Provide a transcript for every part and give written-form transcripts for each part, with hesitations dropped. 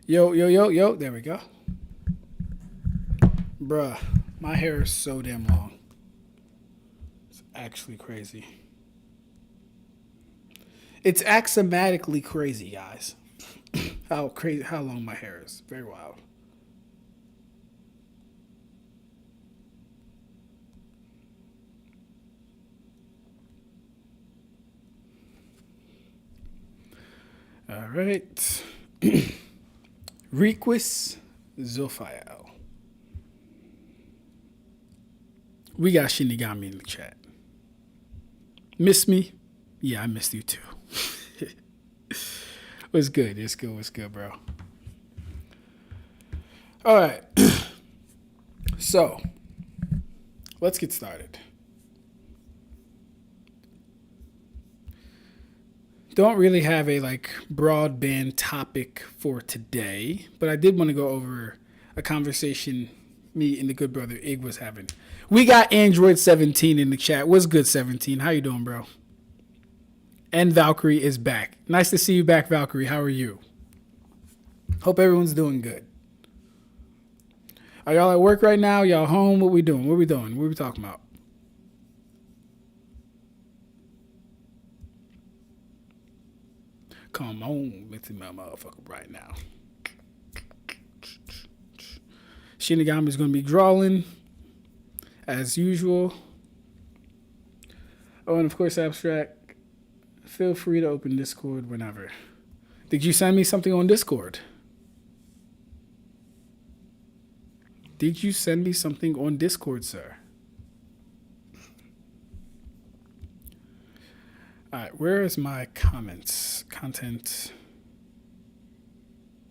Yo, yo, yo, yo. There we go. Bruh, my hair is so damn long. It's actually crazy. It's axiomatically crazy, guys. How long my hair is. Very wild. All right. Requis Zophiel. We got Shinigami in the chat. Miss me? Yeah, I missed you too. What's good? It's good. What's good, bro? All right. So, let's get started. Don't really have a broadband topic for today, but I did want to go over a conversation me and the good brother Ig was having. We got Android 17 in the chat. What's good, 17? How you doing, bro? And Valkyrie is back. Nice to see you back, Valkyrie. How are you? Hope everyone's doing good. Are y'all at work right now? Y'all home? What we doing? What we doing? What we talking about? Come on, let's see my motherfucker right now. Shinigami's gonna be drawing as usual. Oh, and of course, Ab-Stract. Feel free to open Discord whenever. Did you send me something on Discord? Did you send me something on Discord, sir? All right, where is my comments? Content,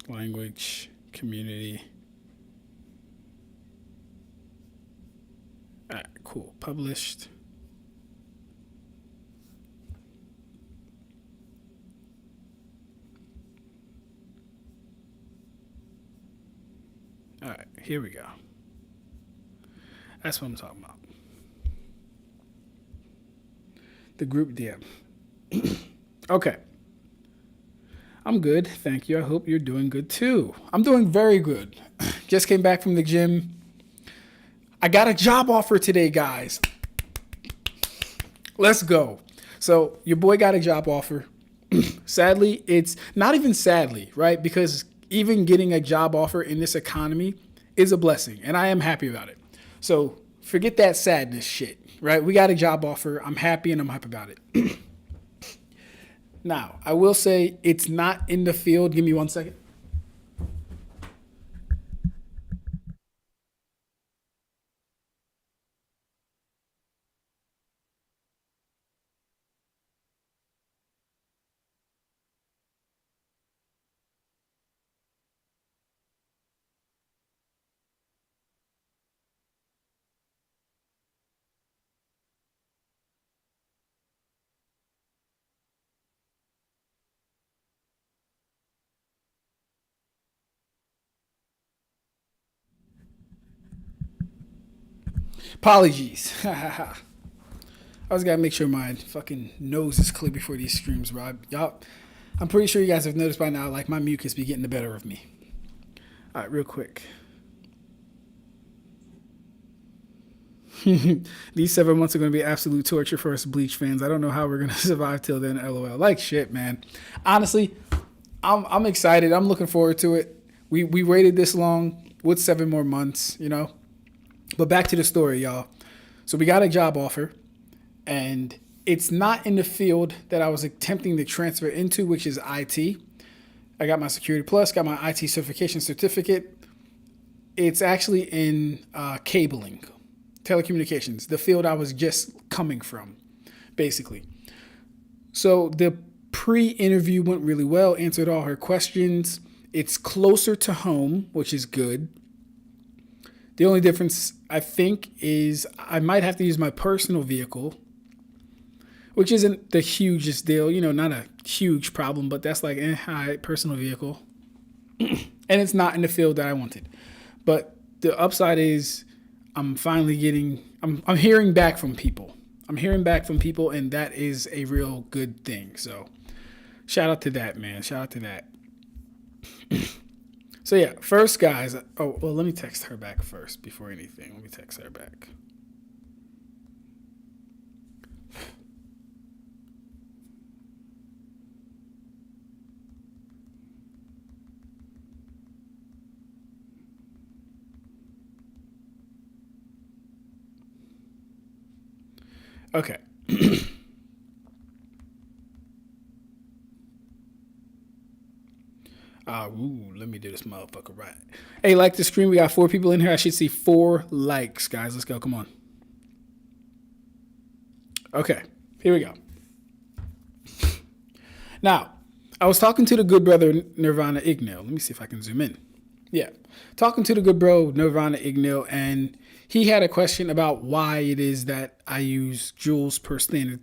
language, community. All right, cool. Published. All right, here we go. That's what I'm talking about. The group DM. Okay. I'm good. Thank you. I hope you're doing good too. I'm doing very good. Just came back from the gym. I got a job offer today, guys. Let's go. So your boy got a job offer. Sadly, it's not even sadly, right? Because even getting a job offer in this economy is a blessing, and I am happy about it. So forget that sadness shit, right? We got a job offer. I'm happy and I'm happy about it. Now, I will say it's not in the field. Give me 1 second. Apologies. I always gotta make sure my fucking nose is clear before these streams, Rob. Y'all, I'm pretty sure you guys have noticed by now, like my mucus be getting the better of me. All right, real quick. These 7 months are gonna be absolute torture for us Bleach fans. I don't know how we're gonna survive till then. LOL. Like shit, man. Honestly, I'm excited. I'm looking forward to it. We waited this long. What's 7 more months? You know. But back to the story, y'all. So we got a job offer, and it's not in the field that I was attempting to transfer into, which is IT. I got my Security Plus, got my IT certification certificate. It's actually in cabling, telecommunications, the field I was just coming from, basically. So the pre-interview went really well, answered all her questions. It's closer to home, which is good. The only difference, I think, is I might have to use my personal vehicle, which isn't the hugest deal. You know, not a huge problem, but that's like, hi, personal vehicle. And it's not in the field that I wanted. But the upside is I'm finally I'm hearing back from people. I'm hearing back from people, and that is a real good thing. So shout out to that, man. Shout out to that. So yeah, first guys. Oh well, let me text her back first before anything. Let me text her back. Okay. Let me do this motherfucker right. Hey, like the stream. We got 4 people in here. I should see 4 likes, guys. Let's go. Come on. Okay, here we go. Now, I was talking to the good brother Nirvana Ignil. Let me see if I can zoom in. Yeah, talking to the good bro Nirvana Ignil, and he had a question about why it is that I use joules per standard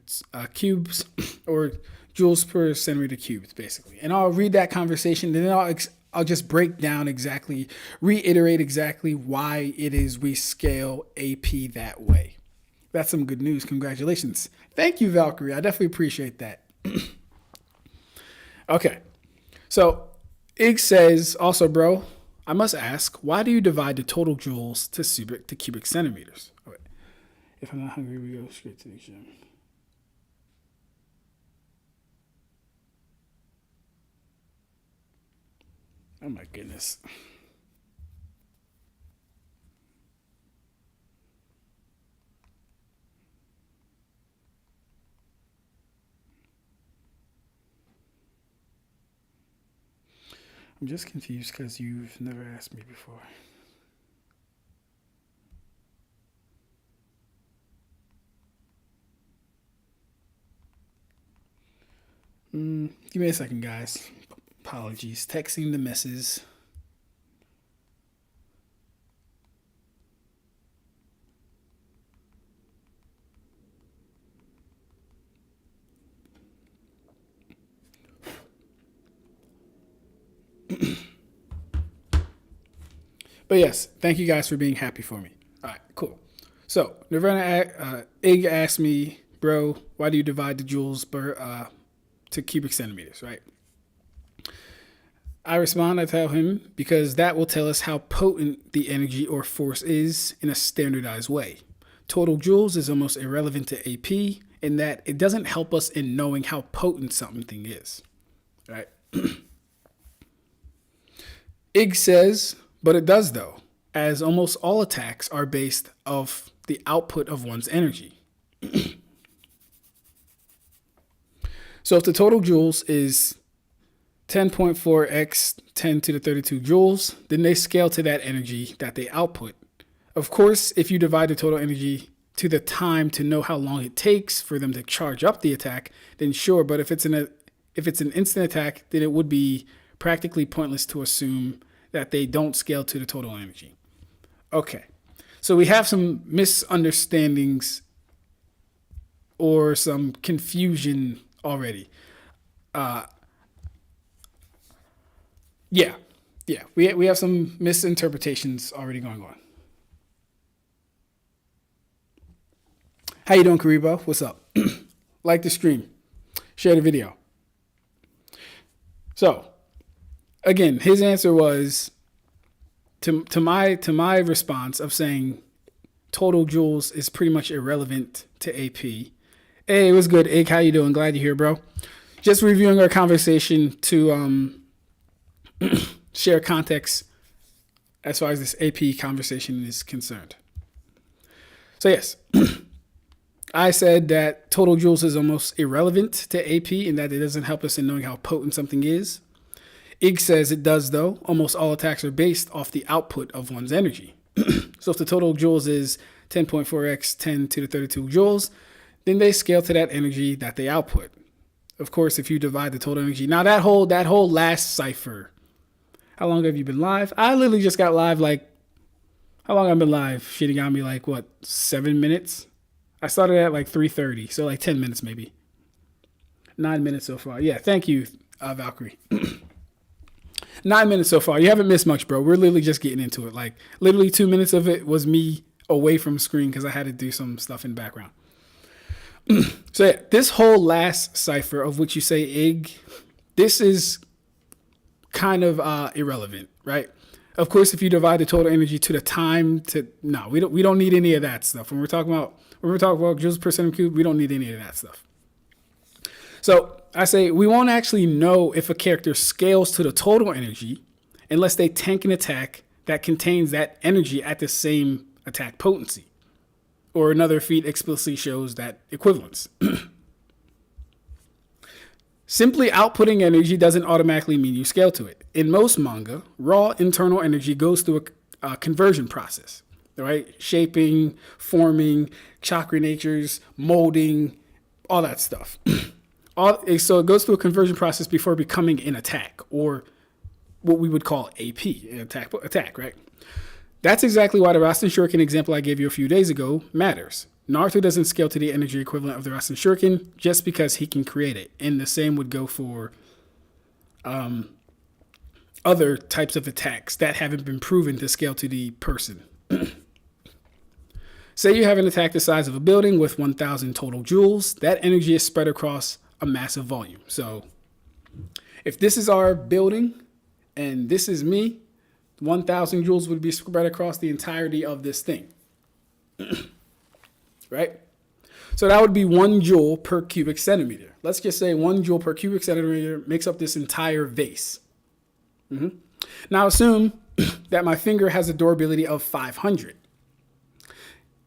cubes or joules per centimeter cubed, basically. And I'll read that conversation, and then I'll just break down exactly, reiterate exactly why it is we scale AP that way. That's some good news. Congratulations. Thank you, Valkyrie. I definitely appreciate that. Okay. So, Ig says, also, bro, I must ask, why do you divide the total joules to cubic centimeters? Okay. If I'm not hungry, we go straight to the gym. Oh my goodness. I'm just confused because you've never asked me before. Give me a second, guys. Apologies. Texting the missus. But yes, thank you guys for being happy for me. All right, cool. So Nirvana Ig asked me, bro, why do you divide the joules to cubic centimeters, right? I respond, I tell him, because that will tell us how potent the energy or force is in a standardized way. Total joules is almost irrelevant to AP in that it doesn't help us in knowing how potent something is, right? Ig says, but it does though, as almost all attacks are based off the output of one's energy. So if the total joules is 10.4x 10 to the 32 joules, then they scale to that energy that they output. Of course, if you divide the total energy to the time to know how long it takes for them to charge up the attack, then sure, but if it's an instant attack, then it would be practically pointless to assume that they don't scale to the total energy. Okay, so we have some misunderstandings or some confusion already. Yeah, we have some misinterpretations already going on. How you doing, Karibo? What's up? Like the stream, share the video. So, again, his answer was to my response of saying total joules is pretty much irrelevant to AP. Hey, it was good. Ig, how you doing? Glad you're here, bro. Just reviewing our conversation to share context as far as this AP conversation is concerned. So yes, I said that total joules is almost irrelevant to AP in that it doesn't help us in knowing how potent something is. Ig says it does though. Almost all attacks are based off the output of one's energy. So if the total joules is 10.4x 10 to the 32 joules, then they scale to that energy that they output. Of course, if you divide the total energy. Now that whole last cipher. How long have you been live? I literally just got live how long I've been live? Shitting on me 7 minutes? I started at 3:30, so 10 minutes maybe. 9 minutes so far. Yeah, thank you, Valkyrie. 9 minutes so far. You haven't missed much, bro. We're literally just getting into it. Literally 2 minutes of it was me away from screen because I had to do some stuff in the background. So yeah, this whole last cipher of which you say Ig, this is kind of irrelevant, right? Of course, if you divide the total energy to the time we don't need any of that stuff. When we're talking about joules per centimeter cube, we don't need any of that stuff. So I say we won't actually know if a character scales to the total energy unless they tank an attack that contains that energy at the same attack potency. Or another feat explicitly shows that equivalence. Simply outputting energy doesn't automatically mean you scale to it. In most manga, raw internal energy goes through a conversion process, right? Shaping, forming, chakra natures, molding, all that stuff. So it goes through a conversion process before becoming an attack, or what we would call AP, an attack, right? That's exactly why the Rasen Shuriken example I gave you a few days ago matters. Naruto doesn't scale to the energy equivalent of the Rasen Shuriken just because he can create it. And the same would go for other types of attacks that haven't been proven to scale to the person. Say you have an attack the size of a building with 1,000 total joules. That energy is spread across a massive volume. So if this is our building and this is me, 1,000 joules would be spread across the entirety of this thing. Right? So that would be 1 joule per cubic centimeter. Let's just say 1 joule per cubic centimeter makes up this entire vase. Now assume that my finger has a durability of 500.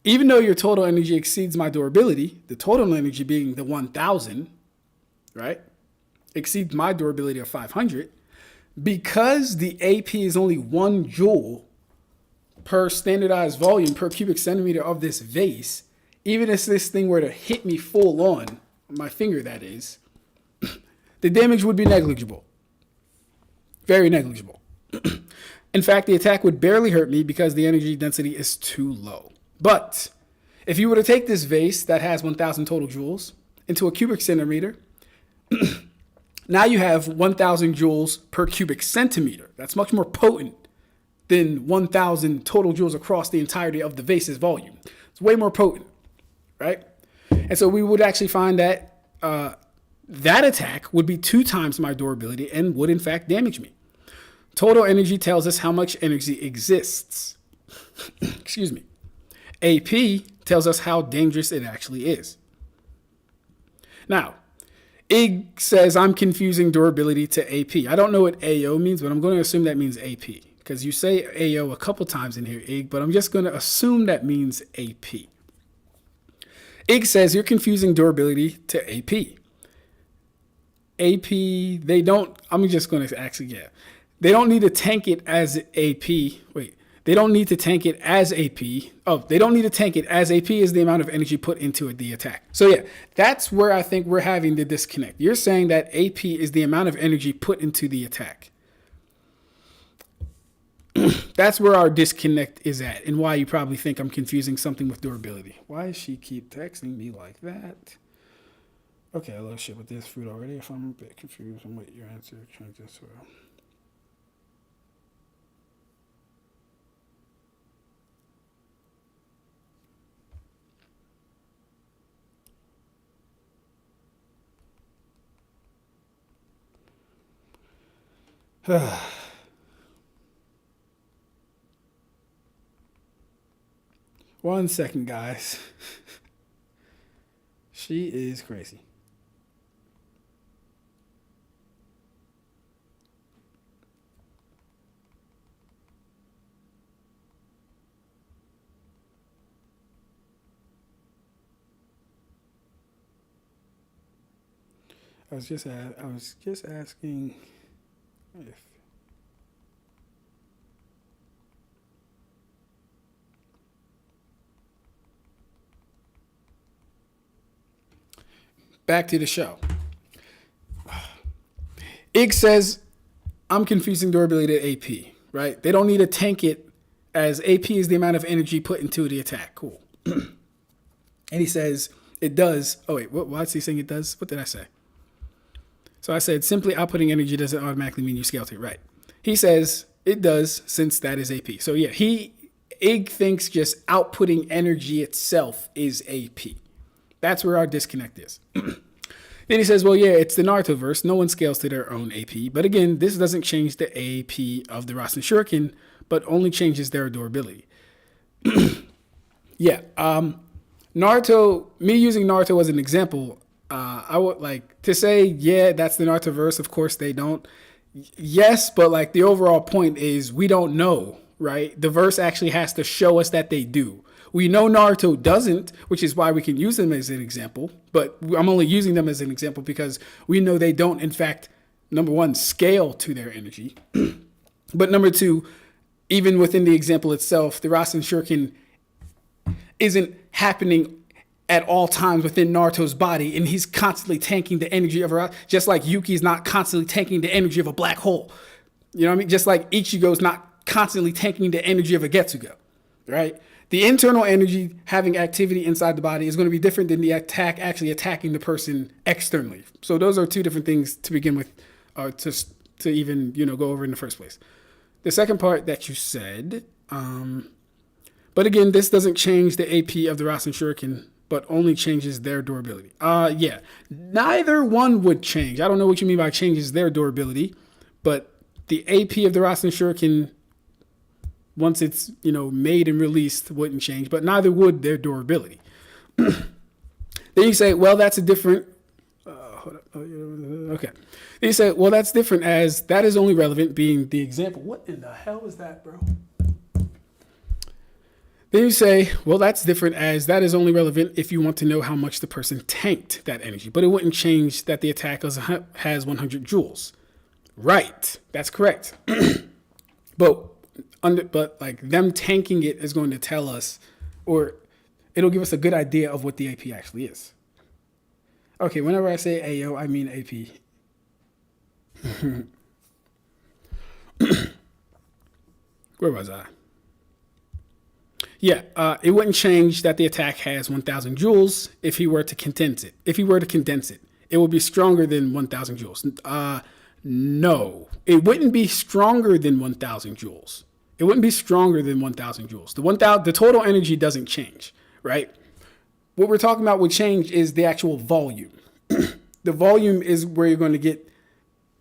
Even though your total energy exceeds my durability, the total energy being the 1,000, right, exceeds my durability of 500, because the AP is only 1 joule per standardized volume per cubic centimeter of this vase, even if this thing were to hit me full on, my finger that is, the damage would be negligible. Very negligible. In fact, the attack would barely hurt me because the energy density is too low. But if you were to take this vase that has 1,000 total joules into a cubic centimeter, now you have 1,000 joules per cubic centimeter. That's much more potent than 1,000 total joules across the entirety of the vase's volume. It's way more potent, right? And so we would actually find that that attack would be 2 times my durability and would in fact damage me. Total energy tells us how much energy exists. Excuse me. AP tells us how dangerous it actually is. Now, Ig says I'm confusing durability to AP. I don't know what AO means, but I'm going to assume that means AP. Because you say AO a couple times in here, Ig, but I'm just going to assume that means AP. Ig says you're confusing durability to AP. AP, they don't, I'm just going to actually, yeah. They don't need to tank it as AP. Wait, they don't need to tank it as AP. Oh, they don't need to tank it as AP is the amount of energy put into it, the attack. So yeah, that's where I think we're having the disconnect. You're saying that AP is the amount of energy put into the attack. That's where our disconnect is at and why you probably think I'm confusing something with durability. Why does she keep texting me like that? Okay, a little shit with this fruit already. If I'm a bit confused, I'm waiting your answer. Change this around. One second, guys. She is crazy. I was just asking if back to the show. Ig says I'm confusing durability to AP, right? They don't need to tank it as AP is the amount of energy put into the attack. Cool. And he says it does. Oh wait, what's he saying it does? What did I say? So I said simply outputting energy doesn't automatically mean you scale to it, right? He says it does since that is AP. So yeah, Ig thinks just outputting energy itself is AP. That's where our disconnect is. Then he says, well, yeah, it's the Naruto verse. No one scales to their own AP. But again, this doesn't change the AP of the Rasen Shuriken, but only changes their durability. Yeah. Naruto, me using Naruto as an example, I would like to say, yeah, that's the Naruto verse. Of course, they don't. Yes, but like the overall point is we don't know, right? The verse actually has to show us that they do. We know Naruto doesn't, which is why we can use them as an example. But I'm only using them as an example because we know they don't, in fact, number one, scale to their energy. But number two, even within the example itself, the Rasen Shuriken isn't happening at all times within Naruto's body, and he's constantly tanking the energy of a, just like Yuki's not constantly tanking the energy of a black hole. You know what I mean? Just like Ichigo's not constantly tanking the energy of a Getsugo, right? The internal energy having activity inside the body is going to be different than the attack actually attacking the person externally. So those are two different things to begin with, to even, go over in the first place. The second part that you said, but again, this doesn't change the AP of the Rasen Shuriken, but only changes their durability. Yeah, neither one would change. I don't know what you mean by changes their durability, but the AP of the Rasen Shuriken, once it's, made and released, wouldn't change, but neither would their durability. Then you say, well, that's a different, okay. Then you say, well, that's different as that is only relevant being the example. What in the hell is that, bro? Then you say, well, that's different as that is only relevant if you want to know how much the person tanked that energy, but it wouldn't change that the attack has 100 joules. Right, that's correct. But like them tanking it is going to tell us, or it'll give us a good idea of what the AP actually is. Okay, whenever I say AO, I mean AP. Where was I? Yeah, it wouldn't change that the attack has 1,000 joules if he were to condense it. If he were to condense it, it would be stronger than 1,000 joules. No, it wouldn't be stronger than 1,000 joules. It wouldn't be stronger than 1,000 joules. The total energy doesn't change, right? What we're talking about would change is the actual volume. The volume is where you're going to get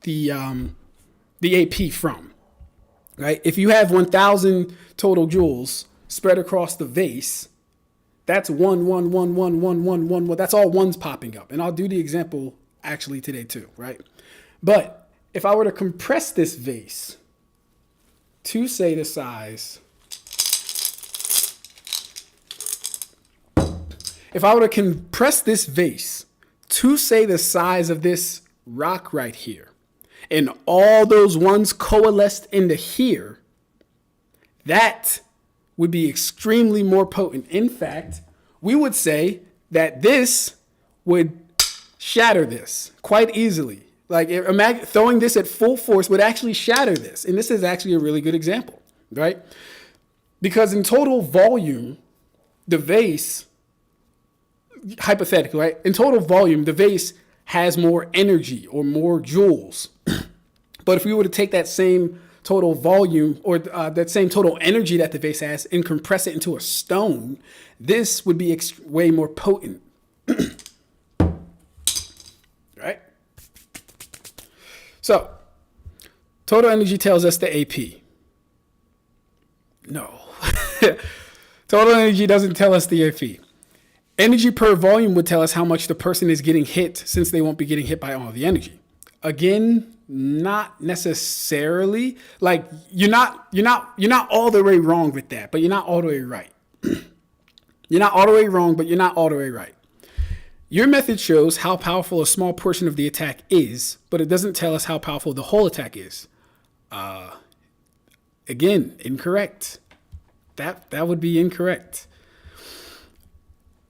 the AP from, right? If you have 1,000 total joules spread across the vase, that's 1, 1, 1, 1, 1, 1, 1, 1. That's all ones popping up. And I'll do the example actually today too, right? But if I were to compress this vase to say the size, if I were to compress this vase to say the size of this rock right here, and all those ones coalesced into here, that would be extremely more potent. In fact, we would say that this would shatter this quite easily. Like, imagine throwing this at full force would actually shatter this. And this is actually a really good example, right? Because in total volume, the vase, hypothetically, right? In total volume, the vase has more energy or more joules. But if we were to take that same total volume or that same total energy that the vase has and compress it into a stone, this would be way more potent. Right? So, total energy tells us the AP. No. Total energy doesn't tell us the AP. Energy per volume would tell us how much the person is getting hit, since they won't be getting hit by all the energy. Again, not necessarily. Like, you're not all the way wrong with that, but you're not all the way right. You're not all the way wrong, but you're not all the way right. Your method shows how powerful a small portion of the attack is, but it doesn't tell us how powerful the whole attack is. Again, incorrect. That would be incorrect.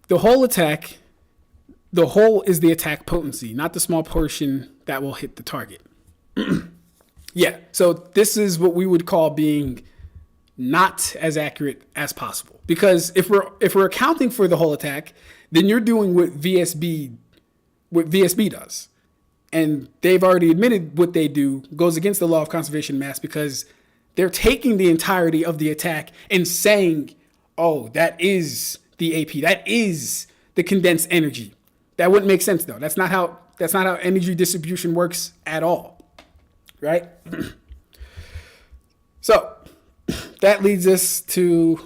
The whole attack, the whole is the attack potency, not the small portion that will hit the target. Yeah, so this is what we would call being not as accurate as possible. Because if we're accounting for the whole attack, then you're doing what VSB does. And they've already admitted what they do goes against the law of conservation of mass, because they're taking the entirety of the attack and saying, oh, that is the AP. That is the condensed energy. That wouldn't make sense, though. That's not how how energy distribution works at all, right? So that leads us to,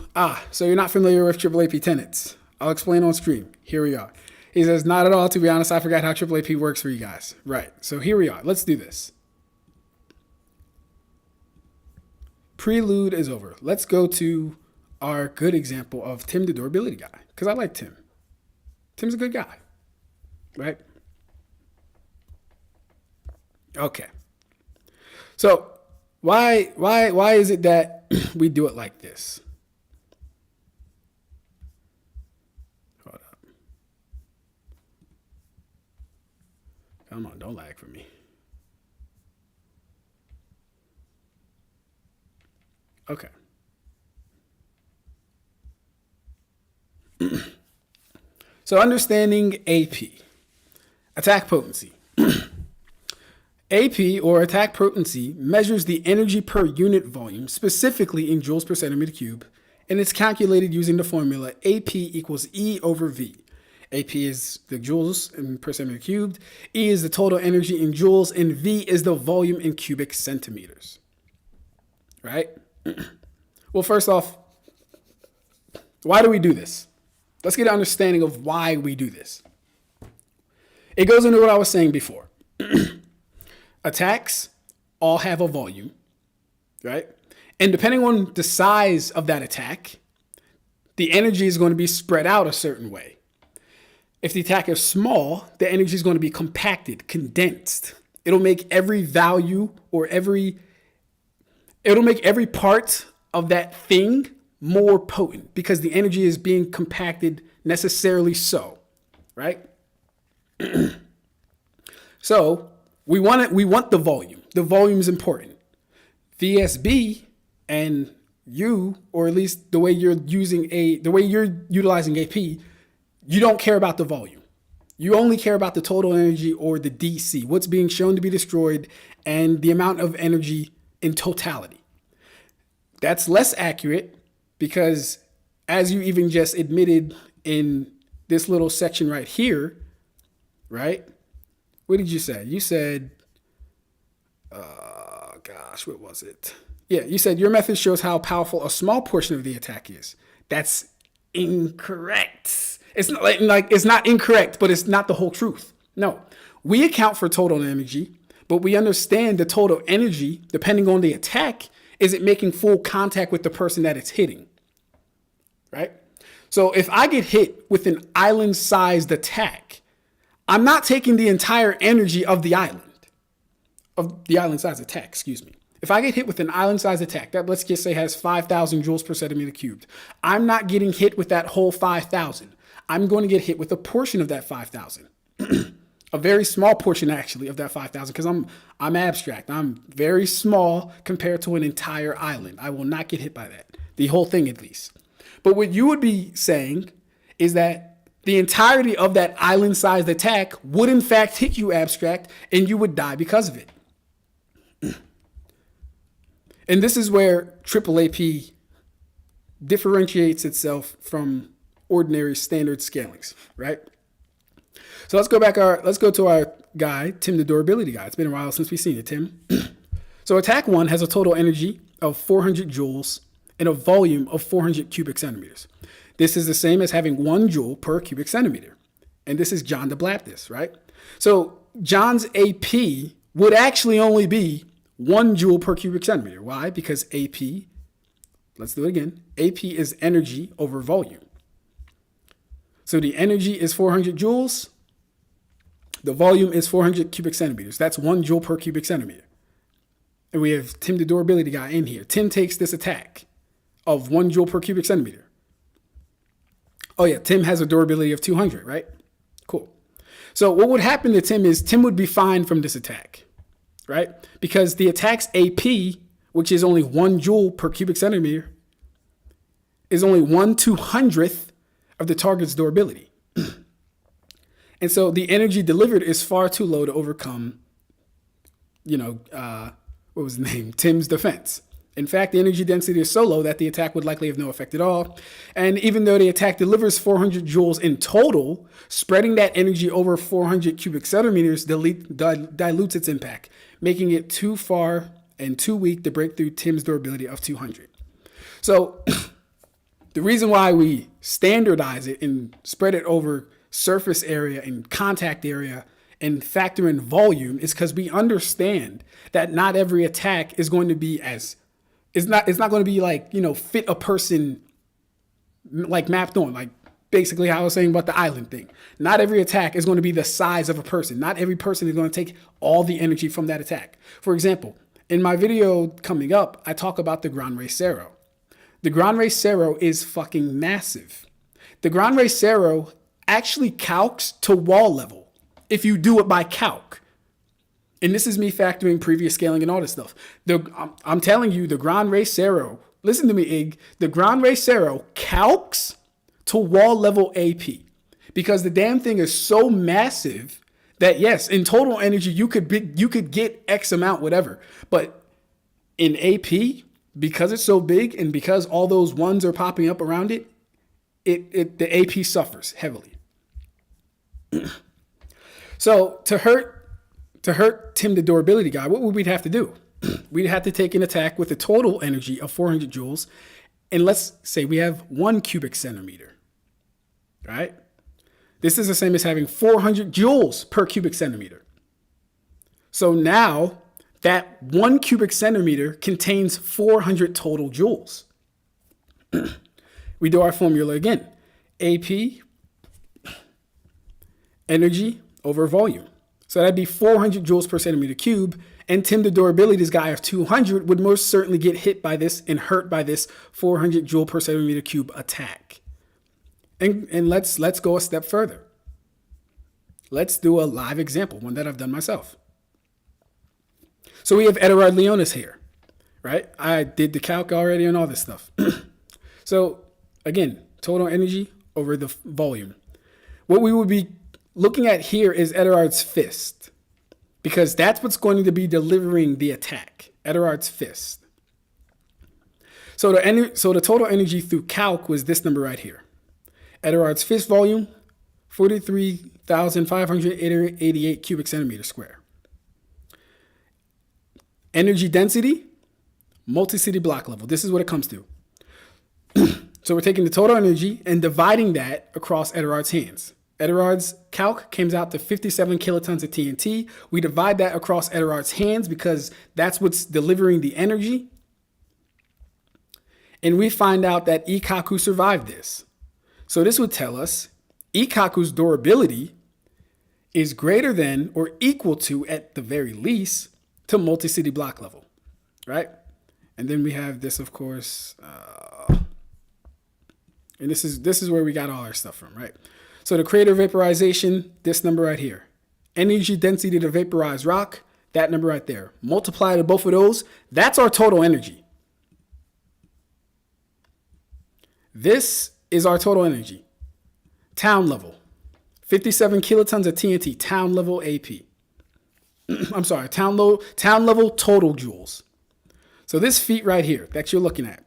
so you're not familiar with AAAP tenets. I'll explain on stream. Here we are. He says, not at all, to be honest. I forgot how AAAP works for you guys. Right. So here we are. Let's do this. Prelude is over. Let's go to our good example of Tim the durability guy, because I like Tim. Tim's a good guy, right? Okay. So why is it that we do it like this? Hold up. Come on, don't lag for me. Okay. So understanding AP, attack potency. AP, or attack potency, measures the energy per unit volume, specifically in joules per centimeter cube, and it's calculated using the formula AP equals E over V. AP is the joules per centimeter cubed, E is the total energy in joules, and V is the volume in cubic centimeters. Right? Well, first off, why do we do this? Let's get an understanding of why we do this. It goes into what I was saying before. Attacks all have a volume, right? And depending on the size of that attack, the energy is going to be spread out a certain way. If the attack is small, the energy is going to be compacted, condensed. It'll make every value or it'll make every part of that thing more potent because the energy is being compacted necessarily so, right? So we want the volume. The volume is important. VSB and you, or at least the way you're utilizing AP, you don't care about the volume. You only care about the total energy or the DC, what's being shown to be destroyed, and the amount of energy in totality. That's less accurate because, as you even just admitted in this little section right here, right? What did you say? You said, what was it? Yeah, you said your method shows how powerful a small portion of the attack is. That's incorrect. It's not it's not incorrect, but it's not the whole truth. No, we account for total energy, but we understand the total energy, depending on the attack, is it making full contact with the person that it's hitting, right? So if I get hit with an island-sized attack, I'm not taking the entire energy of the island-sized attack, excuse me. If I get hit with an island-sized attack that, let's just say, has 5,000 joules per centimeter cubed, I'm not getting hit with that whole 5,000. I'm going to get hit with a portion of that 5,000. A very small portion, actually, of that 5,000, because I'm abstract. I'm very small compared to an entire island. I will not get hit by that. The whole thing, at least. But what you would be saying is that the entirety of that island-sized attack would, in fact, hit you, abstract, and you would die because of it. And this is where AAAP differentiates itself from ordinary standard scalings, right? So let's go to our guy, Tim the durability guy. It's been a while since we've seen it, Tim. So attack 1 has a total energy of 400 joules and a volume of 400 cubic centimeters. This is the same as having 1 joule per cubic centimeter. And this is John the Baptist, right? So John's AP would actually only be 1 joule per cubic centimeter. Why? Because AP, let's do it again. AP is energy over volume. So the energy is 400 joules. The volume is 400 cubic centimeters. That's 1 joule per cubic centimeter. And we have Tim the durability guy in here. Tim takes this attack of 1 joule per cubic centimeter. Oh yeah, Tim has a durability of 200, right? Cool. So what would happen to Tim is Tim would be fine from this attack, right? Because the attack's AP, which is only 1 joule per cubic centimeter, is only 1/200th of the target's durability. And so the energy delivered is far too low to overcome, what was the name? Tim's defense, In fact, the energy density is so low that the attack would likely have no effect at all. And even though the attack delivers 400 joules in total, spreading that energy over 400 cubic centimeters dilutes its impact, making it too far and too weak to break through Tim's durability of 200. So the reason why we standardize it and spread it over surface area and contact area and factor in volume is because we understand that not every attack is going to be it's not going to be like, fit a person like mapped on, like basically how I was saying about the island thing. Not every attack is going to be the size of a person. Not every person is going to take all the energy from that attack. For example, in my video coming up, I talk about the Gran Rey Cero. The Gran Rey Cero is fucking massive. The Gran Rey Cero actually calcs to wall level if you do it by calc. And this is me factoring previous scaling and all this stuff. I'm telling you, the Gran Rey Cero, listen to me, Ig, the Gran Rey Cero calcs to wall level AP because the damn thing is so massive that yes, in total energy, you could get X amount, whatever. But in AP, because it's so big and because all those ones are popping up around it, the AP suffers heavily. So to hurt Tim the durability guy, what would we have to do? We'd have to take an attack with a total energy of 400 joules, and let's say we have 1 cubic centimeter, right? This is the same as having 400 joules per cubic centimeter. So now that 1 cubic centimeter contains 400 total joules. We do our formula again. AP, energy over volume. So that'd be 400 joules per centimeter cube. And Tim the durability, this guy of 200, would most certainly get hit by this and hurt by this 400 joule per centimeter cube attack. And let's go a step further. Let's do a live example, one that I've done myself. So we have Edar Leonis here, right? I did the calc already and all this stuff. So again, total energy over the volume. What we would be looking at here is Edar's fist, because that's what's going to be delivering the attack. Edar's fist. So the total energy through calc was this number right here. Edar's fist volume, 43,588 cubic centimeters square. Energy density, multi-city block level. This is what it comes to. So we're taking the total energy and dividing that across Edar's hands. Edar's calc comes out to 57 kilotons of TNT. We divide that across Edar's hands because that's what's delivering the energy. And we find out that Ikkaku survived this. So this would tell us Ikkaku's durability is greater than or equal to, at the very least, to multi-city block level, right? And then we have this, of course, and this is where we got all our stuff from, right? So the crater vaporization, this number right here. Energy density to vaporize rock, that number right there. Multiply to both of those, that's our total energy. This is our total energy. Town level, 57 kilotons of TNT, town level AP. I'm sorry, town level total joules. So this feat right here that you're looking at,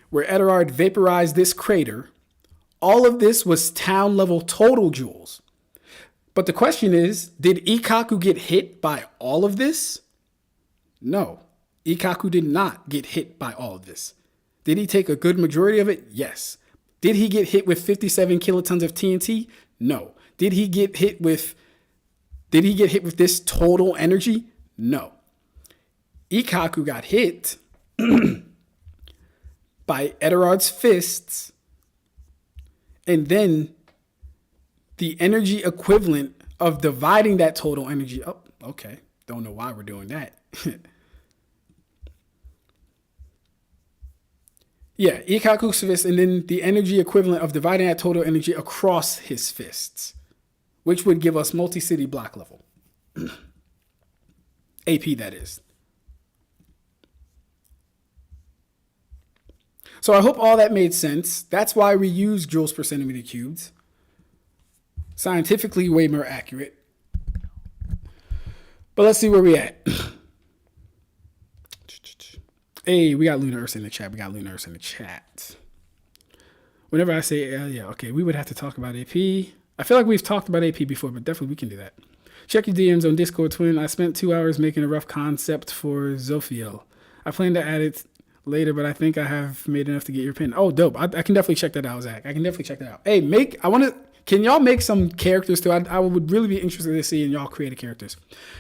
where Edar vaporized this crater, all of this was town level total joules. But the question is, did Ikkaku get hit by all of this? No, Ikkaku did not get hit by all of this. Did he take a good majority of it? Yes. Did he get hit with 57 kilotons of TNT? No. Did he get hit with this total energy? No. Ikkaku got hit by Edar's fists, and then the energy equivalent of dividing that total energy. Oh, okay. Don't know why we're doing that. Yeah, Ikkaku's fist, and then the energy equivalent of dividing that total energy across his fists, which would give us multi-city block level. AP, that is. So I hope all that made sense. That's why we use joules per centimeter cubed. Scientifically, way more accurate. But let's see where we at. Hey, we got Lunar Earth in the chat. Whenever I say, yeah, okay, we would have to talk about AP. I feel like we've talked about AP before, but definitely we can do that. Check your DMs on Discord, twin. I spent 2 hours making a rough concept for Zophiel. I plan to add it later, but I think I have made enough to get your pin. Oh, dope. I can definitely check that out, Zach. I can definitely check that out. Hey, can y'all make some characters too? I would really be interested in seeing y'all create characters.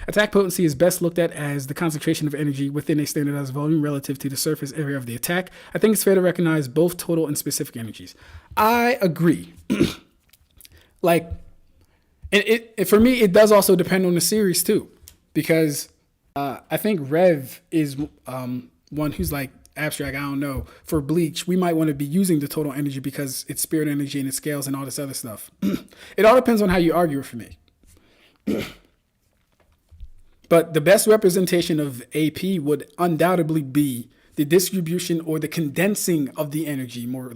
Attack potency is best looked at as the concentration of energy within a standardized volume relative to the surface area of the attack. I think it's fair to recognize both total and specific energies. I agree. For me, it does also depend on the series too, because I think Rev is one who's like Ab-Stract. I don't know. For Bleach, we might want to be using the total energy because it's spirit energy and it scales and all this other stuff. It all depends on how you argue it for me. But the best representation of AP would undoubtedly be the distribution or the condensing of the energy, more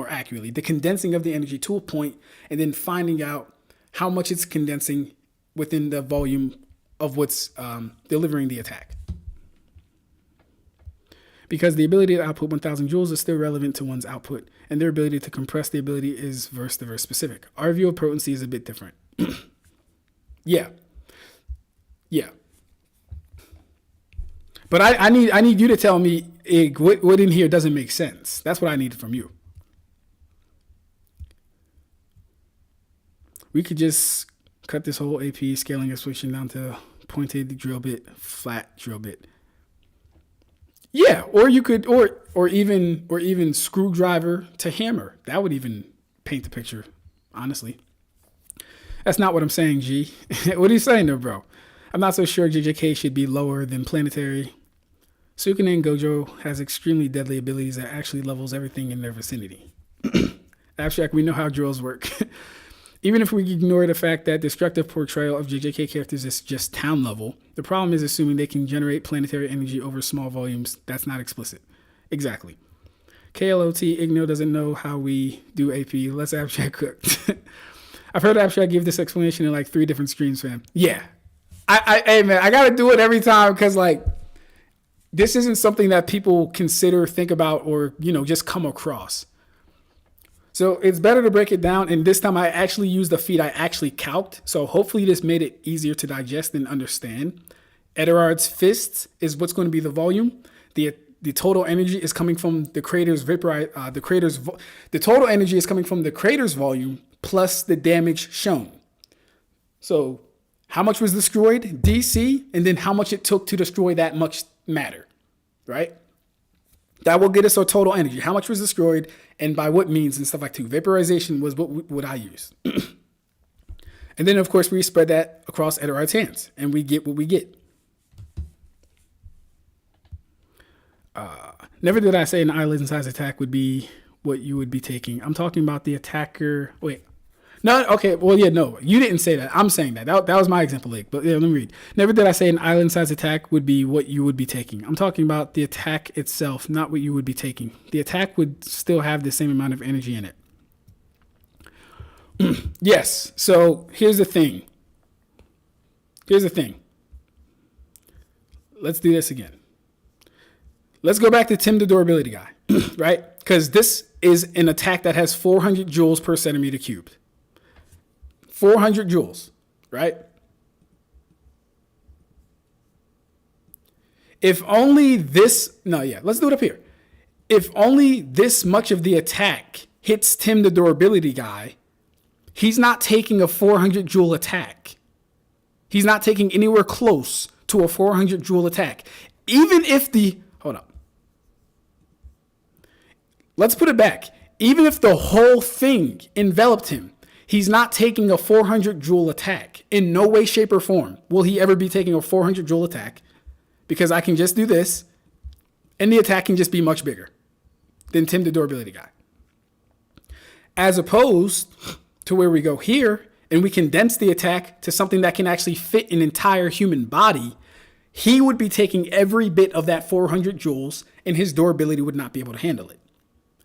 accurately, the condensing of the energy to a point and then finding out how much it's condensing within the volume of what's delivering the attack. Because the ability to output 1,000 joules is still relevant to one's output, and their ability to compress the ability is verse-to-verse specific. Our view of potency is a bit different. Yeah. But I need you to tell me what in here doesn't make sense. That's what I need from you. We could just cut this whole AP scaling and switching down to pointed drill bit, flat drill bit. Yeah, or you could, or even screwdriver to hammer. That would even paint the picture, honestly. That's not what I'm saying, G. What are you saying there, bro? I'm not so sure JJK should be lower than planetary. Sukuna Gojo has extremely deadly abilities that actually levels everything in their vicinity. Ab-Stract, we know how drills work. Even if we ignore the fact that destructive portrayal of JJK characters is just town level, the problem is assuming they can generate planetary energy over small volumes. That's not explicit. Exactly. KLOT Ignil doesn't know how we do AP. Let's Ab-Stract cook. I've heard Ab-Stract give this explanation in like 3 different streams, fam. Yeah. Hey, man, I got to do it every time because, like, this isn't something that people consider, think about, or, just come across. So it's better to break it down. And this time I actually used the feat I actually calced. So hopefully this made it easier to digest and understand. Edar's fists is what's going to be the volume. The total energy is coming from the crater's the total energy is coming from the crater's volume plus the damage shown. So how much was destroyed? DC, and then how much it took to destroy that much matter, right? That will get us our total energy. How much was destroyed and by what means and stuff like that. Vaporization was what I used. And then, of course, we spread that across Edar's hands and we get what we get. Never did I say an island size attack would be what you would be taking. I'm talking about the attacker. Wait. No, okay. Well, yeah, no, you didn't say that. I'm saying that. That was my example, Lake. But yeah, let me read. Never did I say an island-sized attack would be what you would be taking. I'm talking about the attack itself, not what you would be taking. The attack would still have the same amount of energy in it. Yes. So here's the thing. Let's do this again. Let's go back to Tim the durability guy, right? Because this is an attack that has 400 joules per centimeter cubed. 400 joules, right? If only this, let's do it up here. If only this much of the attack hits Tim the durability guy, he's not taking a 400 joule attack. He's not taking anywhere close to a 400 joule attack. Even if let's put it back. Even if the whole thing enveloped him, he's not taking a 400 joule attack. In no way, shape, or form will he ever be taking a 400 joule attack, because I can just do this and the attack can just be much bigger than Tim the durability guy. As opposed to where we go here and we condense the attack to something that can actually fit an entire human body, he would be taking every bit of that 400 joules and his durability would not be able to handle it.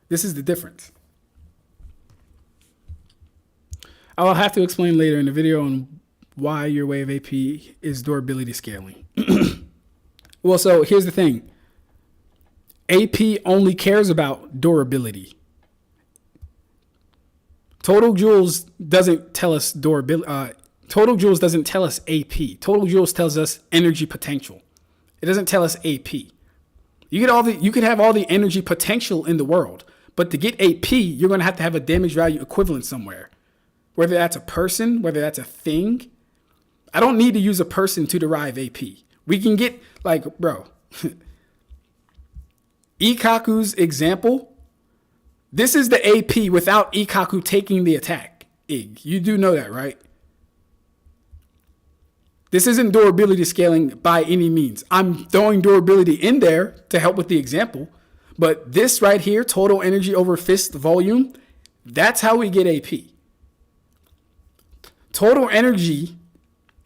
This is the difference. I'll have to explain later in the video on why your way of AP is durability scaling. Well, so here's the thing. AP only cares about durability. Total joules doesn't tell us durability. Total joules doesn't tell us AP. Total joules tells us energy potential. It doesn't tell us AP. You could have all the energy potential in the world, but to get AP, you're going to have a damage value equivalent somewhere. Whether that's a person, whether that's a thing. I don't need to use a person to derive AP. We can get, like, bro, Ikkaku's example, this is the AP without Ikkaku taking the attack. Ig, you do know that, right? This isn't durability scaling by any means. I'm throwing durability in there to help with the example. But this right here, total energy over fist volume, that's how we get AP. Total energy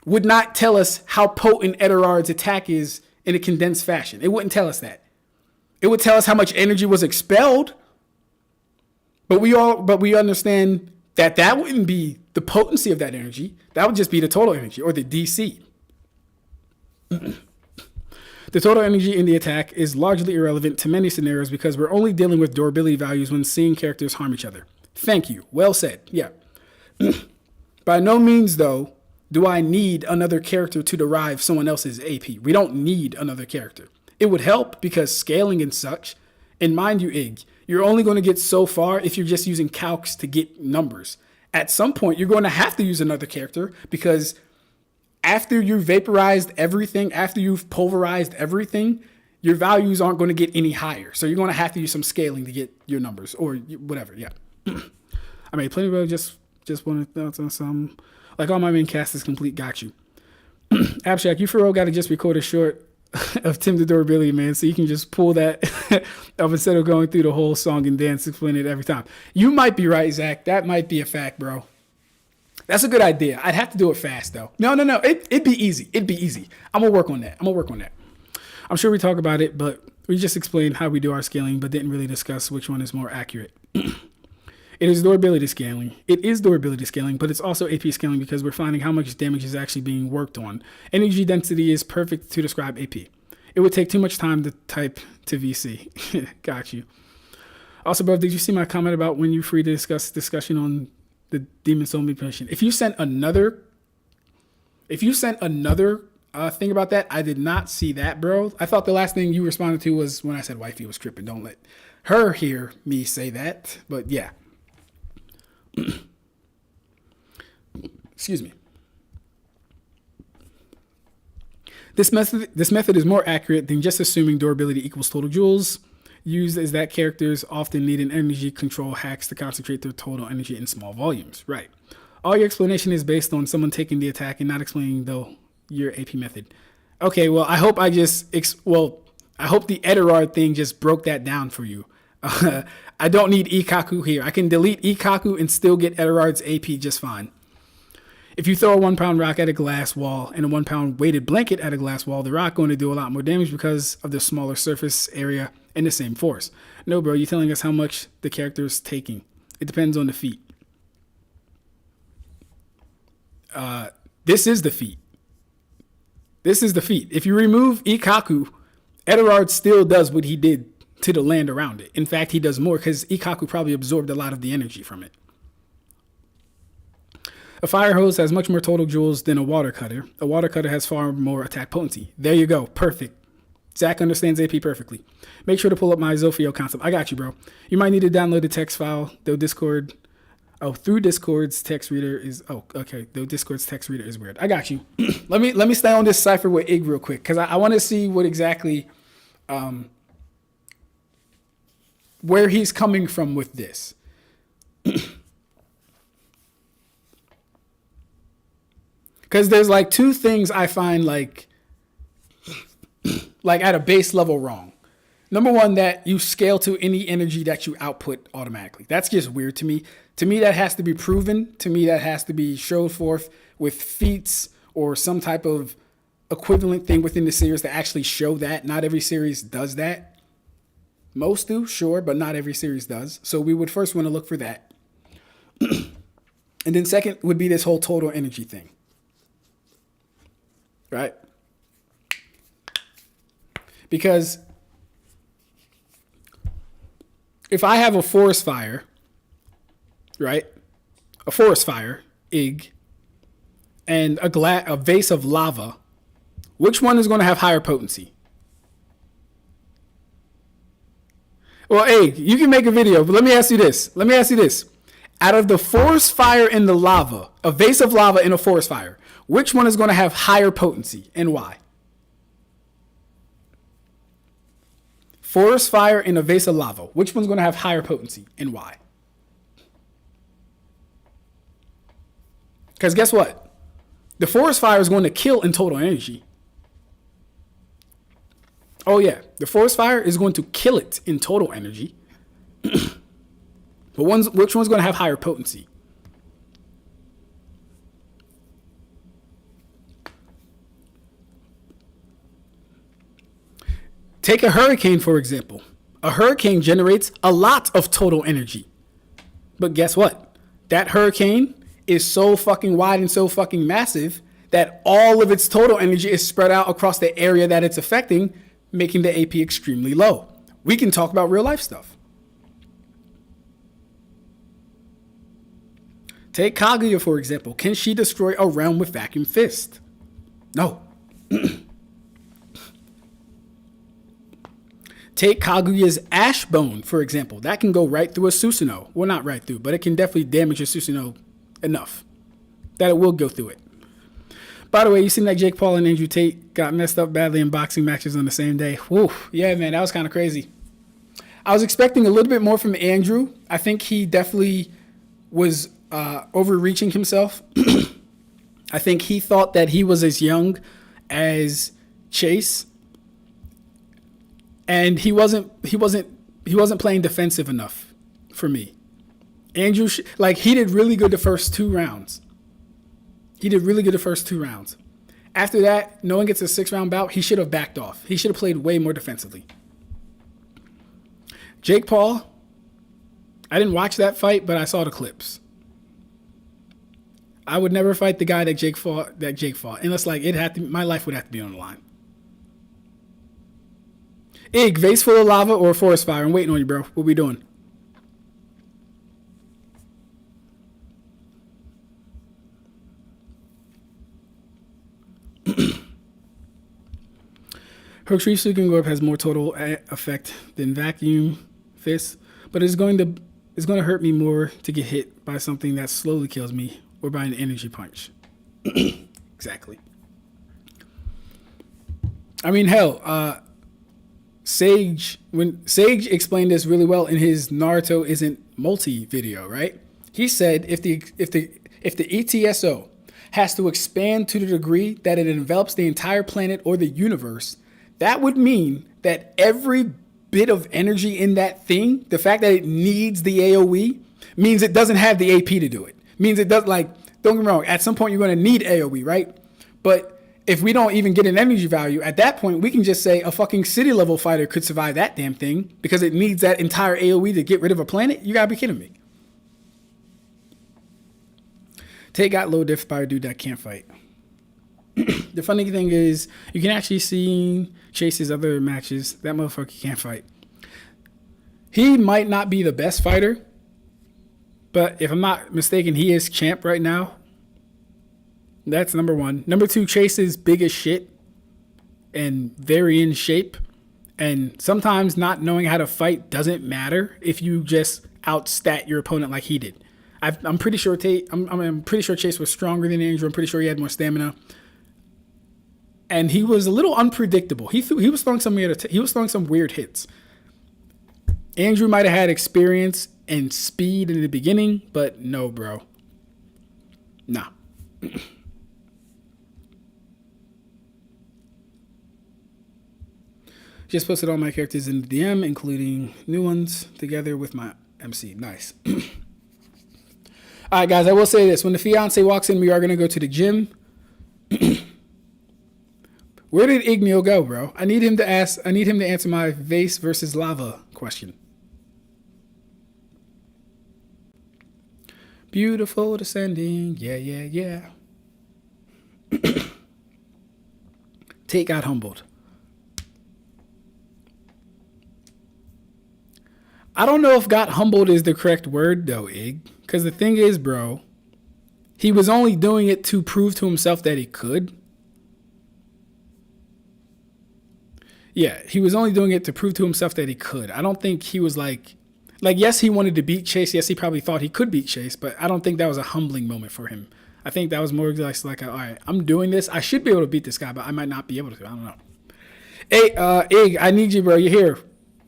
would not tell us how potent Edarard's attack is in a condensed fashion. It wouldn't tell us that. It would tell us how much energy was expelled. But we understand that wouldn't be the potency of that energy. That would just be the total energy, or the DC. The total energy in the attack is largely irrelevant to many scenarios because we're only dealing with durability values when seeing characters harm each other. Thank you. Well said. Yeah. By no means, though, do I need another character to derive someone else's AP. We don't need another character. It would help because scaling and such, and mind you, Ig, you're only going to get so far if you're just using calcs to get numbers. At some point, you're going to have to use another character because after you've vaporized everything, after you've pulverized everything, your values aren't going to get any higher. So you're going to have to use some scaling to get your numbers or whatever. Yeah. I mean, plenty of just want to thoughts on some. Like, all my main cast is complete. Got you. Ab-Stract, you for real got to just record a short of Tim the Durability Man, so you can just pull that up instead of going through the whole song and dance, explain it every time. You might be right, Zach. That might be a fact, bro. That's a good idea. I'd have to do it fast, though. No. It'd be easy. I'm going to work on that. I'm sure we talk about it, but we just explained how we do our scaling, but didn't really discuss which one is more accurate. It is durability scaling. But it's also AP scaling because we're finding how much damage is actually being worked on. Energy density is perfect to describe AP. It would take too much time to type to VC. Got you. Also, bro, did you see my comment about when you free to discussion on the Demon Soul mission? If you sent another thing about that, I did not see that, bro. I thought the last thing you responded to was when I said wifey was tripping. Don't let her hear me say that. But yeah. Excuse me. This method is more accurate than just assuming durability equals total joules, used as that characters often need an energy control hacks to concentrate their total energy in small volumes. Right. All your explanation is based on someone taking the attack and not explaining your AP method. Okay, well, I hope I hope the Edarard thing just broke that down for you. I don't need Ikkaku here. I can delete Ikkaku and still get Edarard's AP just fine. If you throw a 1 pound rock at a glass wall and a 1 pound weighted blanket at a glass wall, the rock going to do a lot more damage because of the smaller surface area and the same force. No, bro, you're telling us how much the character is taking. It depends on the feat. This is the feat. If you remove Ikkaku, Edarard still does what he did to the land around it. In fact, he does more because Ikkaku probably absorbed a lot of the energy from it. A fire hose has much more total joules than a water cutter. A water cutter has far more attack potency. There you go. Perfect. Zach understands AP perfectly. Make sure to pull up my Zophiel concept. I got you, bro. You might need to download the text file, though Discord. Oh, through Discord's text reader is. Oh, okay. Though Discord's text reader is weird. I got you. let me stay on this cipher with Ig real quick because I want to see what exactly, where he's coming from with this. Because there's like two things I find like at a base level wrong. Number one, that you scale to any energy that you output automatically. That's just weird to me. To me, that has to be proven. To me, that has to be showed forth with feats or some type of equivalent thing within the series to actually show that. Not every series does that. Most do, sure, but not every series does. So we would first want to look for that. And then second would be this whole total energy thing. Right? Because if I have a forest fire, right? A forest fire, Ig, and a vase of lava, which one is going to have higher potency? Well, hey, you can make a video, but let me ask you this. Out of the forest fire and the lava, a vase of lava in a forest fire, which one is going to have higher potency and why? Forest fire and a vase of lava, which one's going to have higher potency and why? Because guess what? The forest fire is going to kill in total energy. Oh, yeah. The forest fire is going to kill it in total energy. But which one's going to have higher potency? Take a hurricane, for example. A hurricane generates a lot of total energy. But guess what? That hurricane is so fucking wide and so fucking massive that all of its total energy is spread out across the area that it's affecting, making the AP extremely low. We can talk about real life stuff. Take Kaguya, for example. Can she destroy a realm with vacuum fist? No. Take Kaguya's ash bone, for example. That can go right through a Susanoo. Well, not right through, but it can definitely damage a Susanoo enough that it will go through it. By the way, you seen that Jake Paul and Andrew Tate got messed up badly in boxing matches on the same day? Whew. Yeah, man, that was kind of crazy. I was expecting a little bit more from Andrew. I think he definitely was overreaching himself. I think he thought that he was as young as Chase, and he wasn't playing defensive enough for me. Andrew, he did really good the first 2 rounds. After that, knowing it's a 6-round bout, he should have backed off. He should have played way more defensively. Jake Paul, I didn't watch that fight, but I saw the clips. I would never fight the guy that Jake fought, unless my life would have to be on the line. Ig, vase full of lava or forest fire? I'm waiting on you, bro. What we doing? Requis Sukuna Gojo has more total effect than vacuum fist, but it's going to hurt me more to get hit by something that slowly kills me or by an energy punch. Exactly. I mean, hell, Sage explained this really well in his Naruto isn't multi video, right? He said if the ETSO has to expand to the degree that it envelops the entire planet or the universe, that would mean that every bit of energy in that thing, the fact that it needs the AoE, means it doesn't have the AP to do it. Means it does, don't get me wrong, at some point you're going to need AoE, right? But if we don't even get an energy value, at that point we can just say a fucking city level fighter could survive that damn thing because it needs that entire AoE to get rid of a planet? You gotta be kidding me. Tate got low diff by a dude that can't fight. The funny thing is, you can actually see Chase's other matches. That motherfucker can't fight. He might not be the best fighter, but if I'm not mistaken, he is champ right now. That's number 1. Number 2, Chase is big as shit and very in shape. And sometimes not knowing how to fight doesn't matter if you just outstat your opponent like he did. I'm pretty sure I'm pretty sure Chase was stronger than Andrew. I'm pretty sure he had more stamina. And he was a little unpredictable. He was throwing some weird hits. Andrew might have had experience and speed in the beginning, but no, bro. Nah. Just posted all my characters in the DM, including new ones, together with my MC. Nice. All right, guys, I will say this. When the fiance walks in, we are going to go to the gym. Where did Ignil go, bro? I need him to answer my vase versus lava question. Beautiful descending. Yeah. Tate got humbled. I don't know if got humbled is the correct word though, Ig. Because the thing is, bro, he was only doing it to prove to himself that he could. Yeah, he was only doing it to prove to himself that he could. I don't think he was like, yes, he wanted to beat Chase. Yes, he probably thought he could beat Chase, but I don't think that was a humbling moment for him. I think that was more like, all right, I'm doing this. I should be able to beat this guy, but I might not be able to. I don't know. Hey, Ig, I need you, bro. You're here.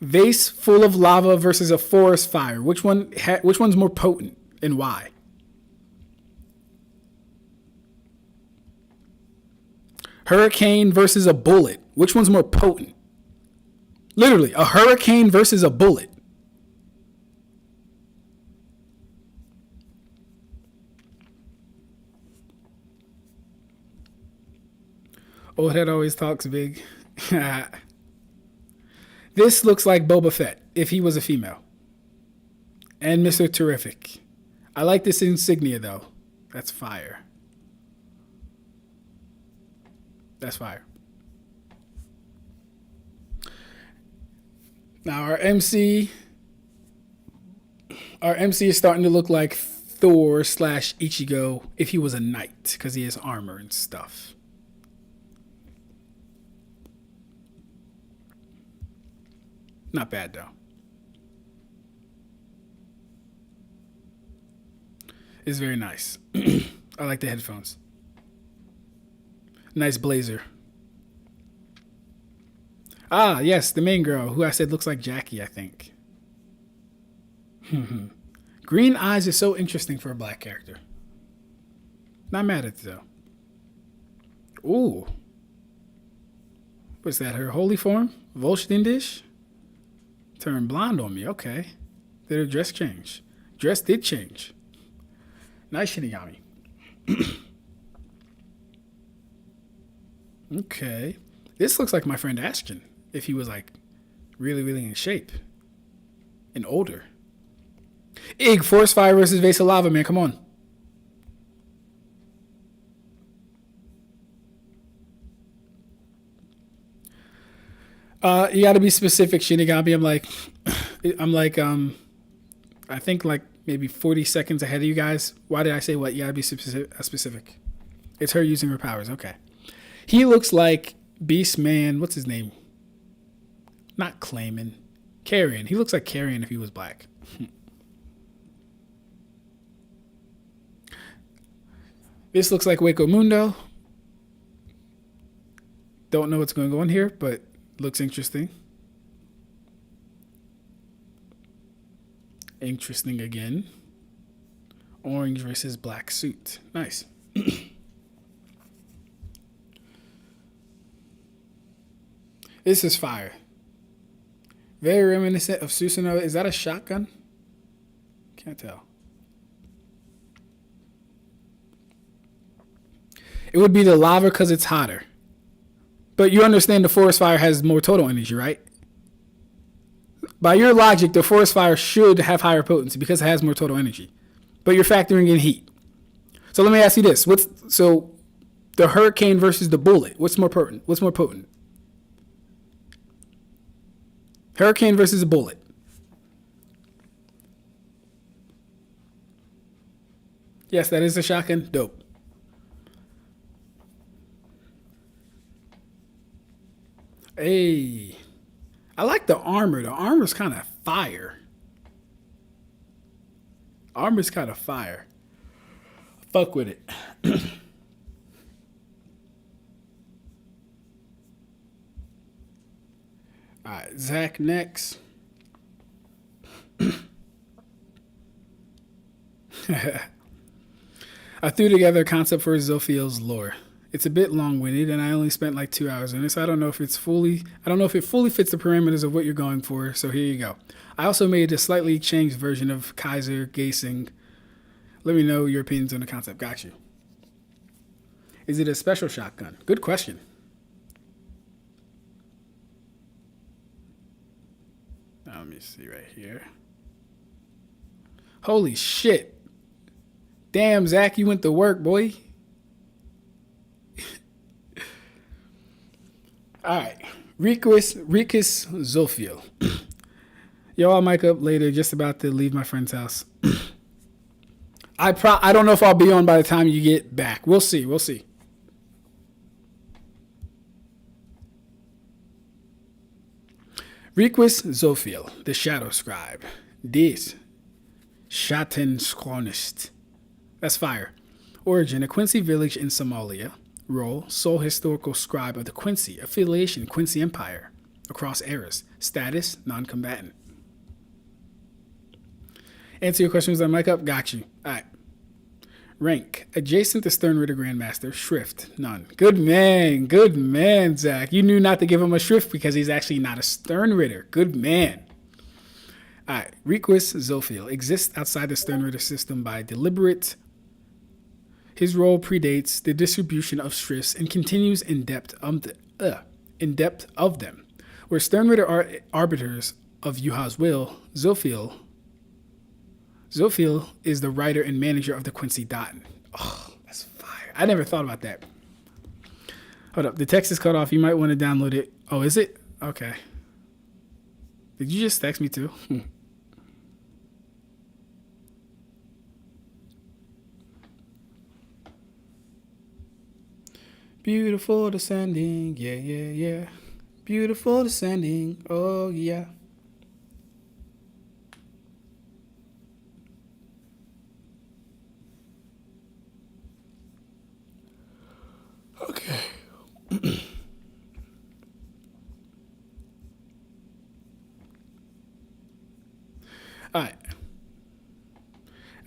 Vase full of lava versus a forest fire. Which one's more potent and why? Hurricane versus a bullet. Which one's more potent? Literally, a hurricane versus a bullet. Old head always talks big. This looks like Boba Fett if he was a female. And Mr. Terrific. I like this insignia though. That's fire. That's fire. Now our MC is starting to look like Thor / Ichigo if he was a knight because he has armor and stuff. Not bad though. It's very nice. I like the headphones. Nice blazer. Ah, yes, the main girl who I said looks like Jackie, I think. Green eyes is so interesting for a black character. Not mad at it though. Ooh. What's that, her holy form? Volstindish? Turned blonde on me, okay. Did her dress change? Dress did change. Nice Shinigami. Okay. This looks like my friend Ashton, if he was like really, really in shape. And older. Ig, forest fire versus vase of lava, man, come on. You gotta be specific, Shinigami. I think like maybe 40 seconds ahead of you guys. Why did I say what? You gotta be specific. It's her using her powers. Okay. He looks like Beast Man. What's his name? Not Clayman. Carrion. He looks like Carrion if he was black. This looks like Waco Mundo. Don't know what's going on here, but looks interesting. Interesting again. Orange versus black suit. Nice. This is fire. Very reminiscent of Susanoo. Is that a shotgun? Can't tell. It would be the lava because it's hotter. But you understand the forest fire has more total energy, right? By your logic, the forest fire should have higher potency because it has more total energy. But you're factoring in heat. So let me ask you this. So the hurricane versus the bullet, what's more potent? What's more potent? Hurricane versus a bullet. Yes, that is a shotgun. Dope. Hey, I like the armor. The armor's kind of fire. Armor's kind of fire. Fuck with it. All right, Zach next. I threw together a concept for Zophiel's lore. It's a bit long-winded, and I only spent like 2 hours on it, so I don't know if it fully fits the parameters of what you're going for. So here you go. I also made a slightly changed version of Kaiser Gaising. Let me know your opinions on the concept. Got you. Is it a special shotgun? Good question. Now, let me see right here. Holy shit. Damn, Zach, you went to work, boy. All right. Requis Zophiel. Yo, I'll mic up later. Just about to leave my friend's house. I don't know if I'll be on by the time you get back. We'll see. We'll see. Requis Zophiel, the Shadow Scribe. Dis Schattenschronist. That's fire. Origin, a Quincy village in Somalia. Role, sole historical scribe of the Quincy. Affiliation, Quincy Empire. Across eras. Status, non-combatant. Answer your questions on mic up. Got you. All right. Rank, adjacent to Sternritter Grandmaster. Shrift, none. Good man, Zach. You knew not to give him a shrift because he's actually not a Sternritter. Good man. All right. Requis Zophiel exists outside the Sternritter system by deliberate. His role predates the distribution of shrifts and continues in depth of them. Where Sternritter are arbiters of Yuha's will, Zophiel is the writer and manager of the Quincy Dotton. Oh, that's fire. I never thought about that. Hold up. The text is cut off. You might want to download it. Oh, is it? Okay. Did you just text me too? Beautiful descending. Yeah. Beautiful descending. Oh, yeah. Okay. All right.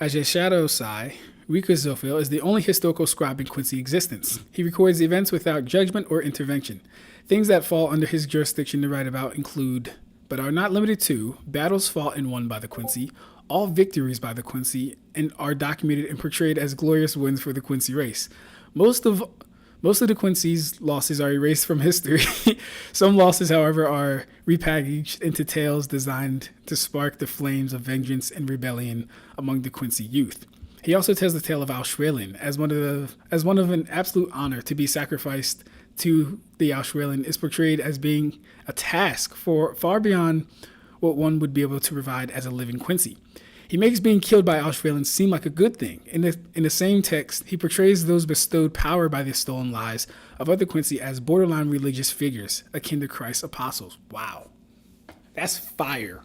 As a shadow sigh, Requis Zophiel is the only historical scribe in Quincy existence. He records events without judgment or intervention. Things that fall under his jurisdiction to write about include, but are not limited to, battles fought and won by the Quincy, all victories by the Quincy, and are documented and portrayed as glorious wins for the Quincy race. Most of the Quincy's losses are erased from history. Some losses, however, are repackaged into tales designed to spark the flames of vengeance and rebellion among the Quincy youth. He also tells the tale of Auschwitz as one of an absolute honor to be sacrificed to the Auschwitz is portrayed as being a task for far beyond what one would be able to provide as a living Quincy. He makes being killed by Auschwitz seem like a good thing. In the same text, he portrays those bestowed power by the stolen lives of other Quincy as borderline religious figures, akin to Christ's apostles. Wow. That's fire.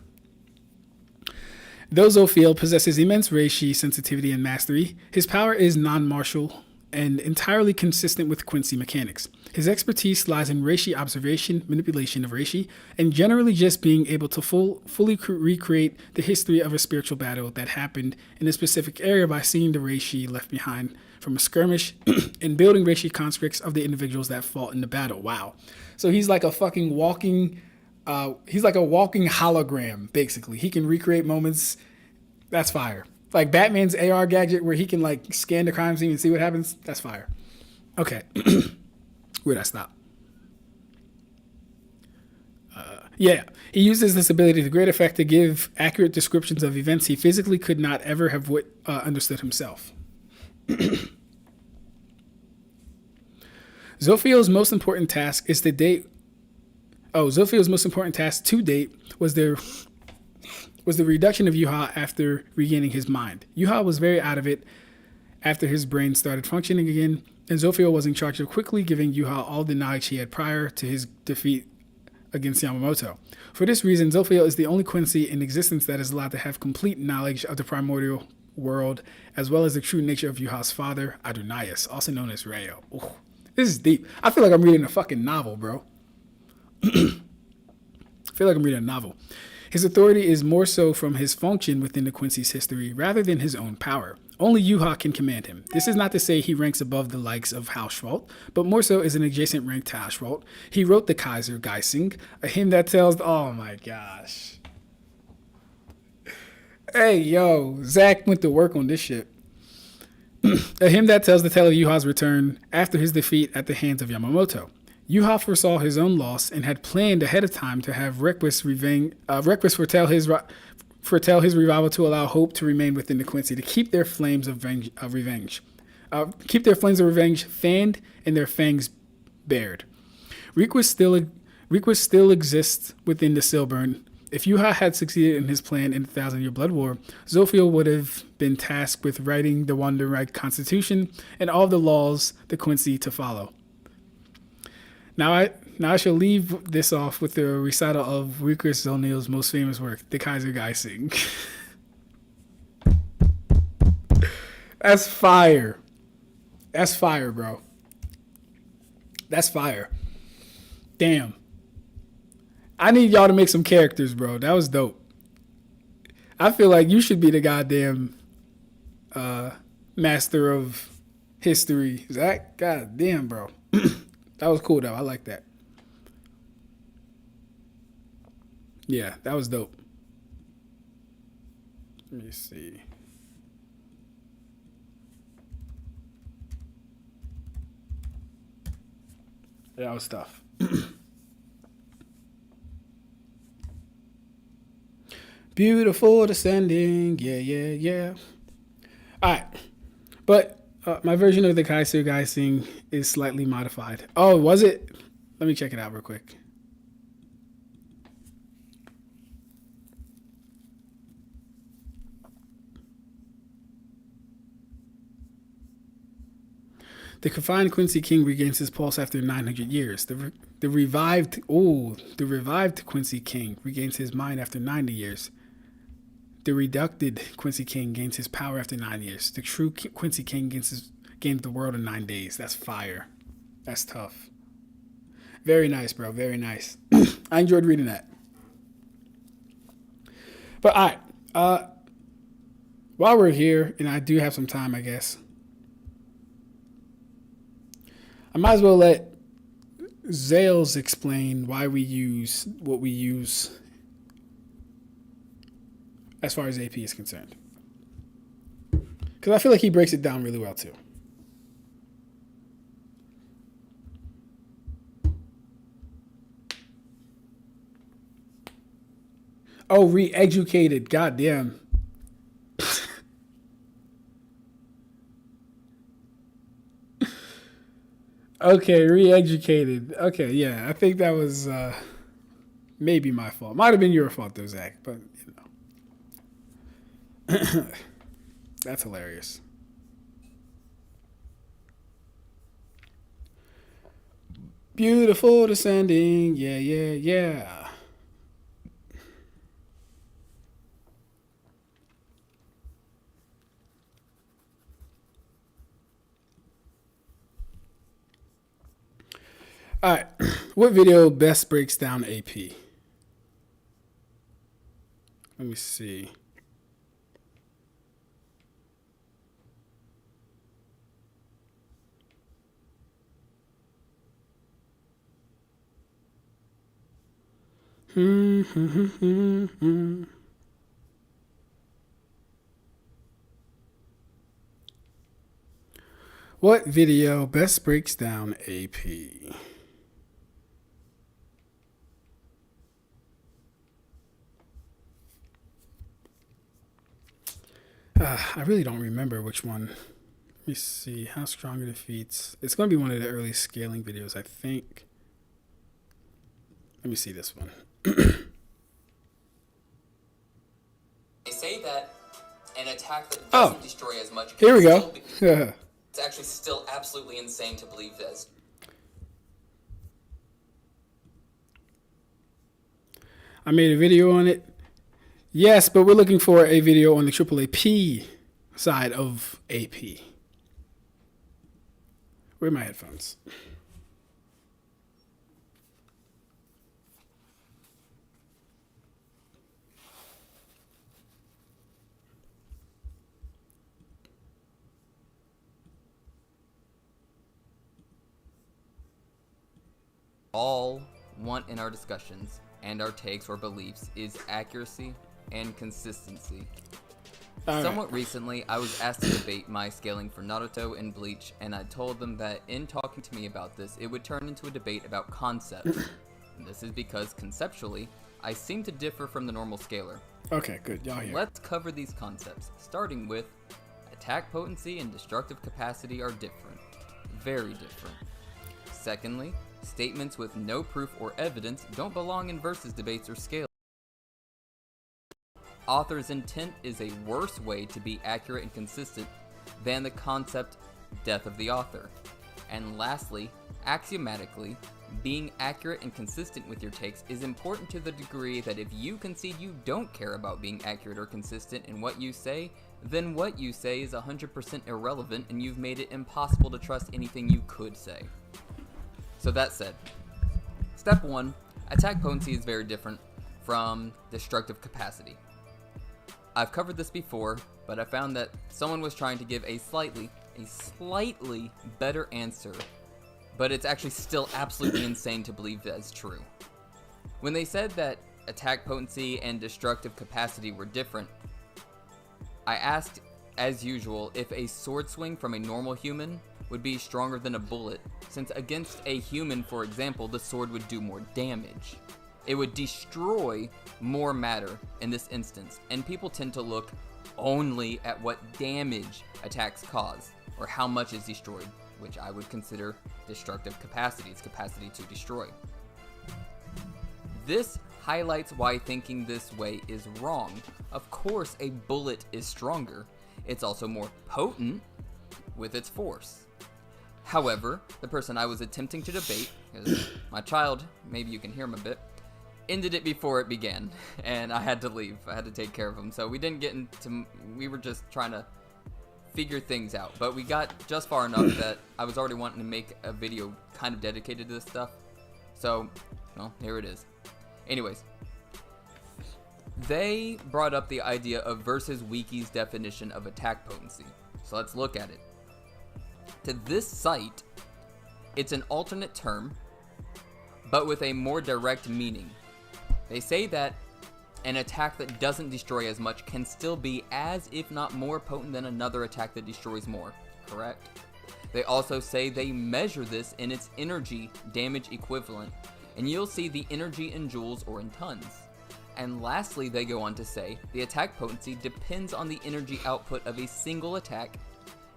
Though Zophiel possesses immense reishi sensitivity and mastery, his power is non-martial and entirely consistent with Quincy mechanics. His expertise lies in reishi observation, manipulation of reishi, and generally just being able to fully recreate the history of a spiritual battle that happened in a specific area by seeing the reishi left behind from a skirmish and building reishi constructs of the individuals that fought in the battle. Wow. So he's like a fucking walking hologram, basically. He can recreate moments. That's fire. Like Batman's AR gadget where he can like scan the crime scene and see what happens. That's fire. Okay. Where'd I stop? Yeah. He uses this ability to great effect to give accurate descriptions of events he physically could not ever have understood himself. Zophiel's most important task to date was the reduction of Yuha after regaining his mind. Yuha was very out of it after his brain started functioning again, and Zophiel was in charge of quickly giving Yuha all the knowledge he had prior to his defeat against Yamamoto. For this reason, Zophiel is the only Quincy in existence that is allowed to have complete knowledge of the primordial world, as well as the true nature of Yuha's father, Adonais, also known as Reo. Ooh, this is deep. I feel like I'm reading a fucking novel, bro. I feel like I'm reading a novel. His authority is more so from his function within the Quincy's history rather than his own power. Only Yuha can command him. This is not to say he ranks above the likes of Hauswald, but more so is an adjacent rank to Hauswald. He wrote the Kaiser Geising, a hymn that tells, oh my gosh. Hey, yo, Zach went to work on this shit. A hymn that tells the tale of Yuha's return after his defeat at the hands of Yamamoto. Yuha foresaw his own loss and had planned ahead of time to have Requis foretell his revival to allow hope to remain within the Quincy, to keep their flames of revenge fanned and their fangs bared. Requis still exists within the Silburn, If Yuha had succeeded in his plan in the Thousand-Year Blood War, Zophiel would have been tasked with writing the Wonderreich Constitution and all the laws the Quincy to follow. Now I shall leave this off with the recital of Requis Ignil's most famous work, the Kaisen. That's fire. That's fire, bro. That's fire. Damn. I need y'all to make some characters, bro. That was dope. I feel like you should be the goddamn master of history. Zach, god damn, bro. That was cool, though. I like that. Yeah, that was dope. Let me see. That was tough. Beautiful descending. Yeah. All right. But my version of the Kaisen is slightly modified. Oh, was it? Let me check it out real quick. The confined Quincy King regains his pulse after 900 years. The revived Quincy King regains his mind after 90 years. The reducted Quincy King gains his power after 9 years. The true Quincy King gains the world in 9 days. That's fire. That's tough. Very nice, bro. Very nice. I enjoyed reading that. But all right. While we're here, and I do have some time, I guess, I might as well let Zales explain why we use what we use as far as AP is concerned. Because I feel like he breaks it down really well, too. Oh, re-educated. Goddamn. Okay, re-educated. Okay, yeah. I think that was maybe my fault. Might have been your fault, though, Zach. But, you know. That's hilarious. Beautiful descending. Yeah. All right. What video best breaks down AP? Let me see. What video best breaks down AP? I really don't remember which one. Let me see. How strong are the feats? It's going to be one of the early scaling videos, I think. Let me see this one. They say that an attack that doesn't destroy as much. Here we go. It's actually still absolutely insane to believe this. I made a video on it. Yes, but we're looking for a video on the AAA side of AP. Where are my headphones? All want in our discussions and our takes or beliefs is accuracy and consistency. Somewhat recently, I was asked to debate my scaling for Naruto and Bleach, and I told them that in talking to me about this, it would turn into a debate about concepts. And this is because, conceptually, I seem to differ from the normal scaler. Okay, good. Y'all here. Let's cover these concepts, starting with attack potency and destructive capacity are different. Very different. Secondly, statements with no proof or evidence don't belong in versus debates or scales. author's intent is a worse way to be accurate and consistent than the concept death of the author. And lastly, axiomatically, being accurate and consistent with your takes is important to the degree that if you concede you don't care about being accurate or consistent in what you say, then what you say is 100% irrelevant and you've made it impossible to trust anything you could say. So that said, step 1, attack potency is very different from destructive capacity. I've covered this before, but I found that someone was trying to give a slightly better answer, but it's actually still absolutely insane to believe that's true. When they said that attack potency and destructive capacity were different, I asked, as usual, if a sword swing from a normal human would be stronger than a bullet, since against a human, for example, the sword would do more damage. It would destroy more matter in this instance, and people tend to look only at what damage attacks cause, or how much is destroyed, which I would consider destructive capacity, its capacity to destroy. This highlights why thinking this way is wrong. Of course, a bullet is stronger. It's also more potent with its force. However, the person I was attempting to debate, because my child, maybe you can hear him a bit, ended it before it began, and I had to leave. I had to take care of him, so we didn't get into, we were just trying to figure things out, but we got just far enough that I was already wanting to make a video kind of dedicated to this stuff, so, well, here it is. Anyways, they brought up the idea of versus Wiki's definition of attack potency, so let's look at it. To this site, it's an alternate term, but with a more direct meaning. They say that an attack that doesn't destroy as much can still be as, if not more, potent than another attack that destroys more, correct? They also say they measure this in its energy damage equivalent, and you'll see the energy in joules or in tons. And lastly, they go on to say the attack potency depends on the energy output of a single attack.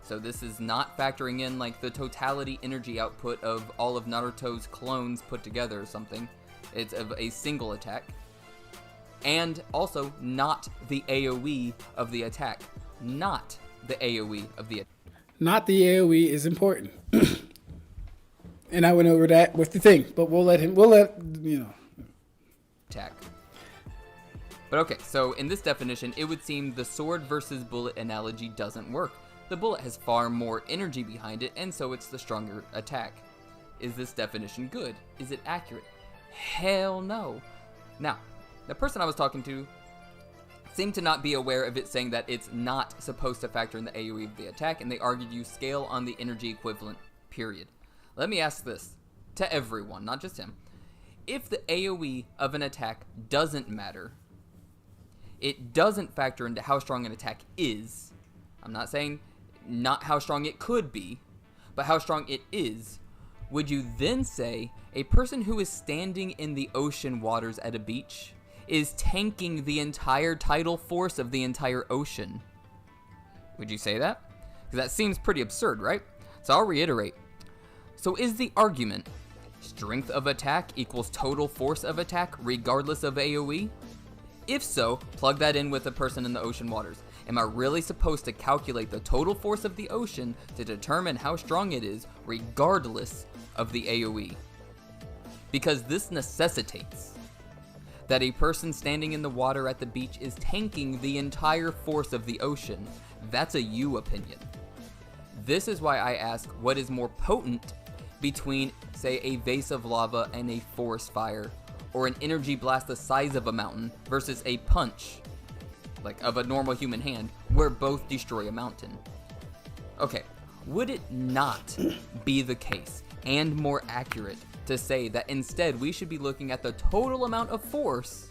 So this is not factoring in like the totality energy output of all of Naruto's clones put together or something. It's of a single attack. And also not the AoE of the attack. Not the AoE of the attack. Not the AoE is important. And I went over that with the thing, but we'll let, you know. Attack. But okay, so in this definition, it would seem the sword versus bullet analogy doesn't work. The bullet has far more energy behind it, and so it's the stronger attack. Is this definition good? Is it accurate? Hell no. Now, the person I was talking to seemed to not be aware of it saying that it's not supposed to factor in the AoE of the attack, and they argued you scale on the energy equivalent, period. Let me ask this to everyone, not just him. If the AoE of an attack doesn't matter, it doesn't factor into how strong an attack is. I'm not saying not how strong it could be, but how strong it is. Would you then say a person who is standing in the ocean waters at a beach is tanking the entire tidal force of the entire ocean? Would you say that? Because that seems pretty absurd, right? So I'll reiterate. So is the argument strength of attack equals total force of attack regardless of AoE? If so, plug that in with a person in the ocean waters. Am I really supposed to calculate the total force of the ocean to determine how strong it is regardless of the AoE? Because this necessitates that a person standing in the water at the beach is tanking the entire force of the ocean. That's a you opinion. This is why I ask what is more potent between, say, a vase of lava and a forest fire, or an energy blast the size of a mountain versus a punch, like of a normal human hand, where both destroy a mountain. Okay, would it not be the case and more accurate to say that instead we should be looking at the total amount of force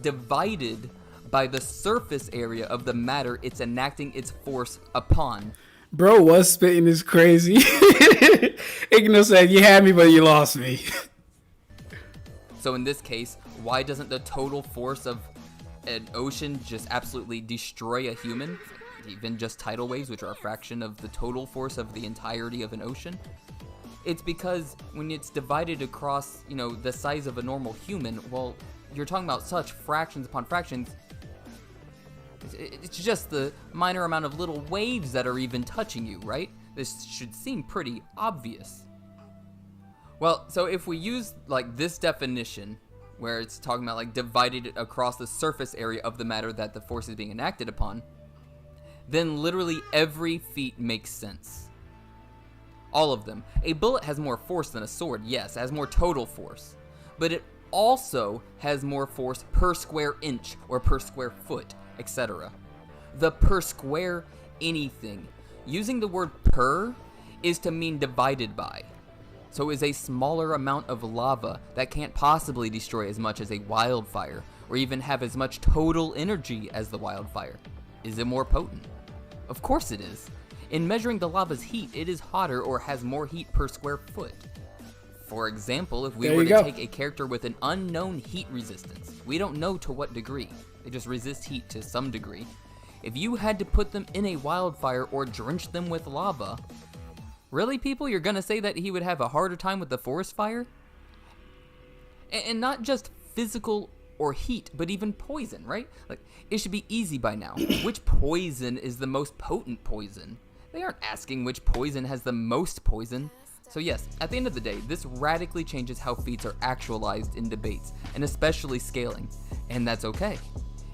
divided by the surface area of the matter it's enacting its force upon? Bro was spitting is crazy. Ignil said, you had me, but you lost me. So in this case, why doesn't the total force of an ocean just absolutely destroy a human? Even just tidal waves, which are a fraction of the total force of the entirety of an ocean? It's because when it's divided across, you know, the size of a normal human, well, you're talking about such fractions upon fractions. It's just the minor amount of little waves that are even touching you, right? This should seem pretty obvious. Well, so if we use like this definition, where it's talking about like divided across the surface area of the matter that the force is being enacted upon, then literally every feat makes sense. All of them. A bullet has more force than a sword, yes, it has more total force, but it also has more force per square inch or per square foot, etc. The per square anything. Using the word per is to mean divided by. So is a smaller amount of lava that can't possibly destroy as much as a wildfire, or even have as much total energy as the wildfire. Is it more potent? Of course it is. In measuring the lava's heat, it is hotter or has more heat per square foot. For example, if we were to take a character with an unknown heat resistance, we don't know to what degree, they just resist heat to some degree. If you had to put them in a wildfire or drench them with lava, really, people, you're gonna say that he would have a harder time with the forest fire? And not just physical or heat, but even poison, right? Like, it should be easy by now. Which poison is the most potent poison? They aren't asking which poison has the most poison. So yes, at the end of the day, this radically changes how feats are actualized in debates, and especially scaling, and that's okay.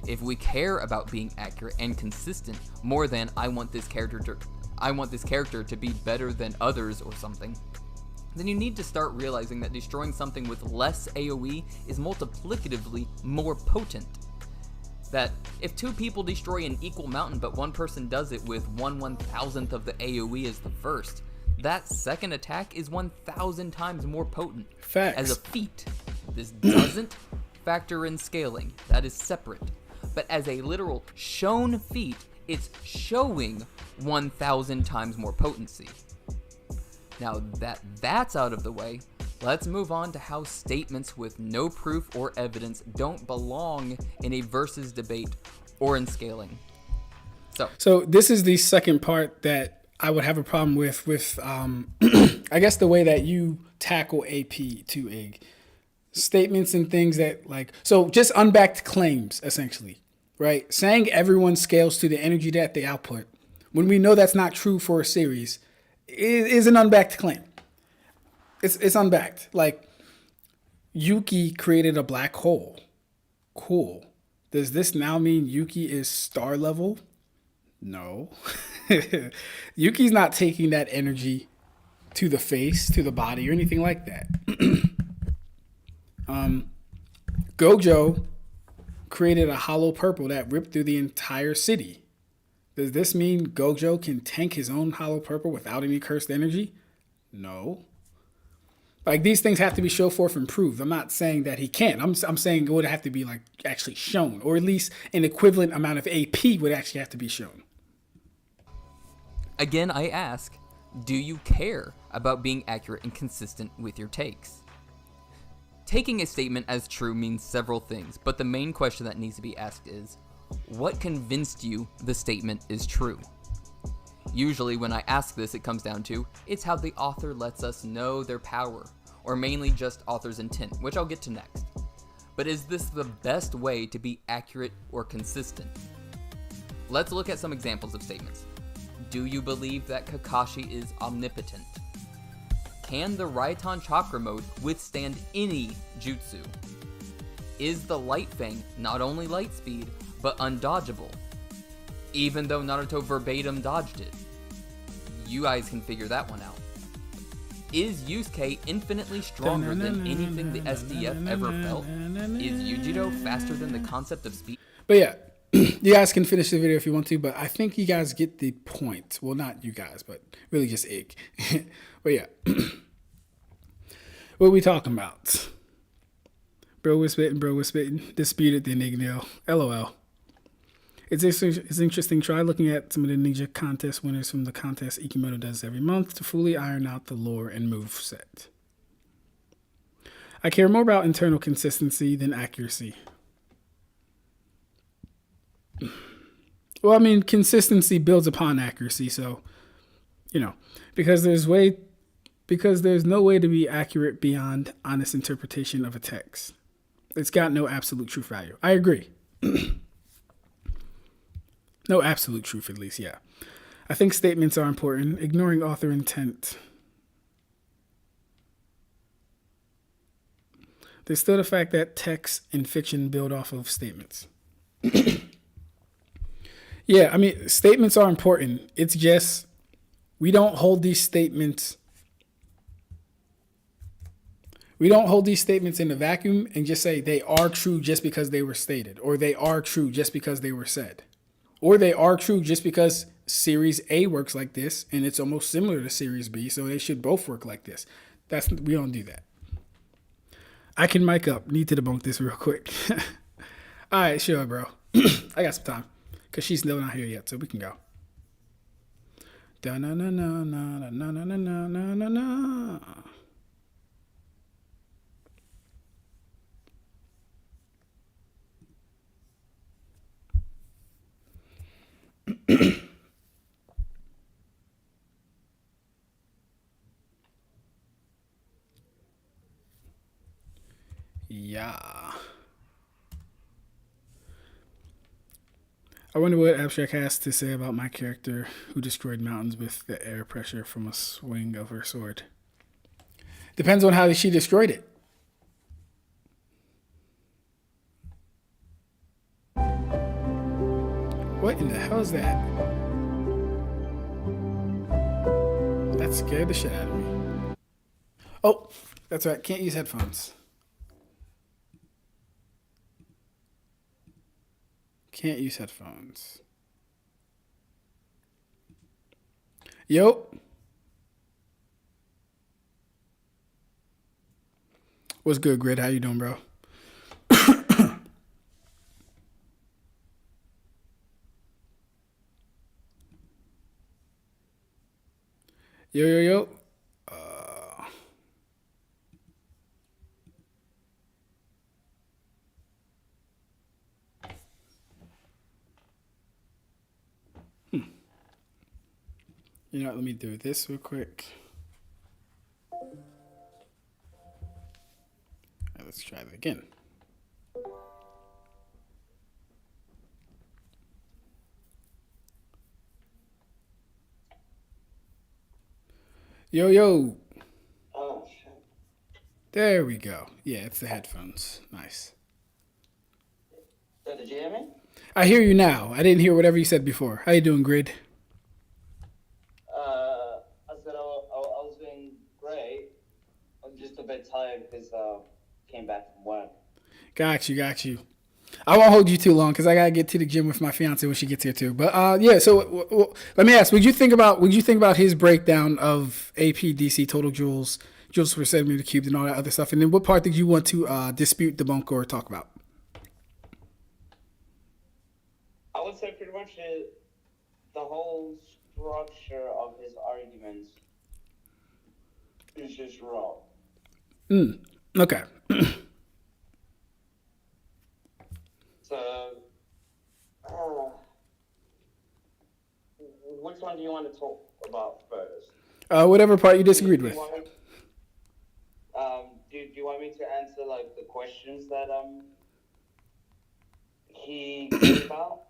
If we care about being accurate and consistent more than I want this character to be better than others or something, then you need to start realizing that destroying something with less AoE is multiplicatively more potent. That if two people destroy an equal mountain but one person does it with 1/1000th of the AoE as the first, that second attack is 1,000 times more potent. Facts. As a feat. This doesn't factor in scaling, that is separate. But as a literal shown feat, it's showing 1,000 times more potency. Now that that's out of the way, let's move on to how statements with no proof or evidence don't belong in a versus debate or in scaling. So this is the second part that I would have a problem with I guess the way that you tackle AP to Ig. Statements and things that so just unbacked claims, essentially, right? Saying everyone scales to the energy that they output, when we know that's not true for a series, is an unbacked claim. It's unbacked. Like, Yuki created a black hole. Cool. Does this now mean Yuki is star level? No. Yuki's not taking that energy to the face, to the body, or anything like that. Gojo created a hollow purple that ripped through the entire city. Does this mean Gojo can tank his own hollow purple without any cursed energy? No. Like, these things have to be shown forth and proved. I'm not saying that he can't. I'm saying it would have to be actually shown, or at least an equivalent amount of AP would actually have to be shown. Again, I ask, do you care about being accurate and consistent with your takes? Taking a statement as true means several things, but the main question that needs to be asked is, what convinced you the statement is true? Usually when I ask this, it comes down to, it's how the author lets us know their power, or mainly just author's intent, which I'll get to next. But is this the best way to be accurate or consistent? Let's look at some examples of statements. Do you believe that Kakashi is omnipotent? Can the Raiton Chakra mode withstand any jutsu? Is the Light Fang not only light speed, but undodgeable? Even though Naruto verbatim dodged it. You guys can figure that one out. Is Yusuke infinitely stronger than anything the SDF ever felt? Is Yujiro faster than the concept of speed? But yeah, you guys can finish the video if you want to, but I think you guys get the point. Well, not you guys, but really just Ig. But yeah. What are we talking about? Bro was spitting. Disputed the Ignil. LOL. It's interesting. Try looking at some of the ninja contest winners from the contest Ikimoto does every month to fully iron out the lore and move set. I care more about internal consistency than accuracy. Well, I mean, consistency builds upon accuracy, so, because there's no way to be accurate beyond honest interpretation of a text. It's got no absolute truth value. I agree. No absolute truth, at least, yeah. I think statements are important. Ignoring author intent. There's still the fact that text and fiction build off of statements. Yeah, I mean, statements are important. It's just we don't hold these statements. We don't hold these statements in a vacuum and just say they are true just because they were stated, or they are true just because they were said, or they are true just because Series A works like this and it's almost similar to Series B, so they should both work like this. We don't do that. I can mic up. Need to debunk this real quick. All right, sure, bro. I got some time because she's still not here yet, so we can go. Da na na na na na na na na na na. Yeah. I wonder what Ab-Stract has to say about my character who destroyed mountains with the air pressure from a swing of her sword. Depends on how she destroyed it. What in the hell is that? That scared the shit out of me. Oh, that's right. Can't use headphones. Can't use headphones. Yo. What's good, Grid? How you doing, bro? Yo, yo, yo. You know what? Let me do this real quick. Right, let's try that again. Yo, yo. Oh, shit. There we go. Yeah, it's the headphones. Nice. So did you hear me? I hear you now. I didn't hear whatever you said before. How you doing, Grid? I said I was doing great. I'm just a bit tired because came back from work. Got you. I won't hold you too long because I gotta get to the gym with my fiance when she gets here too. But yeah. So let me ask: Would you think about his breakdown of APDC total joules per centimeter cubed, and all that other stuff? And then what part did you want to dispute, debunk, or talk about? I would say pretty much the whole structure of his arguments is just wrong. Okay. So, which one do you want to talk about first? Whatever part you disagreed with. Do you want me to answer like the questions that he gave about?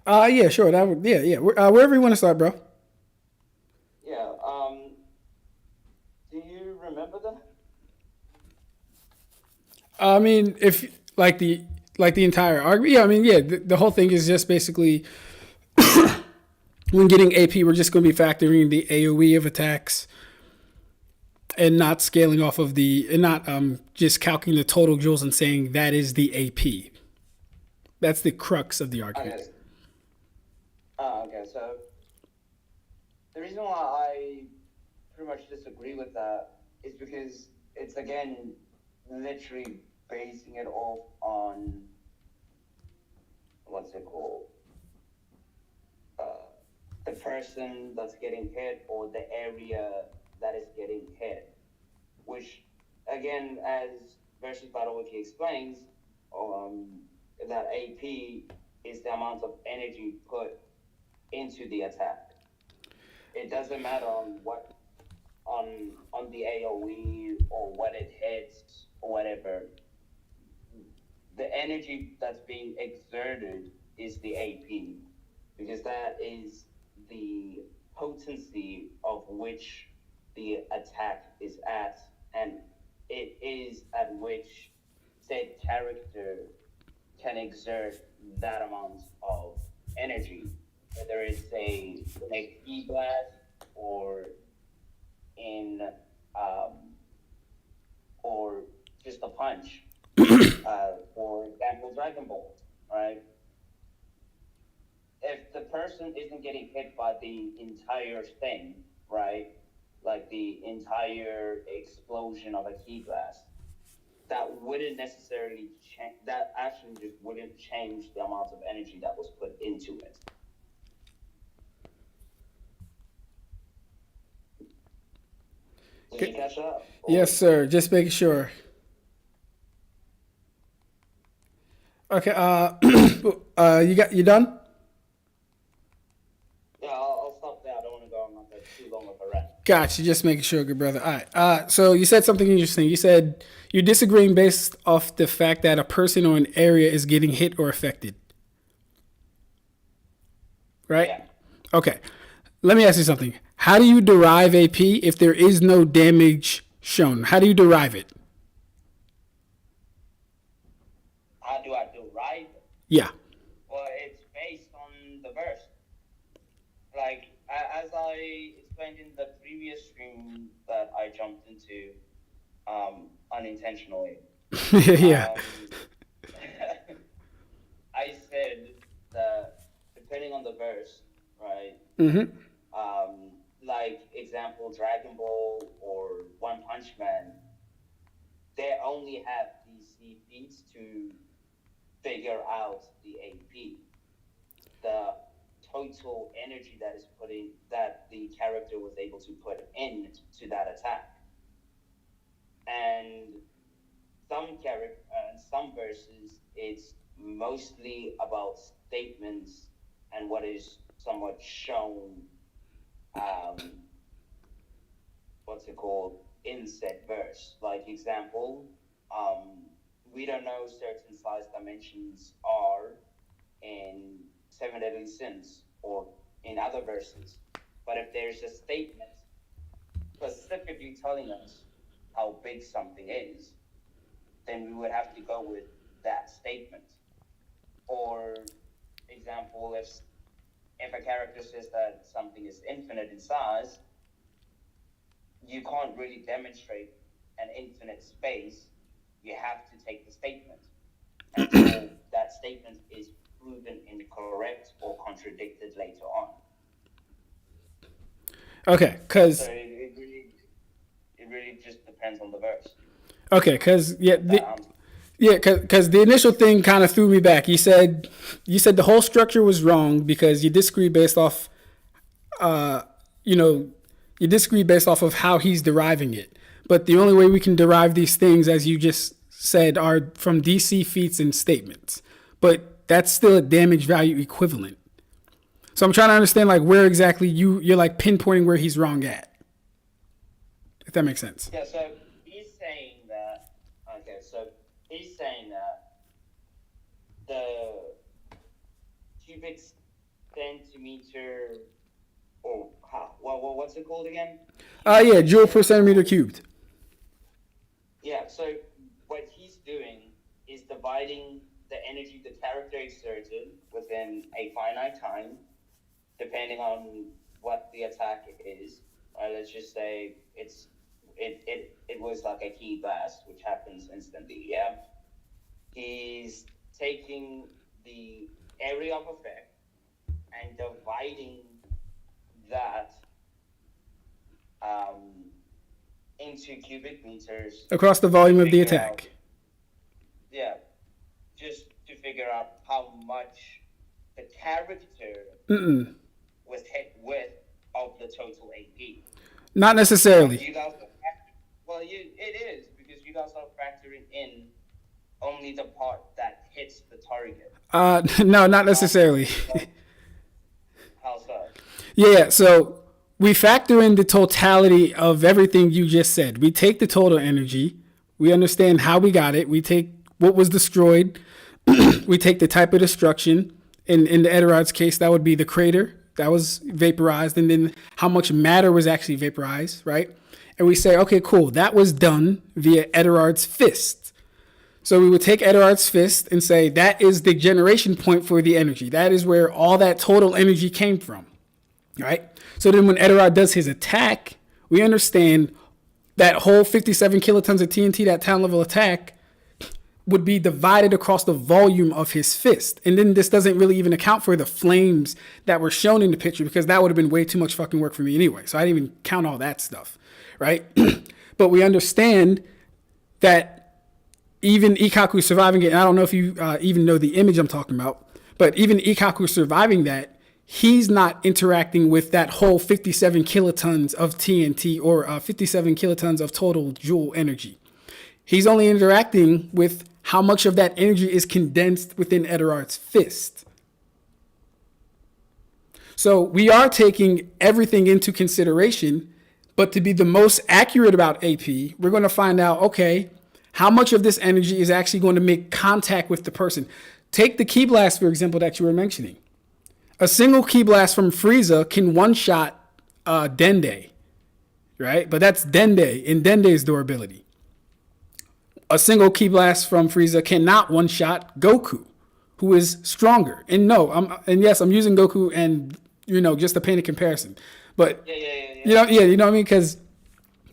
Yeah, sure. Yeah. Wherever you want to start, bro. Yeah. Do you remember that? I mean, if like the entire argument, yeah. I mean, yeah. The whole thing is just basically when getting AP, we're just going to be factoring the AOE of attacks and not scaling off of and not just calculating the total joules and saying that is the AP. That's the crux of the argument. Okay. So the reason why I pretty much disagree with that is because it's again literally basing it off on what's it called? The person that's getting hit or the area that is getting hit, which again, as Versus Battle Wiki explains, that AP is the amount of energy put into the attack. It doesn't matter on what on the AOE or what it hits or whatever. The energy that's being exerted is the AP. because that is the potency of which the attack is at, and it is at which said character can exert that amount of energy, whether it's in a key blast or in or just a punch. For example, Dragon Ball, right? If the person isn't getting hit by the entire thing, right, like the entire explosion of a key blast, that wouldn't necessarily change. That actually just wouldn't change the amount of energy that was put into it. Did you catch up? Yes, sir. Just making sure. Okay. You done? Yeah, I'll stop there. I don't want to go on like too long of a rant. Gotcha. Just making sure, good brother. All right. So you said something interesting. You said you're disagreeing based off the fact that a person or an area is getting hit or affected. Right? Yeah. Okay. Let me ask you something. How do you derive AP if there is no damage shown? How do you derive it? How do I derive it? Yeah. Well, it's based on the verse. Like, as I explained in the previous stream that I jumped into unintentionally. Yeah. I said that depending on the verse, right? Mm-hmm. Like, example, Dragon Ball or One Punch Man, they only have DC feats to figure out the AP. The total energy that is that the character was able to put in to that attack. And some verses, it's mostly about statements and what is somewhat shown, in said verse. Like example, we don't know certain size dimensions are in Seven Deadly Sins or in other verses. But if there's a statement specifically telling us how big something is, then we would have to go with that statement. Or example, if a character says that something is infinite in size, you can't really demonstrate an infinite space. You have to take the statement until that statement is proven incorrect or contradicted later on. Okay, because... So it really just depends on the verse. Okay, because because the initial thing kind of threw me back. You said the whole structure was wrong because you disagree based off, you disagree based off of how he's deriving it. But the only way we can derive these things, as you just said, are from DC feats and statements. But that's still a damage value equivalent. So I'm trying to understand like where exactly you're like pinpointing where he's wrong at. If that makes sense. Yeah, so he's saying that the cubic centimeter, or what's it called again? Yeah, joule per centimeter cubed. Yeah, so what he's doing is dividing the energy the character exerted within a finite time, depending on what the attack is. Let's just say it was like a key blast, which happens instantly, yeah? He's taking the area of effect and dividing that into cubic meters. Across the volume of the attack. Just to figure out how much the character was hit with of the total AP. Not necessarily. You guys it is because you guys are factoring in only the part that hits the target. No, not necessarily. How so? Yeah, so we factor in the totality of everything you just said. We take the total energy. We understand how we got it. We take what was destroyed. We take the type of destruction. In the Edarard's case, that would be the crater that was vaporized, and then how much matter was actually vaporized, right? And we say, okay, cool, that was done via Edarard's fist. So we would take Edarard's fist and say that is the generation point for the energy. That is where all that total energy came from, right? So then when Edarard does his attack, we understand that whole 57 kilotons of TNT, that town level attack, would be divided across the volume of his fist. And then this doesn't really even account for the flames that were shown in the picture, because that would have been way too much fucking work for me anyway. So I didn't even count all that stuff, right? But we understand that even Ikkaku surviving it, and I don't know if you even know the image I'm talking about, but even Ikkaku surviving that, he's not interacting with that whole 57 kilotons of TNT or 57 kilotons of total joule energy. He's only interacting with how much of that energy is condensed within Edarard's fist. So we are taking everything into consideration, but to be the most accurate about AP, we're going to find out, okay, how much of this energy is actually going to make contact with the person. Take the ki blast, for example, that you were mentioning. A single ki blast from Frieza can one-shot Dende, right? But that's Dende in Dende's durability. A single ki blast from Frieza cannot one-shot Goku, who is stronger. And yes, I'm using Goku and, just to paint a comparison. But you know what I mean? Because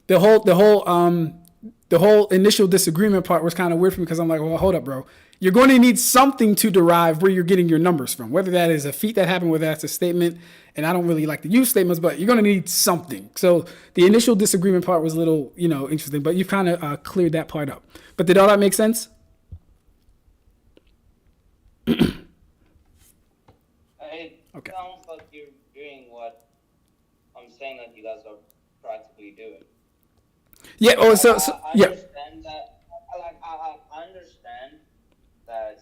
the whole initial disagreement part was kind of weird for me, because I'm like, well, hold up, bro. You're going to need something to derive where you're getting your numbers from, whether that is a feat that happened, whether that's a statement. And I don't really like to use statements, but you're going to need something. So the initial disagreement part was a little, interesting, but you've kind of cleared that part up. But did all that make sense? It sounds like you're doing what I'm saying that you guys are practically doing. Yeah. Oh, I yeah. understand that. I understand that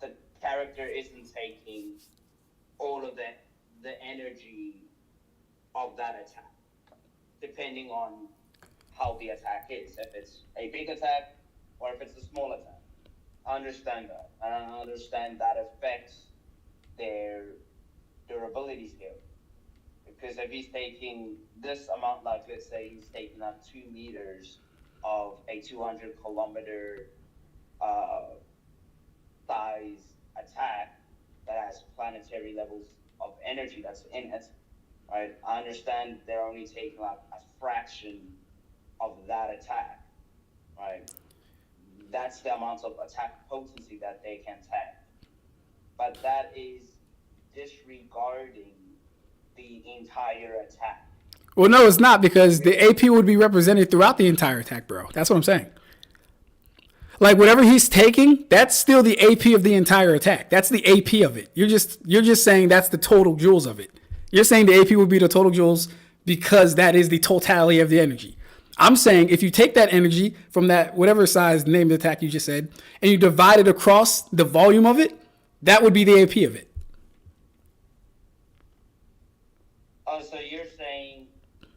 the character isn't taking all of the energy of that attack, depending on how the attack is. If it's a big attack or if it's a small attack. I understand that. And I understand that affects their durability skill. Because if he's taking this amount, like let's say he's taking up 2 meters of a 200 kilometer size attack that has planetary levels of energy that's in it, right? I understand they're only taking like a fraction of that attack, right? That's the amount of attack potency that they can take. But that is disregarding the entire attack. Well, no, it's not, because the AP would be represented throughout the entire attack, bro. That's what I'm saying. Like whatever he's taking, that's still the AP of the entire attack. That's the AP of it. You're just saying that's the total joules of it. You're saying the AP would be the total joules because that is the totality of the energy. I'm saying if you take that energy from that whatever size name of the attack you just said, and you divide it across the volume of it, that would be the AP of it. Oh, so you're saying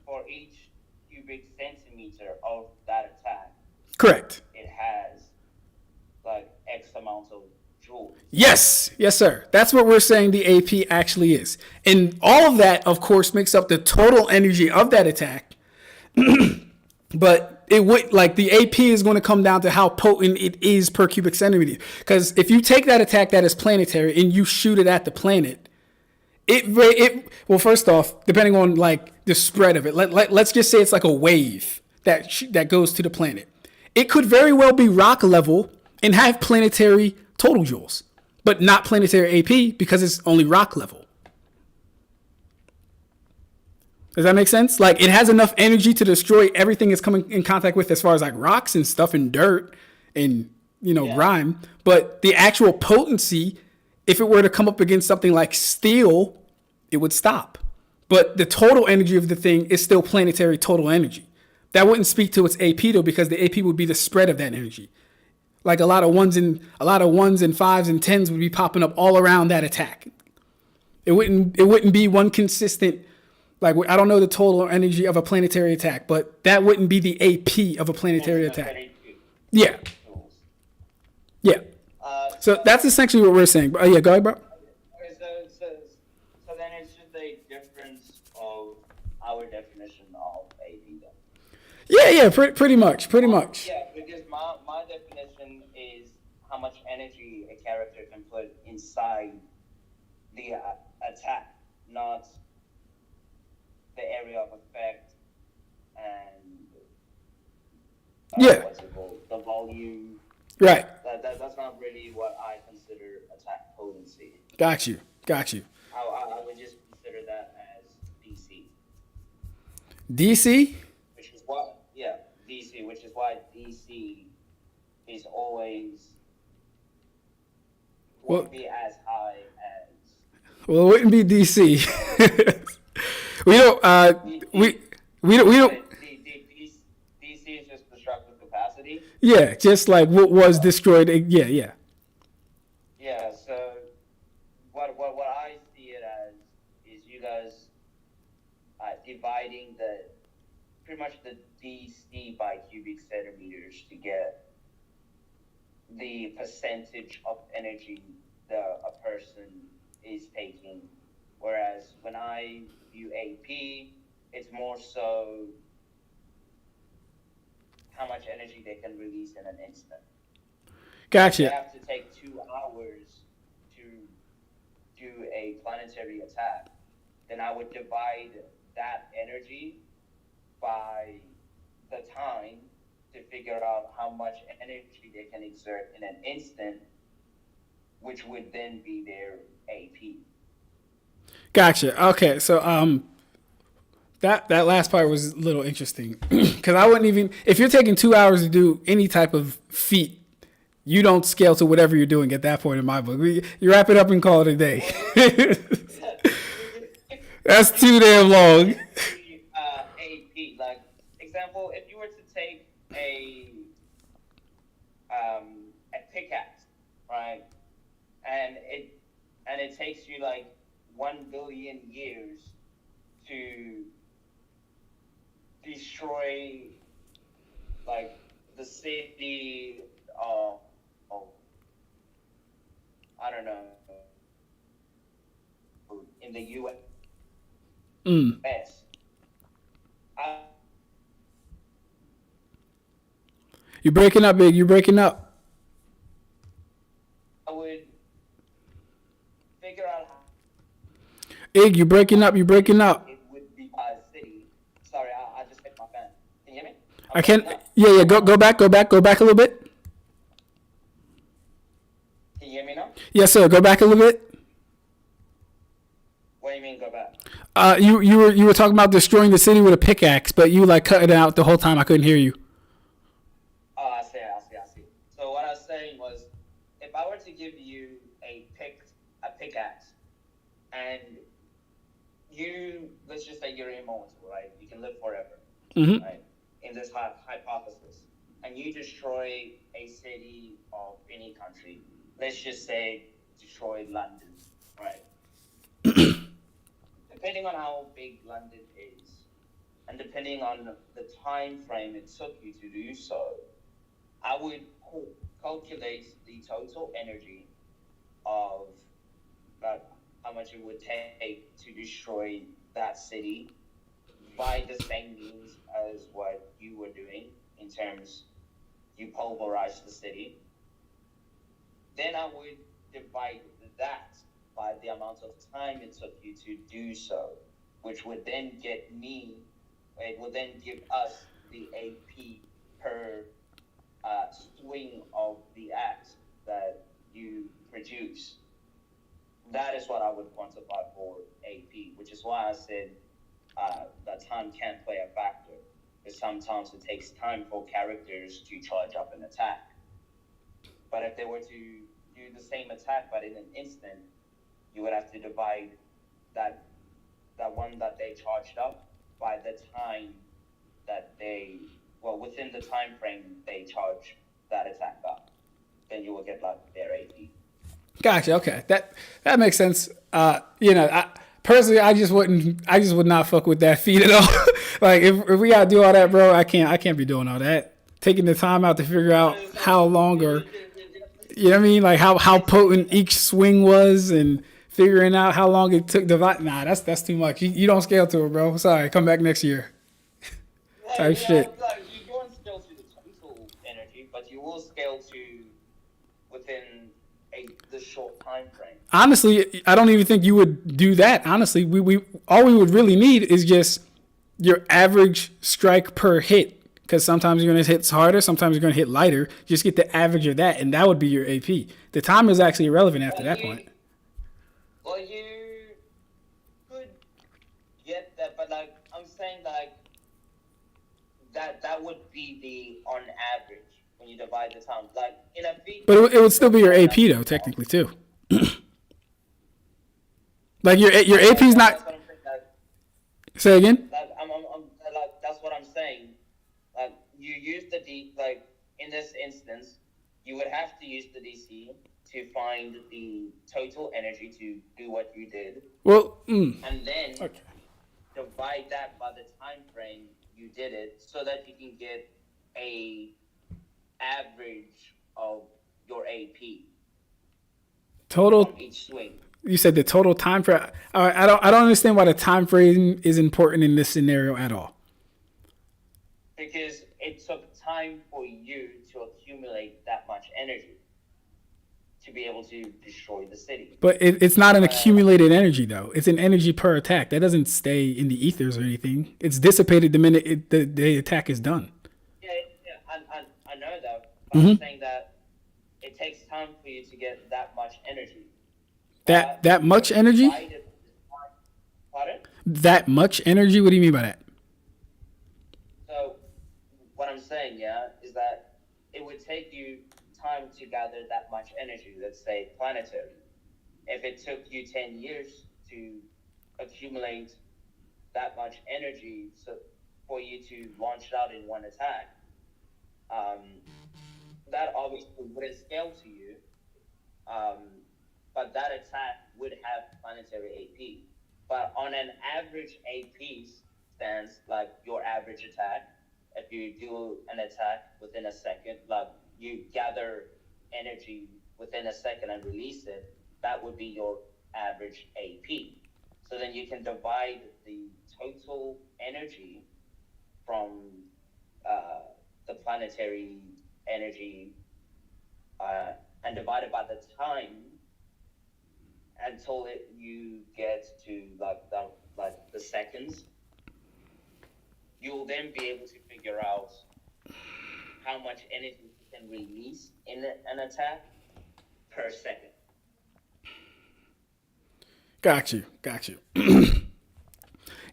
for each cubic centimeter of that attack, correct, it has like X amount of joules. Yes, sir. That's what we're saying the AP actually is. And all of that, of course, makes up the total energy of that attack. But it would, like, the AP is going to come down to how potent it is per cubic centimeter. Because if you take that attack that is planetary and you shoot it at the planet, well, first off, depending on like the spread of it, let's just say it's like a wave that goes to the planet. It could very well be rock level and have planetary total joules, but not planetary AP because it's only rock level. Does that make sense? Like, it has enough energy to destroy everything it's coming in contact with, as far as like rocks and stuff and dirt and, grime. But the actual potency, if it were to come up against something like steel, it would stop. But the total energy of the thing is still planetary total energy. That wouldn't speak to its AP though, because the AP would be the spread of that energy. Like a lot of ones and fives and tens would be popping up all around that attack. It wouldn't be one consistent. Like, I don't know the total energy of a planetary attack, but that wouldn't be the AP of a planetary attack. Yeah. So that's essentially what we're saying. Oh yeah, go ahead, bro. Okay, so then it's just a difference of our definition of AP then. Yeah, pretty much. Yeah, because my definition is how much energy a character can put inside the attack, not the area of effect and Yeah. what's it called? The volume. Right. That's not really what I consider attack potency. Got you. I would just consider that as DC. DC? Which is what, yeah, DC, which is why DC is always won't be as high as. Well, it wouldn't be DC. we don't. We don't. DC is just destructive capacity. Yeah, just like what was destroyed. Yeah. Yeah. So what I see it as is you guys dividing pretty much the DC by cubic centimeters to get the percentage of energy that a person is taking. Whereas when I view AP, it's more so how much energy they can release in an instant. Gotcha. If they have to take 2 hours to do a planetary attack, then I would divide that energy by the time to figure out how much energy they can exert in an instant, which would then be their AP. Gotcha. Okay, so that last part was a little interesting because I wouldn't even if you're taking 2 hours to do any type of feat, you don't scale to whatever you're doing at that point in my book. You wrap it up and call it a day. That's too damn long. AP, like example, if you were to take a pickaxe, right, and it takes you like 1 billion years to destroy like the city of I don't know in the US. You're breaking up, Big. You're breaking up. I would figure out how Ig, you're breaking up. it would be by city. Sorry, I just hit my fan. Can you hear me? I can't. Yeah. Go back a little bit. Can you hear me now? Yes, sir. Go back a little bit. What do you mean go back? You were talking about destroying the city with a pickaxe, but you like cut it out the whole time. I couldn't hear you. Oh, I see. So what I was saying was, if I were to give you a pickaxe, and let's just say you're immortal, right? You can live forever, right? In this hypothesis, and you destroy a city of any country, let's just say destroy London, right? Depending on how big London is, and depending on the time frame it took you to do so, I would calculate the total energy of how much it would take to destroy that city by the same means as what you were doing in terms you pulverize the city. Then I would divide that by the amount of time it took you to do so, which would then it would then give us the AP per swing of the axe that you produce. That is what I would quantify for AP, which is why I said that time can't play a factor, because sometimes it takes time for characters to charge up an attack. But if they were to do the same attack but in an instant, you would have to divide that one that they charged up by the time that within the time frame they charge that attack up. Then you will get like their AP. Gotcha. Okay, that makes sense. Personally, I just would not fuck with that feat at all. Like if we gotta do all that, bro, I can't be doing all that. Taking the time out to figure out how long or You know what I mean? Like how potent each swing was and figuring out how long it took to Nah, that's too much. You don't scale to it, bro. Sorry, come back next year. Type shit. Like you don't scale to the total energy, but you will scale to within the short time frame. Honestly, I don't even think you would do that. Honestly, we all we would really need is just your average strike per hit. Because sometimes you're going to hit harder, sometimes you're going to hit lighter. Just get the average of that, and that would be your AP. The time is actually irrelevant after that point. Well, you could get that, but like I'm saying, like that would be the on average when you divide the time. Like in a feat, but it would still be your AP though, technically too. Like your AP's not. Say again. Like, that's what I'm saying. Like you use the D, like in this instance, you would have to use the DC to find the total energy to do what you did. Well, and then divide that by the time frame you did it, so that you can get a average of your AP. Total from each swing. You said the total time frame. I don't understand why the time frame is important in this scenario at all. Because it took time for you to accumulate that much energy to be able to destroy the city. But it's not an accumulated energy, though. It's an energy per attack. That doesn't stay in the ethers or anything. It's dissipated the minute the attack is done. Yeah, I know that. I'm saying that it takes time for you to get that much energy. That much energy? Pardon? That much energy? What do you mean by that? So, what I'm saying, is that it would take you time to gather that much energy, let's say planetary. If it took you 10 years to accumulate that much energy for you to launch it out in one attack, that obviously wouldn't scale to you, but that attack would have planetary AP. But on an average AP stance, like your average attack, if you do an attack within a second, like you gather energy within a second and release it, that would be your average AP. So then you can divide the total energy from the planetary energy and divide it by the time until you get to the seconds. You'll then be able to figure out how much energy you can release in an attack per second. Got you.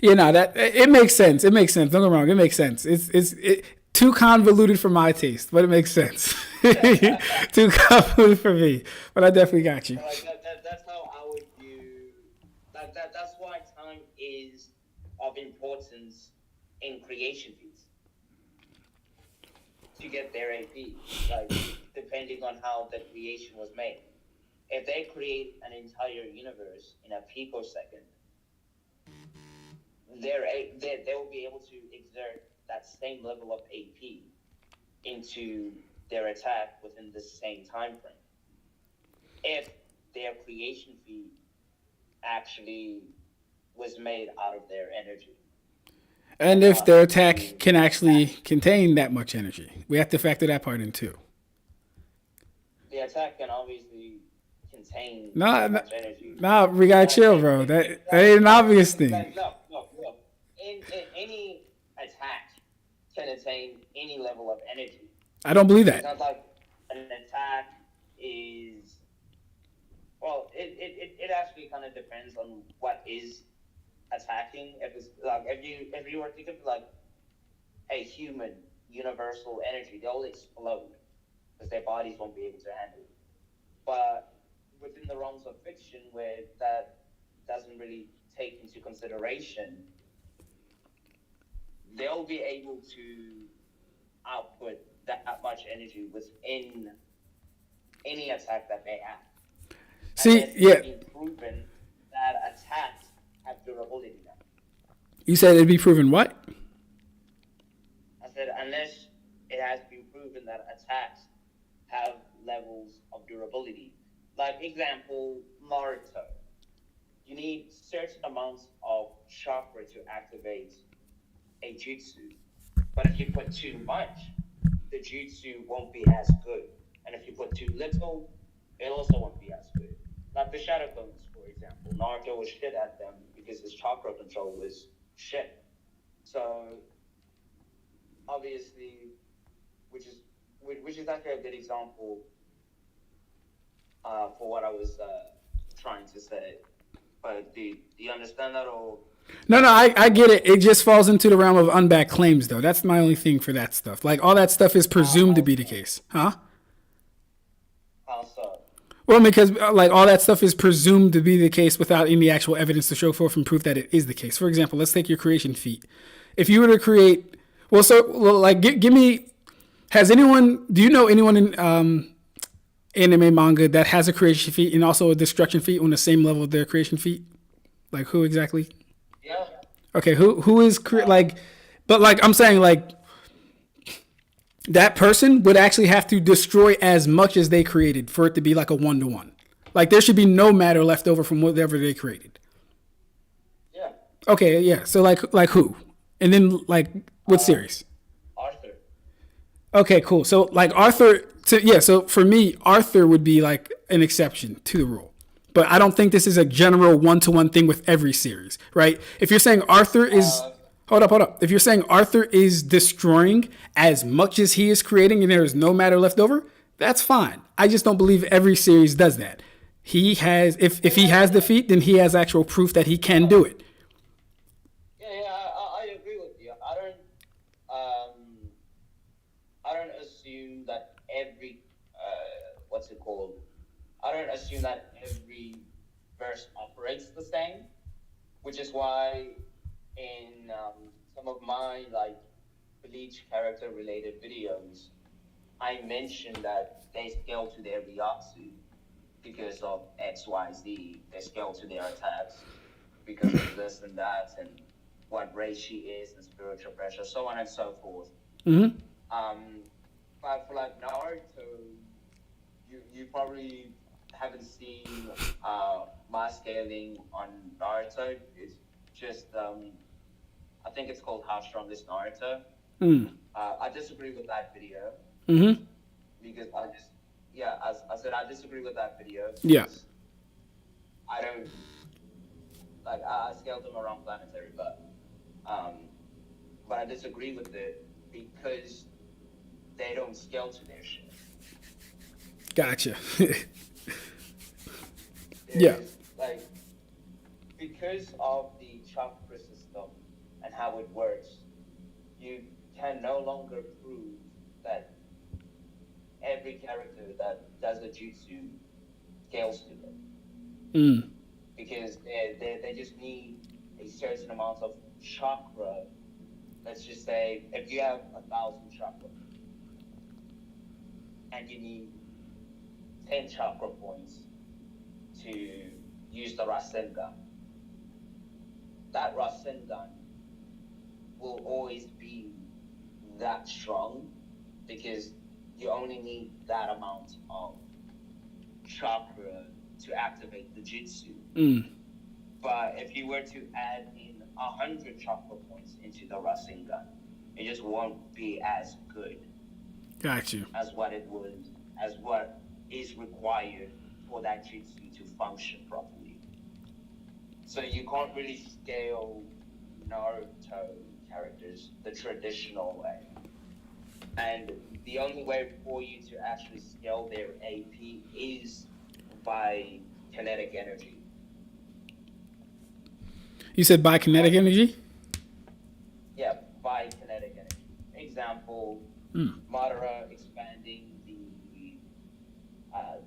That it makes sense. Don't get me wrong. It makes sense. It's too convoluted for my taste, but it makes sense. Too convoluted for me, but I definitely got you. That's how I would view. That's why time is of importance in creation feats to get their AP. Like depending on how the creation was made. If they create an entire universe in a picosecond, they will be able to exert that same level of AP into their attack within the same time frame. If their creation feat actually was made out of their energy. And if their attack can actually contain that much energy. We have to factor that part in too. The attack can obviously contain much energy. Nah, we gotta chill, bro. That ain't an obvious thing. Look. In any attack can attain any level of energy. I don't believe that. It's not like an attack is... Well, it actually kind of depends on what is attacking. If it's like if you were to think of like a human universal energy, they'll explode because their bodies won't be able to handle it. But within the realms of fiction, where that doesn't really take into consideration, they'll be able to output that much energy within any attack that they have. It's been proven that attacks have durability now. You said it'd be proven what? I said unless it has been proven that attacks have levels of durability. Like example, Naruto. You need certain amounts of chakra to activate a jutsu. But if you put too much, the jutsu won't be as good. And if you put too little, it also won't be as good. Like the Shadow Clones, for example. Naruto was shit at them because his chakra control was shit. So obviously, which is actually a good example for what I was trying to say. But do you understand that, or? No, I get it. It just falls into the realm of unbacked claims, though. That's my only thing for that stuff. Like, all that stuff is presumed to be the case. Huh? How so? Well, because, like, all that stuff is presumed to be the case without any actual evidence to show forth and proof that it is the case. For example, let's take your creation feat. If you were to create... give me... Do you know anyone in anime manga that has a creation feat and also a destruction feat on the same level of their creation feat? Like, who exactly? Yeah. Okay, who is but like I'm saying, like that person would actually have to destroy as much as they created for it to be like a 1-to-1. Like there should be no matter left over from whatever they created. Yeah. Okay, yeah. So like who? And then like what series? Arthur. Okay, cool. So like Arthur so for me, Arthur would be like an exception to the rule. But I don't think this is a general 1-to-1 thing with every series, right? If you're saying Arthur is... Hold up. If you're saying Arthur is destroying as much as he is creating and there is no matter left over, that's fine. I just don't believe every series does that. He has... If he has the feat, then he has actual proof that he can do it. Yeah, I agree with you. I don't assume that every... what's it called? I don't assume that every verse operates the same, which is why in some of my like Bleach character related videos, I mentioned that they scale to their Ryatsu because of X, Y, Z. They scale to their attacks because of this and that, and what race she is, and spiritual pressure, so on and so forth. Mm-hmm. But for like Naruto, you probably haven't seen my scaling on Naruto. It's just I think it's called How Strong Is Naruto. I disagree with that video. Mm-hmm. Because I said I disagree with that video. Yeah. I don't like I scaled them around planetary, but I disagree with it because they don't scale to their shit. Gotcha. Yeah. Like, because of the chakra system and how it works, you can no longer prove that every character that does a jutsu scales to them. Because they just need a certain amount of chakra. Let's just say if you have 1,000 chakra and you need 10 chakra points to use the Rasengan. That Rasengan will always be that strong because you only need that amount of chakra to activate the jutsu. But if you were to add in 100 chakra points into the Rasengan, it just won't be as good. Got you. As what is required for that jutsu to function properly. So you can't really scale Naruto characters the traditional way. And the only way for you to actually scale their AP is by kinetic energy. You said by kinetic energy? Yeah, by kinetic energy. Example, Madara expanding the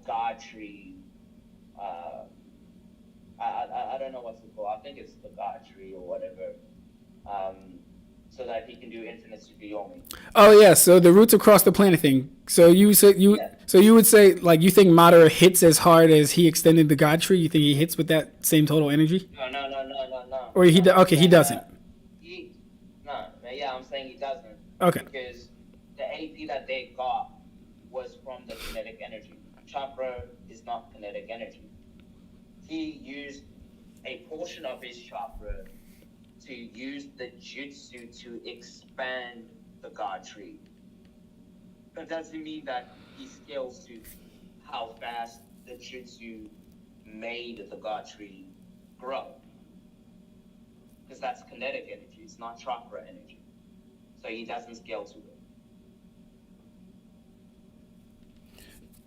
God tree. I don't know what's it called. I think it's the God tree or whatever. So that he can do infinite Tsukuyomi. Oh yeah, so the roots across the planet thing. So you would say like you think Madara hits as hard as he extended the God tree? You think he hits with that same total energy? No. Or he doesn't. I'm saying he doesn't. Okay. Because the AP that they got was from the kinetic energy. Chakra is not kinetic energy. He used a portion of his chakra to use the jutsu to expand the god tree. That doesn't mean that he scales to how fast the jutsu made the god tree grow. Because that's kinetic energy, it's not chakra energy. So he doesn't scale to it.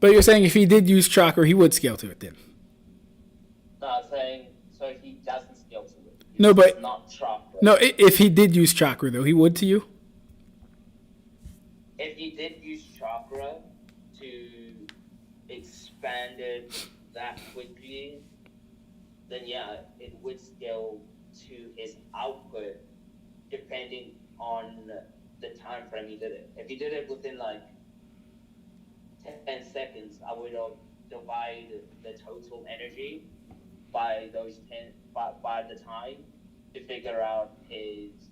But you're saying if he did use chakra, he would scale to it then? No, I'm saying so he doesn't scale to it. No, but not chakra. No, if he did use chakra though, he would to you? If he did use chakra to expand it that quickly, then yeah, it would scale to his output depending on the time frame he did it. If he did it within like 10 seconds, I would divide the total energy by those 10 by the time to figure out his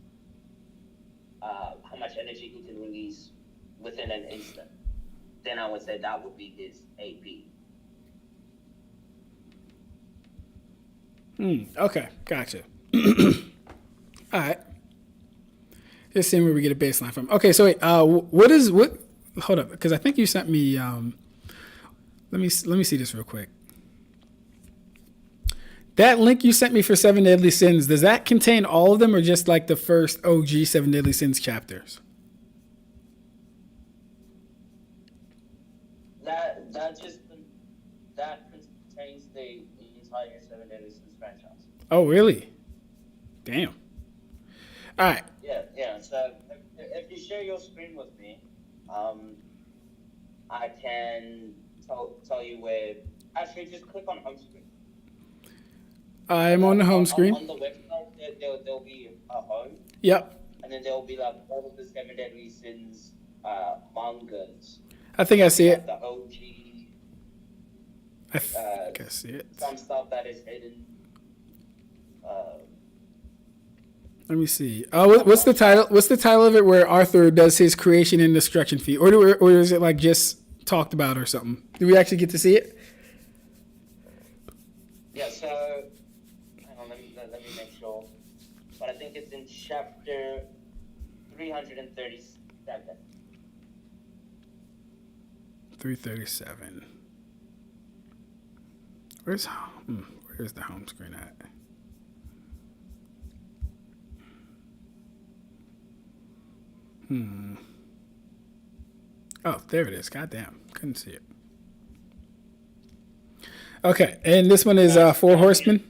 how much energy he can release within an instant. Then I would say that would be his AP. Okay, gotcha. All right. Just seeing where we get a baseline from. Okay, so wait, what? Hold up, because I think you sent me. Let me see this real quick. That link you sent me for Seven Deadly Sins, does that contain all of them, or just like the first OG Seven Deadly Sins chapters? That contains the entire Seven Deadly Sins franchise. Oh, really? Damn. All right. Yeah. So if you share your screen with me, I can tell you where. Actually, just click on home screen. I'm on the home screen. On the website, there'll be a home. Yep. And then there'll be like all of the Seven Deadly Sins mangas. I think I see it. The OG. I think I see it. Some stuff that is hidden. Let me see. What's the title? What's the title of it where Arthur does his creation and destruction feat, or is it like just talked about or something? Do we actually get to see it? Yeah. So, hang on. Let me make sure. But I think it's in chapter 337. 337. Where's the home screen at? Oh, there it is. Goddamn. Couldn't see it. Okay, and this one is Four Horsemen.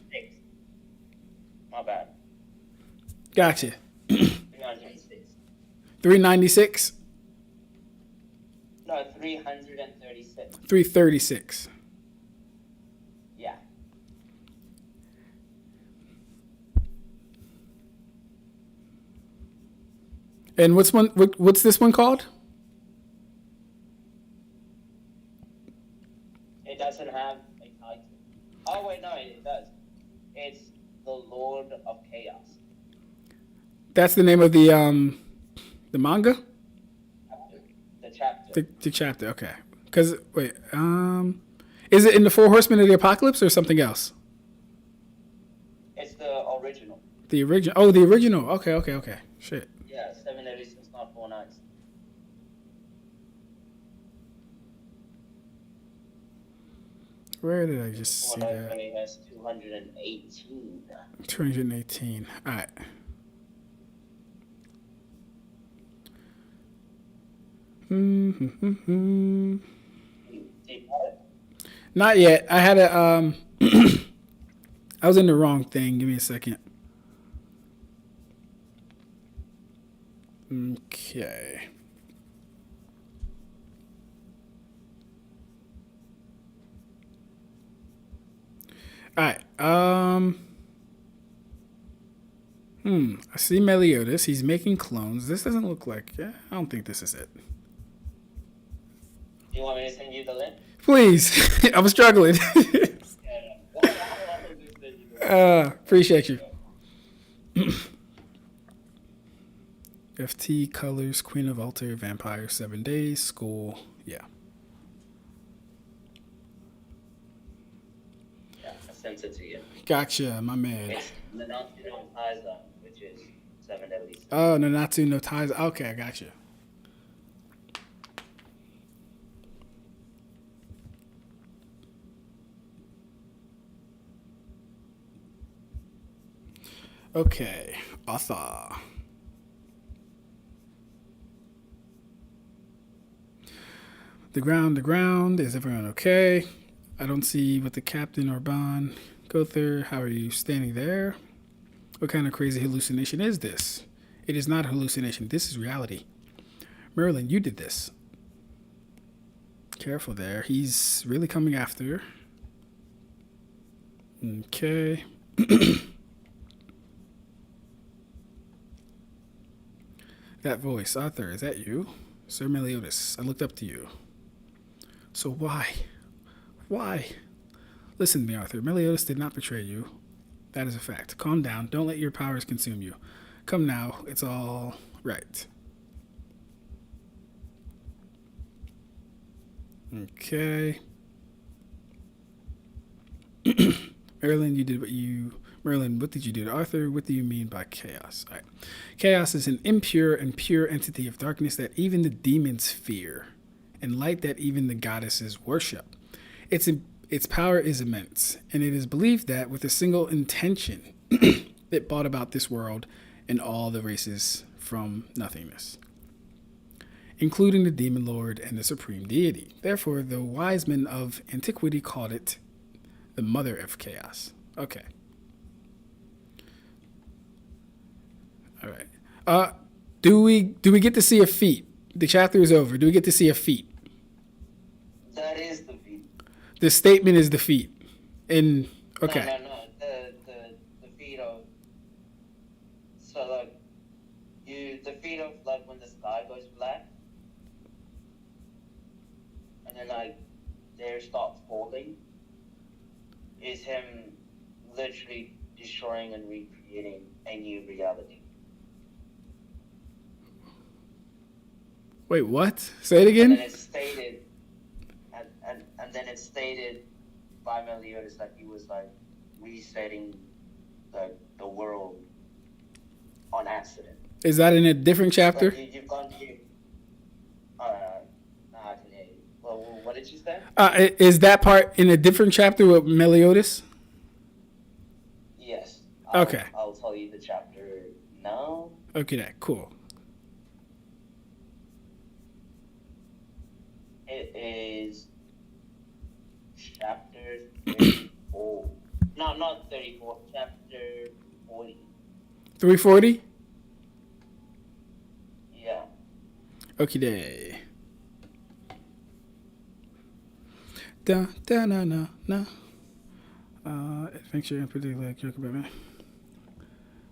My bad. Gotcha. 396. 396? No, 336. 336. Yeah. And what's this one called? It doesn't have a title. Oh wait, no, it does. It's the Lord of Chaos. That's the name of the manga? The chapter. The chapter, okay. Because wait, is it in the Four Horsemen of the Apocalypse or something else? It's the original. The original. Oh, the original. Okay. Shit. Yeah, 7 editions, not 4 nights. Where did I just see that? It has 218. 218. All right. Not yet. I had a I was in the wrong thing. Give me a second. Okay. All right. I see Meliodas. He's making clones. This doesn't look like. Yeah, I don't think this is it. Do you want me to send you the link? Please. I'm struggling. Appreciate you. FT, Colors, Queen of Altar, Vampire, 7 Days, School. Yeah. intensity. Gotcha, my man. It's Nanatsu no Taizan, which is 7 deadly sins. Oh, Nanatsu no Taizan. Okay, I gotcha. Okay, author. The ground. Is everyone okay? I don't see what the captain or Ban go through. How are you standing there? What kind of crazy hallucination is this? It is not a hallucination. This is reality. Merlin, you did this. Careful there. He's really coming after. Okay. That voice, Arthur, is that you? Sir Meliodas, I looked up to you. So why? Why? Listen to me, Arthur. Meliodas did not betray you. That is a fact. Calm down. Don't let your powers consume you. Come now. It's all right. Okay. Merlin, what did you do to Arthur? What do you mean by chaos? All right. Chaos is an impure and pure entity of darkness that even the demons fear, and light that even the goddesses worship. Its power is immense, and it is believed that with a single intention, it brought about this world and all the races from nothingness, including the demon lord and the supreme deity. Therefore, the wise men of antiquity called it the mother of chaos. Okay. All right. Do we get to see a feat? The chapter is over. Do we get to see a feat? That is the feat. The statement is the feat. And okay. No. The feat of, so like the feat of like when the sky goes black, and then like there starts falling, is him literally destroying and recreating a new reality. Wait, what? Say it again? And then it's stated, and then it's stated by Meliodas that he was like resetting the world on accident. Is that in a different chapter? Like you've gone to. I can hear you. Well, what did you say? Is that part in a different chapter with Meliodas? Yes. Okay. I'll tell you the chapter now. Okay, cool. It is chapter 34. No, not 34. Chapter 40. 340? Yeah. Okay, day. Da na na na. Adventure in particular, joke about me.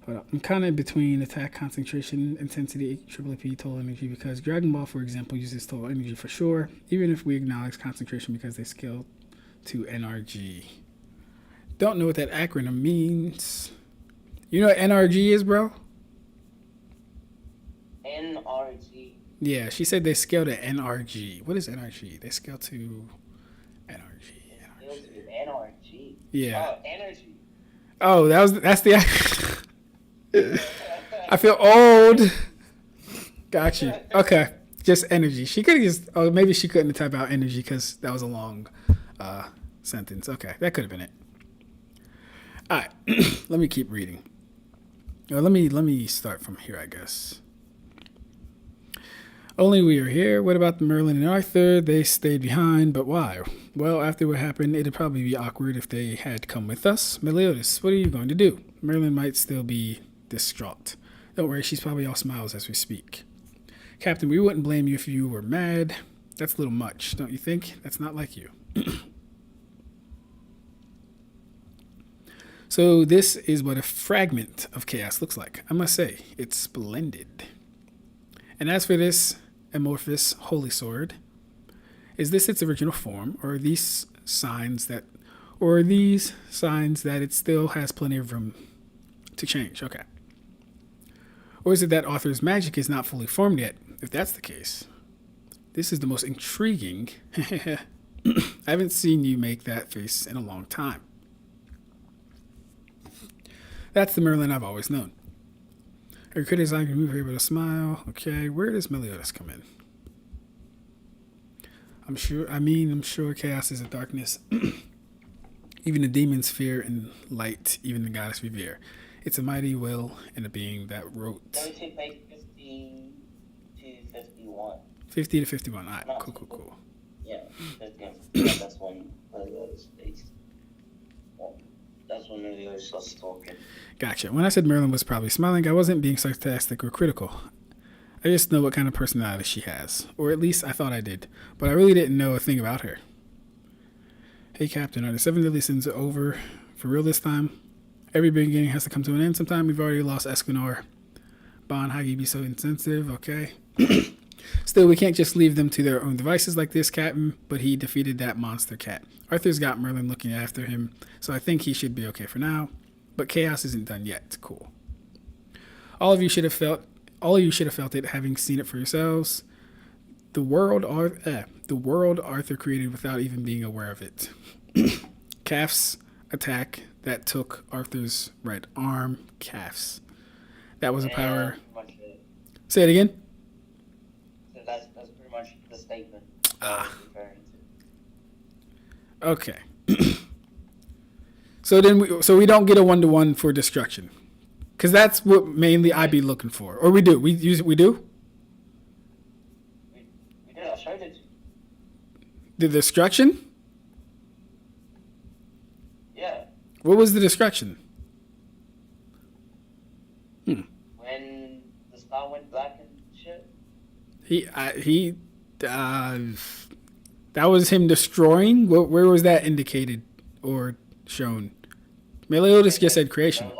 Hold up. I'm kind of between attack, concentration, intensity, triple AP, total energy, because Dragon Ball, for example, uses total energy for sure, even if we acknowledge concentration because they scale to NRG. Don't know what that acronym means. You know what NRG is, bro? NRG. Yeah, she said they scale to NRG. What is NRG? They scale to NRG. NRG. Yeah. Oh, energy. Oh, that's the. I feel old. Got you. Okay, just energy. She could have just. Oh, maybe she couldn't type out energy because that was a long sentence. Okay, that could have been it. All right, let me keep reading. Or let me start from here, I guess. Only we are here. What about Merlin and Arthur? They stayed behind, but why? Well, after what happened, it'd probably be awkward if they had come with us. Meliodas, what are you going to do? Merlin might still be distraught. Don't worry, she's probably all smiles as we speak. Captain, we wouldn't blame you if you were mad. That's a little much, don't you think? That's not like you. So this is what a fragment of chaos looks like. I must say, it's splendid. And as for this amorphous holy sword, is this its original form, or are these signs that it still has plenty of room to change? Okay. Or is it that Arthur's magic is not fully formed yet? If that's the case, this is the most intriguing. I haven't seen you make that face in a long time. That's the Merlin I've always known. Her critics like to move here with a smile. Okay, where does Meliodas come in? I'm sure chaos is a darkness. Even the demons fear and light, even the goddess revere. It's a mighty will and a being that wrote. Go to page 50 to 51. 50 to 51. All right, cool. Yeah, 50 and 51. That's when Meliodas states. Well, that's when Meliodas starts talking. Gotcha. When I said Merlin was probably smiling, I wasn't being sarcastic or critical. I just know what kind of personality she has. Or at least I thought I did. But I really didn't know a thing about her. Hey, Captain, are the 7 deadly sins over for real this time? Every beginning has to come to an end sometime. We've already lost Escanor. Bon, how can you be so insensitive? Okay. Still, we can't just leave them to their own devices like this, Captain. But he defeated that monster cat. Arthur's got Merlin looking after him. So I think he should be okay for now. But chaos isn't done yet. Cool. All of you should have felt it, having seen it for yourselves. The world Arthur created without even being aware of it. Calf's attack that took Arthur's right arm. Calf's. That was a power. Say it again. So that's pretty much the statement. Okay. So we don't get a 1-to-1 for destruction. Because that's what mainly I'd be looking for. Or we do. We do? We did. I showed it. The destruction? Yeah. What was the destruction? When the star went black and shit? That was him destroying? Where was that indicated or shown? Meliodas just said creation.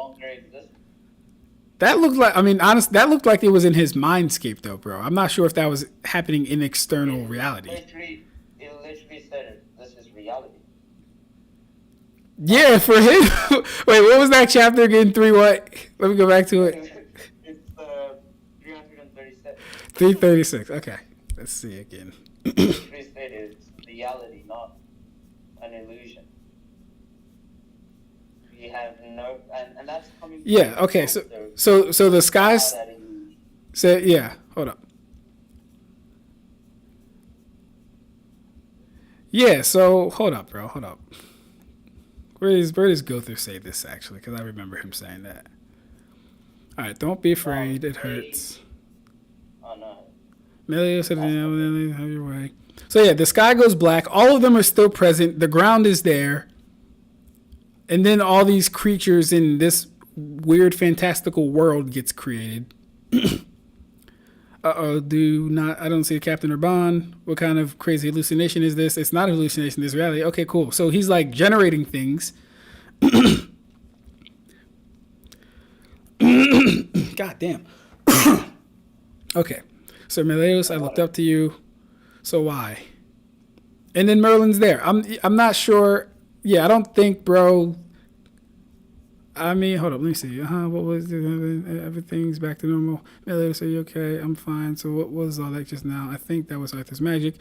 That looked like, that looked like it was in his mindscape, though, bro. I'm not sure if that was happening in external reality. It literally said this is reality. Yeah, for him. Wait, what was that chapter again? 3 what? Let me go back to it. It's 336. 336. Okay. Let's see again. It literally said it's reality, not an illusion. We have no, and that's coming. Yeah. Okay. So the skies. Say yeah. Hold up. Yeah. So hold up, bro. Hold up. Where does Gother say this actually? Because I remember him saying that. All right. Don't be afraid. It hurts. Oh no. Meliodas said, "Have your way." So yeah, the sky goes black. All of them are still present. The ground is there. And then all these creatures in this weird, fantastical world gets created. I don't see a Captain or Bond. What kind of crazy hallucination is this? It's not a hallucination, this reality. Okay, cool. So he's like generating things. God damn. Okay. So Meliodas, I looked up to you. So why? And then Merlin's there. I'm not sure. Yeah, I don't think, bro. Hold up. Let me see. What was it? Everything's back to normal. Meliodas, are you okay? I'm fine. So what was all that just now? I think that was Arthur's magic.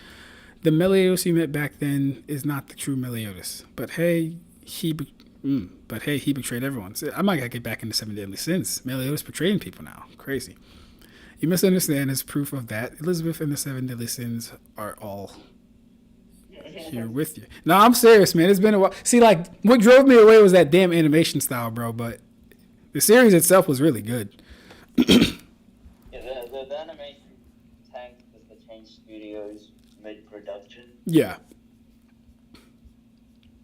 The Meliodas you met back then is not the true Meliodas. But hey, he betrayed everyone. So I might gotta get back into 7 deadly sins. Meliodas betraying people now. Crazy. You misunderstand. As proof of that, Elizabeth and the 7 deadly sins are all here with you. No, I'm serious, man. It's been a while. See, like, what drove me away was that damn animation style, bro. But the series itself was really good. Yeah, the animation tanked with the Change Studios mid-production. Yeah.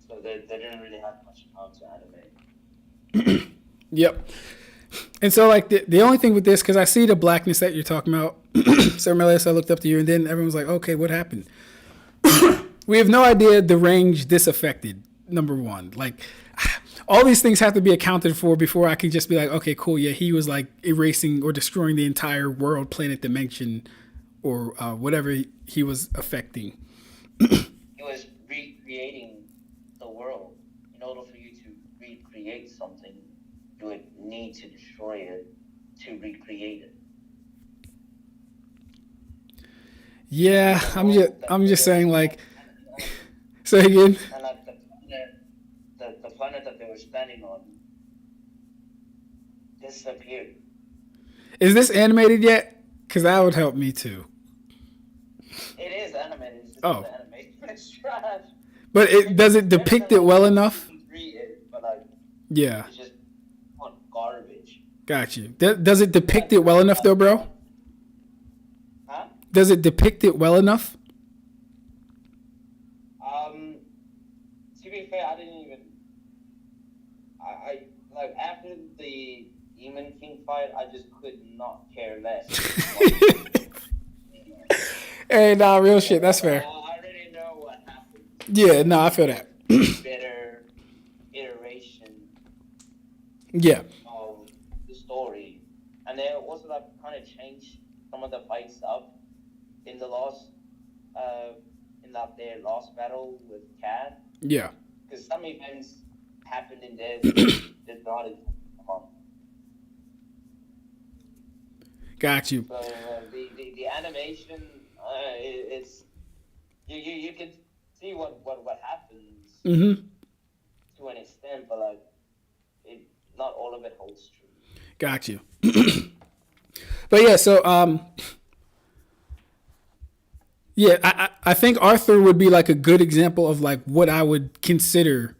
So they didn't really have much time to animate. Yep. And so, like, the only thing with this, because I see the blackness that you're talking about. So, Meliodas, I looked up to you, and then everyone was like, okay, what happened? We have no idea the range this affected, number one. Like, all these things have to be accounted for before I can just be like, okay, cool, yeah, he was, like, erasing or destroying the entire world, planet, dimension, or whatever he was affecting. He was recreating the world. In order for you to recreate something, you would need to destroy it to recreate it. Yeah, I'm just saying, like, say again. And like the planet that they were standing on, disappeared. Is this animated yet? Because that would help me too. It is animated. It's just Oh. the animation is trash. But does it depict it well enough? But like, Yeah. it's just garbage. Got you. Does it depict it well enough though, bro? Huh? Does it depict it well enough? To be fair, I didn't even. I like after the Demon King fight, I just could not care less. Hey, nah, real shit. That's fair. I already know what happened. Yeah, no, I feel that. Better iteration Yeah. of the story, and they also like kind of changed some of the fight stuff in the last, in that their last battle with Cad. Yeah. Because some events happened in there did not come on. Got you. So the animation, it's you can see what happens to an extent, but like not all of it holds true. Got you. But yeah, so yeah, I think Arthur would be like a good example of like what I would consider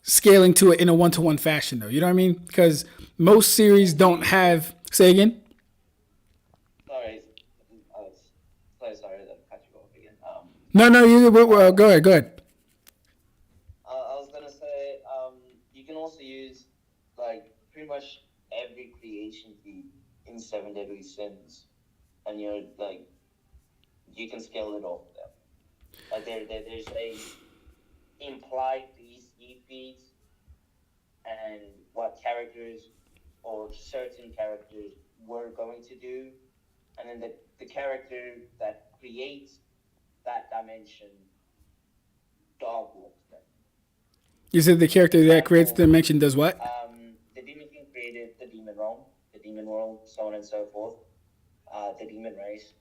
scaling to it in a 1-to-1 fashion though. You know what I mean? Because most series don't have. Say again. Sorry to cut you off again. No, you go ahead. I was gonna say, you can also use like pretty much every creation feat in Seven Deadly Sins, and you're like, you can scale it off them. Like there's a implied BC feats and what characters or certain characters were going to do, and then the character that creates that dimension dog walks them. You said the character that creates the dimension does what? The Demon King created the Demon Realm, the Demon World, so on and so forth, the Demon Race,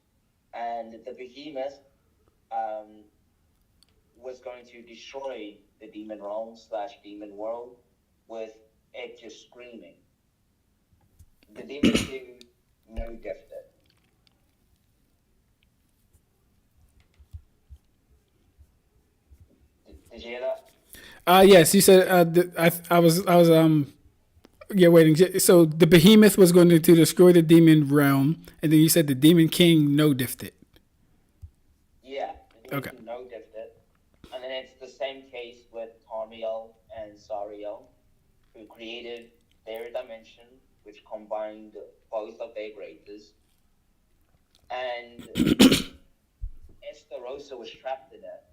and the Behemoth was going to destroy the Demon Realm / Demon World with it just screaming. The Demon King no diffed it. Did you hear that? Yes, you said I was waiting. So the Behemoth was going to destroy the demon realm, and then you said the Demon King no diffed it. Yeah. Okay. No diffed it, and then it's the same case with Tarmiel and Sariel, who created their dimension, which combined both of their greatest, and Estarossa was trapped in it.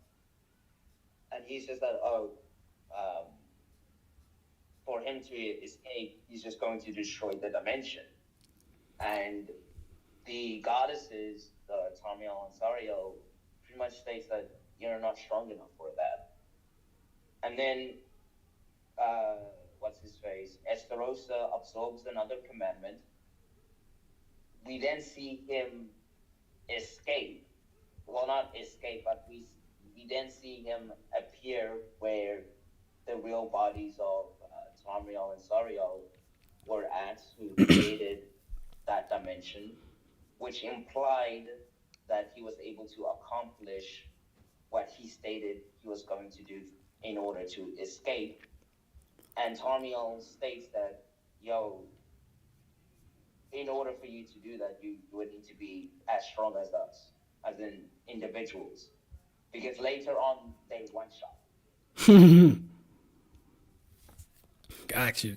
And he says that, for him to escape, he's just going to destroy the dimension. And the goddesses, the Tarmiel and Sariel, pretty much states that you're not strong enough for that. And then, what's his face? Estarossa absorbs another commandment. We then see him escape. Well, not escape, but we then see him appear where the real bodies of Tarmiel and Sariel were at, who created that dimension, which implied that he was able to accomplish what he stated he was going to do in order to escape. And Tarmiel states that, in order for you to do that, you would need to be as strong as us, as in individuals. Because later on, they one-shot. Got you.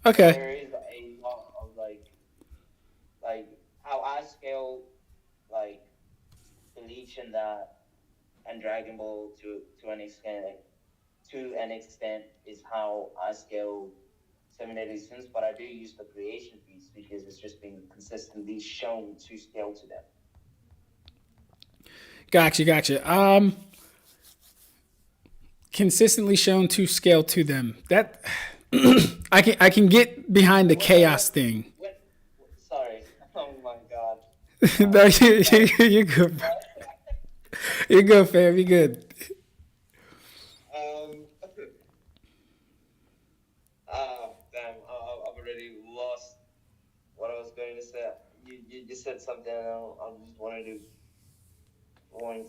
Okay. There is a lot of like how I scale Bleach and that, and Dragon Ball to an extent is how I scale Seven Deadly Sins, but I do use the creation feats because it's just been consistently shown to scale to them. Gotcha. Consistently shown to scale to them. That I can get behind the chaos thing. Sorry. Oh my god. No, you're good. Bro. You're good, fam. You're good. you just said something. I just wanted to point.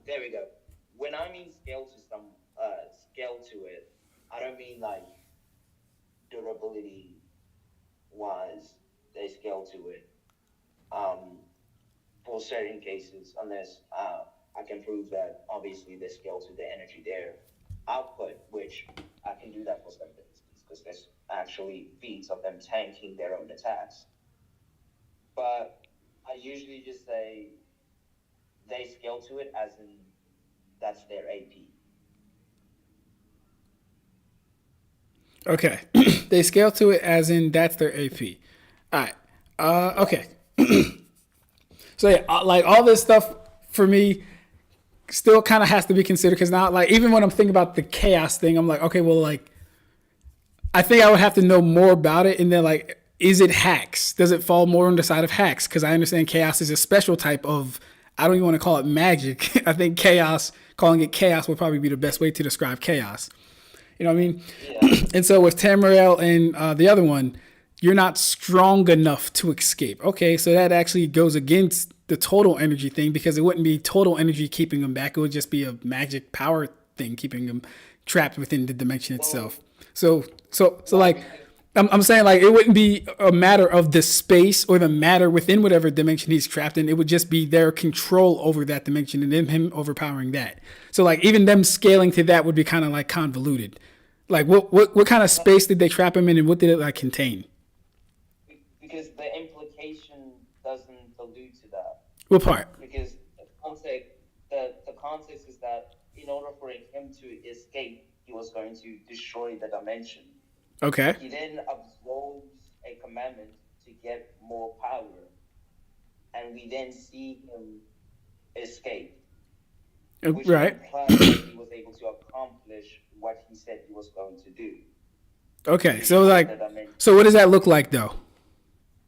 There we go. When I mean scale to it, I don't mean like durability wise. They scale to it. For certain cases, unless I can prove that obviously they scale to the energy there output, which I can do that for some cases because there's actually feats of them tanking their own attacks. But I usually just say they scale to it as in that's their AP. Okay. They scale to it as in that's their AP. All right. Okay. So yeah, like all this stuff for me still kind of has to be considered because now, like, even when I'm thinking about the chaos thing, I'm like, okay, well, like, I think I would have to know more about it, and then like, is it hacks? Does it fall more on the side of hacks? Because I understand chaos is a special type of. I don't even want to call it magic. I think chaos, calling it chaos, would probably be the best way to describe chaos. You know what I mean? Yeah. And so with Tamriel and the other one, you're not strong enough to escape. Okay, so that actually goes against the total energy thing because it wouldn't be total energy keeping them back. It would just be a magic power thing keeping them trapped within the dimension itself. So like, I'm saying like it wouldn't be a matter of the space or the matter within whatever dimension he's trapped in. It would just be their control over that dimension and then him overpowering that. So like even them scaling to that would be kind of like convoluted. Like what kind of space did they trap him in and what did it like contain? Because the implication doesn't allude to that. What part? Because the context is that in order for him to escape, he was going to destroy the dimension. Okay. He then absorbs a commandment to get more power, and we then see him escape. Which right. implies that he was able to accomplish what he said he was going to do. Okay, so like, so what does that look like though?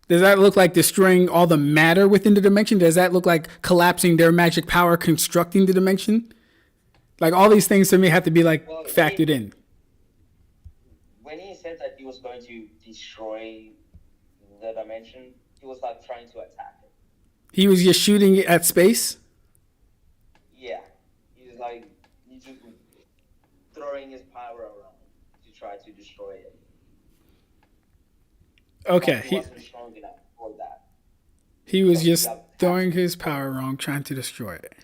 Does that look like destroying all the matter within the dimension? Does that look like collapsing their magic power, constructing the dimension? Like all these things to me have to be like factored in. When he said that he was going to destroy the dimension, he was like trying to attack it. He was just shooting it at space? Yeah. He's just throwing his power around to try to destroy it. Okay. He wasn't strong enough for that. He was just throwing his power around, trying to destroy it.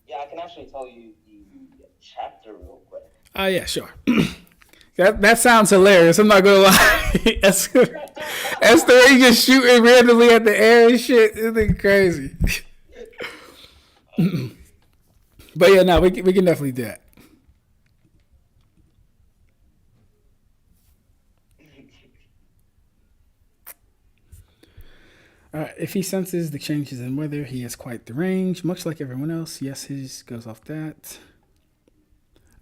Yeah, I can actually tell you the chapter real quick. Oh, yeah, sure. That sounds hilarious. I'm not going to lie. Esther just shooting randomly at the air and shit. It's crazy. But yeah, no, we can definitely do that. If he senses the changes in weather, he has quite the range, much like everyone else. Yes, his goes off that.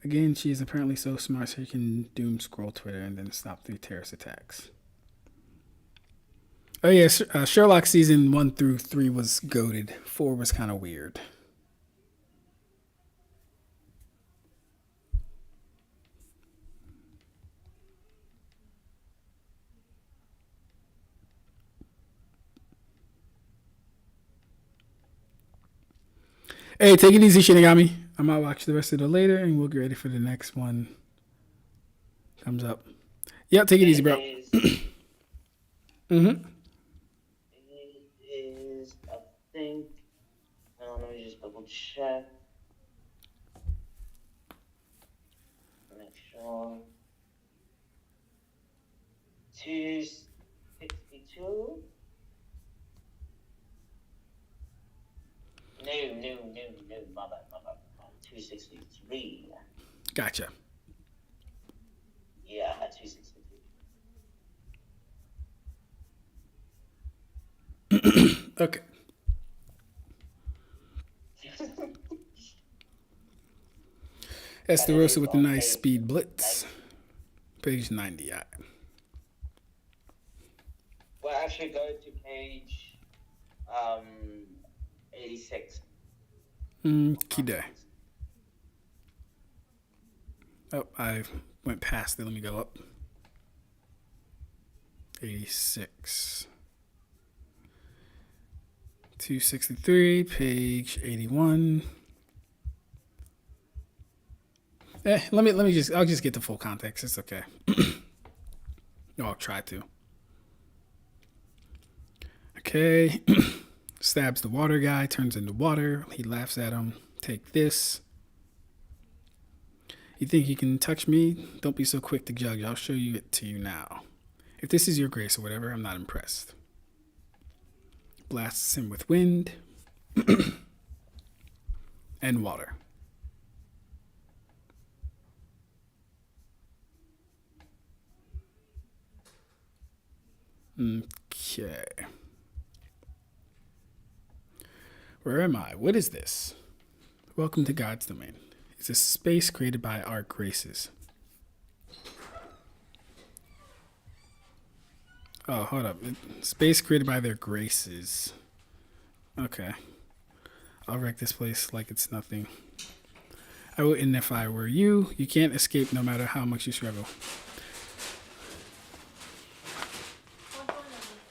Again, she is apparently so smart so she can doom scroll Twitter and then stop 3 terrorist attacks. Oh yeah, Sherlock season 1 through 3 was goated. 4 was kind of weird. Hey, take it easy, Shinigami. I might watch the rest of it later, and we'll get ready for the next one. Comes up. Yeah, take it easy, bro. It is, I think. Let me just double check. Make sure. 262. No, my bad. 263. Gotcha. Yeah, 263. Okay. Esterosa with a nice speed blitz. Page 90. Yeah. Well, actually, go to page 86. Kide. Oh, I went past it. Let me go up. 86. 263, page 81. I'll just get the full context. It's okay. I'll try to. Okay. Stabs the water guy, turns into water. He laughs at him. Take this. You think you can touch me? Don't be so quick to judge. I'll show you it to you now. If this is your grace or whatever, I'm not impressed. Blasts him with wind and water. Okay. Where am I? What is this? Welcome to God's domain. It's a space created by our graces. Oh, hold up. Space created by their graces. Okay. I'll wreck this place like it's nothing. I wouldn't if I were you. You can't escape no matter how much you struggle.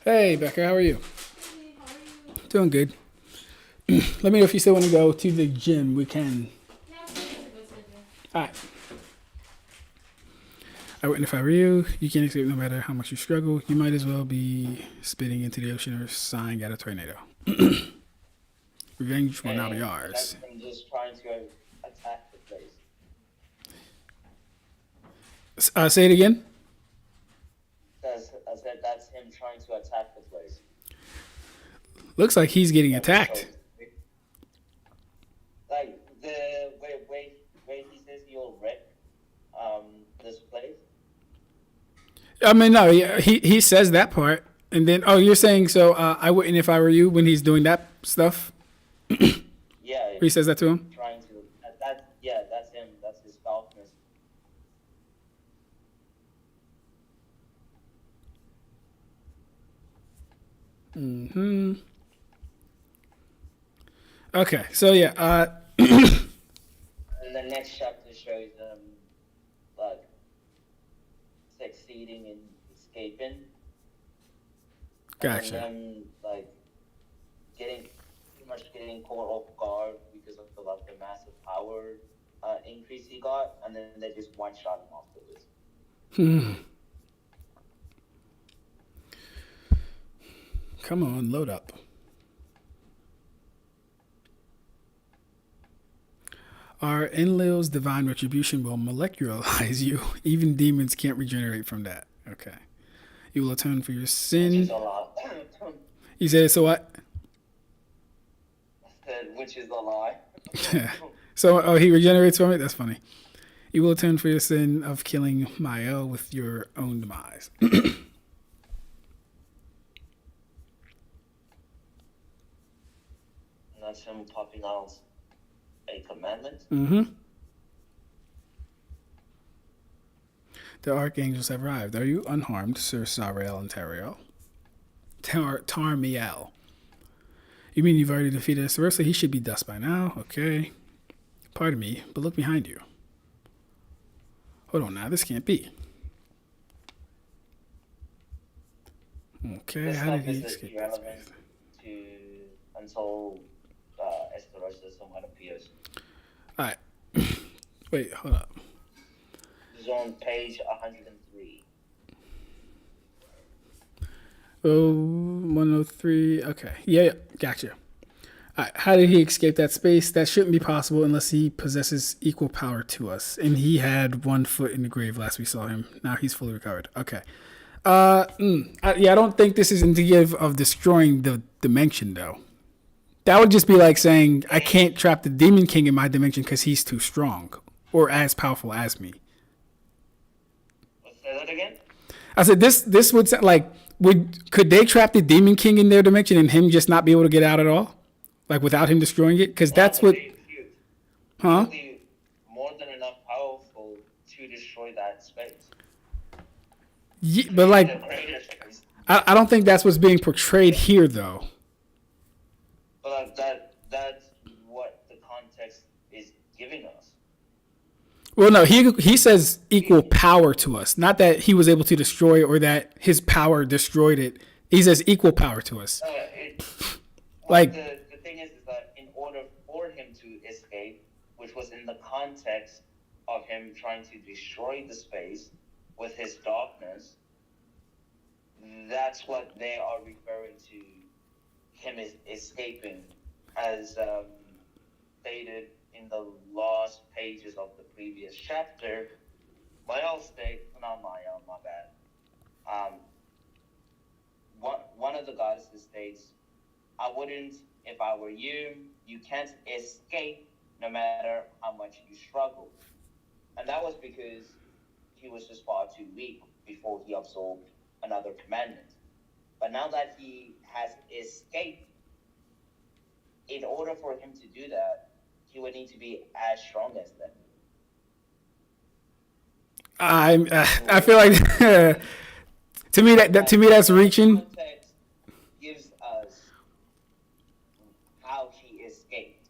Hey, Becker, how are you? Hey, how are you? Doing good. Let me know if you still want to go to the gym. We can. Yeah, I'm going to go to the gym. All right. I wouldn't if I were you. You can't escape no matter how much you struggle. You might as well be spitting into the ocean or sighing at a tornado. Revenge will now be ours. I'm just trying to attack the place. Say it again. I said that's him trying to attack the place. Looks like he's getting attacked. Like the way he says he'll wreck this place. I mean, no, he says that part, and then you're saying so. I wouldn't if I were you when he's doing that stuff. Yeah. He says that to him. Trying to. That's him. That's his falconess. Mm-hmm. Okay, so yeah. And the next chapter shows them like succeeding in escaping. Gotcha. And then like pretty much getting caught off guard because of the massive power increase he got, and then they just one shot him afterwards. Come on, load up. Our Enlil's divine retribution will molecularize you. Even demons can't regenerate from that. Okay. You will atone for your sin. Which is a lot. You said so what? Which is a lie. So, he regenerates from it? That's funny. You will atone for your sin of killing Mael with your own demise. That's him popping out a commandment. Mm-hmm. The archangels have arrived. Are you unharmed, Sir Sarael and Tariel? Tarmiel. You mean you've already defeated Esterosa? He should be dust by now. Okay. Pardon me, but look behind you. Hold on now, this can't be. Okay, This how did stuff he is escape that irrelevant space? until Esterosa someone appears. Alright. Wait, hold up. This is on page 103. Oh, 103. Okay. Yeah, gotcha. Alright, how did he escape that space? That shouldn't be possible unless he possesses equal power to us. And he had 1 foot in the grave last we saw him. Now he's fully recovered. Okay. I don't think this is indicative of destroying the dimension, though. That would just be like saying, I can't trap the Demon King in my dimension because he's too strong or as powerful as me. Let's say that again? I said, this would sound like, could they trap the Demon King in their dimension and him just not be able to get out at all? Like, without him destroying it? Because that's what... Huh? More than enough powerful to destroy that space. Yeah, but, like, I don't think that's what's being portrayed here, though. But that's what the context is giving us. Well, no, he says equal power to us, not that he was able to destroy it or that his power destroyed it. He says equal power to us. Like the thing is that in order for him to escape, which was in the context of him trying to destroy the space with his darkness, that's what they are referring to him escaping, as stated in the last pages of the previous chapter. My bad. One of the goddesses states, I wouldn't if I were you. You can't escape no matter how much you struggle. And that was because he was just far too weak before he absorbed another commandment. But now that he has escaped, in order for him to do that, he would need to be as strong as them. I feel like to me that's reaching. Context gives us how he escaped.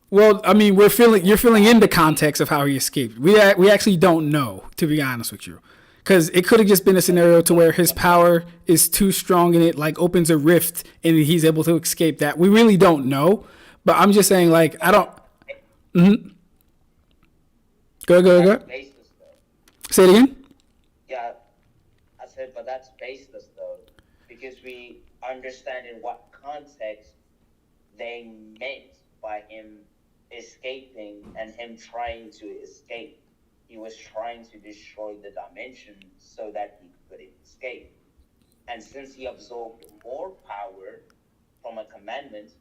Well, I mean, you're filling in the context of how he escaped. We actually don't know, to be honest with you, because it could have just been a scenario to where his power is too strong and it like opens a rift and he's able to escape that. We really don't know, but I'm just saying, like, I don't. Mm-hmm. Go. Baseless, though. Say it again. Yeah, I said, but that's baseless though, because we understand in what context they meant by him escaping and him trying to escape. He was trying to destroy the dimension so that he could escape. And since he absorbed more power from a commandment,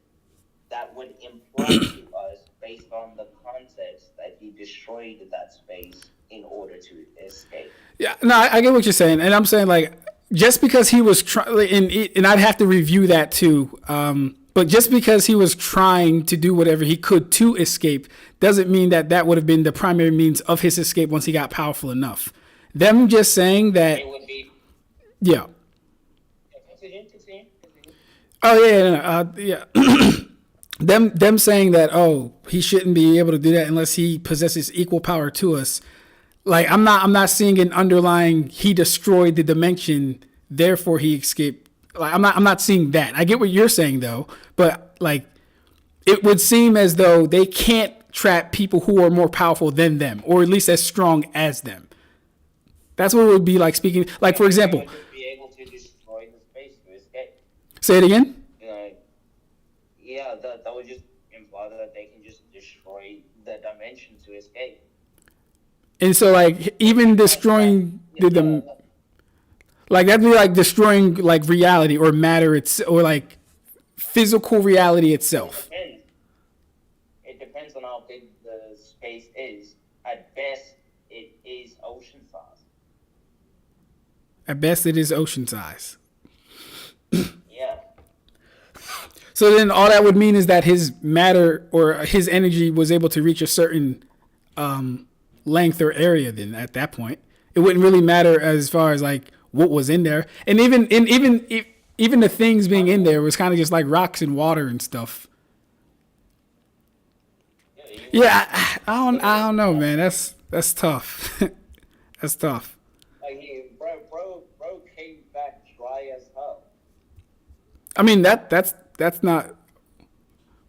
that would imply to us, based on the context, that he destroyed that space in order to escape. Yeah, no, I get what you're saying, and I'm saying, like, just because he was trying, and I'd have to review that too. But just because he was trying to do whatever he could to escape doesn't mean that would have been the primary means of his escape once he got powerful enough. Them just saying that. It would be. Yeah. Continue. Oh yeah. Them saying that, oh, he shouldn't be able to do that unless he possesses equal power to us. Like, I'm not seeing an underlying he destroyed the dimension, therefore he escaped. Like, I'm not seeing that. I get what you're saying though, but like, it would seem as though they can't trap people who are more powerful than them, or at least as strong as them. That's what it would be like speaking. Like, for example, They would be able to destroy the space to escape. Say it again. Yeah, that would just imply that they can just destroy the dimension to escape. And so, like, even destroying like, that'd be like destroying like reality or matter, or like physical reality itself. It depends on how big the space is. At best, it is ocean size. At best, it is ocean size. Yeah. So then all that would mean is that his matter or his energy was able to reach a certain length or area. Then at that point, it wouldn't really matter as far as like what was in there. And even the things being in there was kind of just like rocks and water and stuff. Yeah, I don't know, man. That's tough. That's tough. Like bro came back dry as hell. I mean that's not.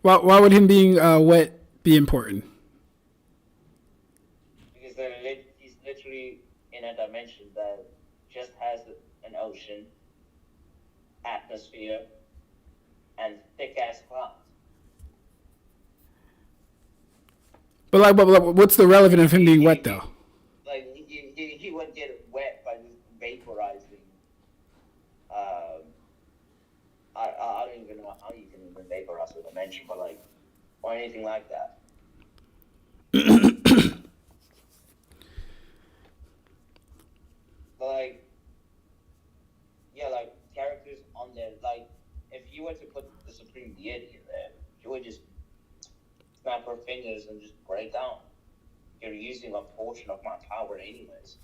Why would him being wet be important? Because he's literally in a dimension that just has an ocean, atmosphere, and thick ass clouds. But what's the relevance of him being wet though? Like he wouldn't get wet by just vaporizing. I don't even know how you can even vaporize a dimension, but like, or anything like that. But like, yeah, like characters on there. Like, if you were to put the Supreme Deity in there, you would just snap her fingers and just break down. You're using a portion of my power anyways.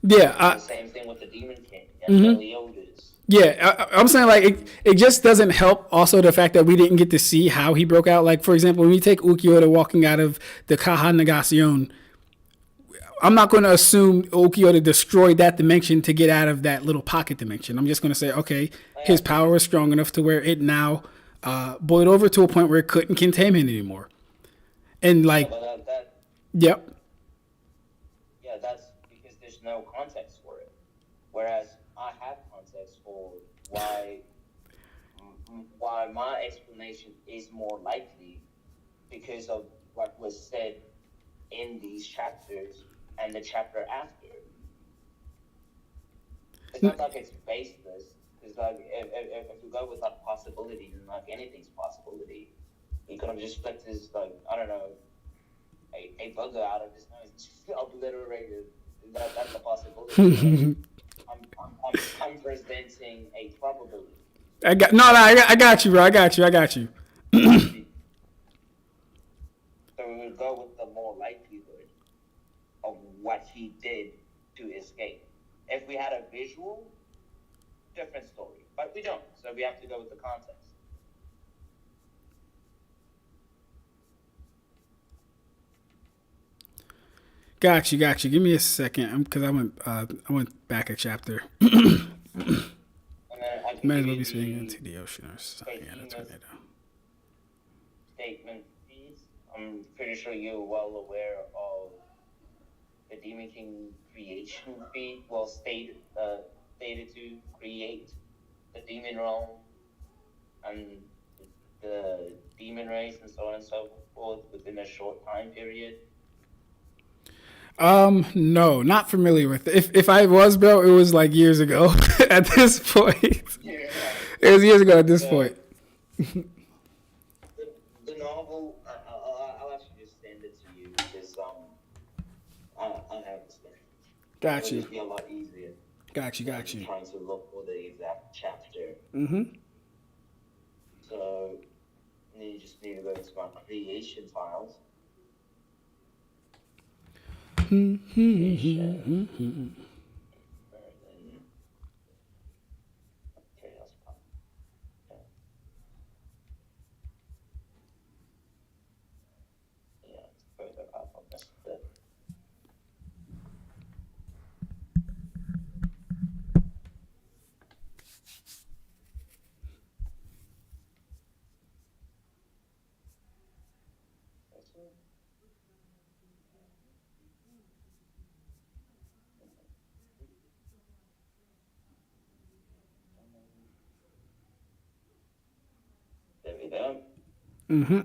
Yeah. The same thing with the Demon King and Meliodas Yeah, I'm saying like it just doesn't help. Also, the fact that we didn't get to see how he broke out. Like for example, when you take Ukiyo walking out of the Caja Negacion, I'm not going to assume Ukiyo destroyed that dimension to get out of that little pocket dimension. I'm just going to say, okay, his power is strong enough to where it now boiled over to a point where it couldn't contain him anymore. And like, yep. Yeah, that's because there's no context for it. Whereas I have context for why my explanation is more likely because of what was said in these chapters and the chapter after. It's not like it's baseless. It's like if we go with like possibility, then like anything's possibility. He could have just flipped his like I don't know a bugger out of his nose and just obliterated. That's a possibility. I'm presenting a probability. I got you, bro. I got you. So we would go with the more likelihood of what he did to escape. If we had a visual, different story. But we don't, so we have to go with the context. Got you. Give me a second, because I went back a chapter. Might as well be speaking into the ocean or something. Yeah, that's what they do. Statement piece. I'm pretty sure you're well aware of the Demon King creation feat. Well, stated to create the demon realm and the demon race and so on and so forth within a short time period. No, not familiar with it. If I was, bro, it was like years ago at this point. Yeah. It was years ago at this point. The novel, I'll actually just send it to you because I have this thing. Got you. It'll be a lot easier. Got you. Trying to look for the exact chapter. Mm-hmm. So you just need to go to my creation files. There we go. Mm-hmm.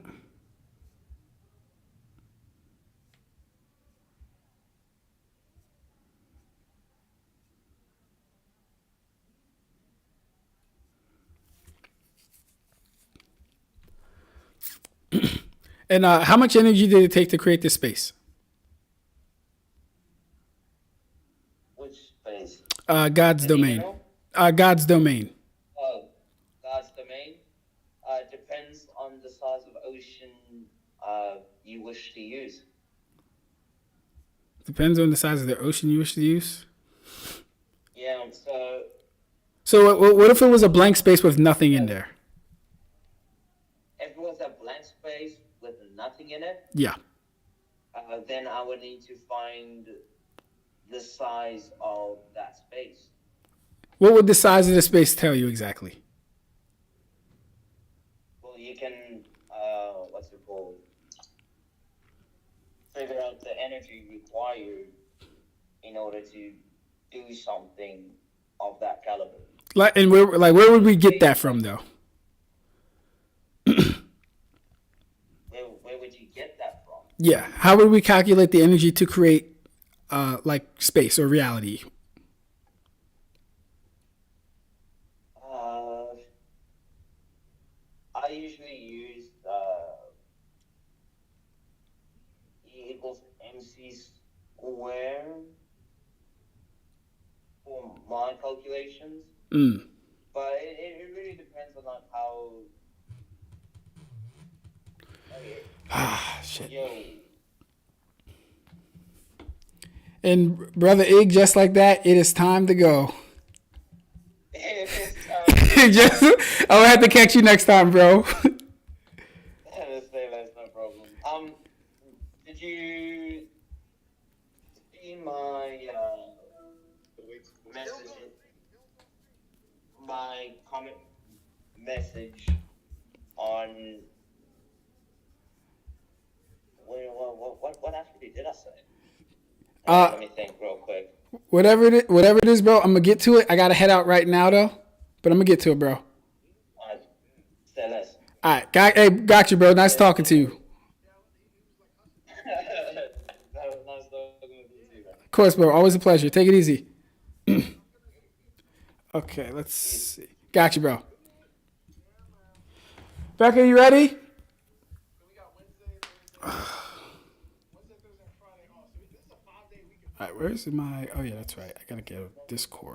And how much energy did it take to create this space? Which space? God's domain. God's domain. God's domain depends on the size of ocean you wish to use. Depends on the size of the ocean you wish to use. Yeah, So what if it was a blank space with nothing in there? if it was a blank space with nothing in it, Yeah. then I would need to find the size of that space. What would the size of the space tell you exactly? Well, you can, what's it called? Figure out the energy required in order to do something of that caliber. And where would we get that from, though? Where would you get that from? Yeah. How would we calculate the energy to create, space or reality? I usually use E equals MC square for my calculations. But it really depends on like how. Shit. Yo. And Brother Ig, just like that, it is time to go. It's Just, I'm gonna have to catch you next time, bro. That's no problem. Did you see my message? My comment message on what actually did I say? Let me think real quick. Whatever it is, bro. I'm gonna get to it. I gotta head out right now though, but I'm gonna get to it, bro. Say less. All right, got you, bro. Nice talking to you. That was nice talking with you too, man. Of course, bro. Always a pleasure. Take it easy. Okay, let's see. Got you, bro. Becca, you ready? All right, where's my... Oh, yeah, that's right. I got to get a Discord.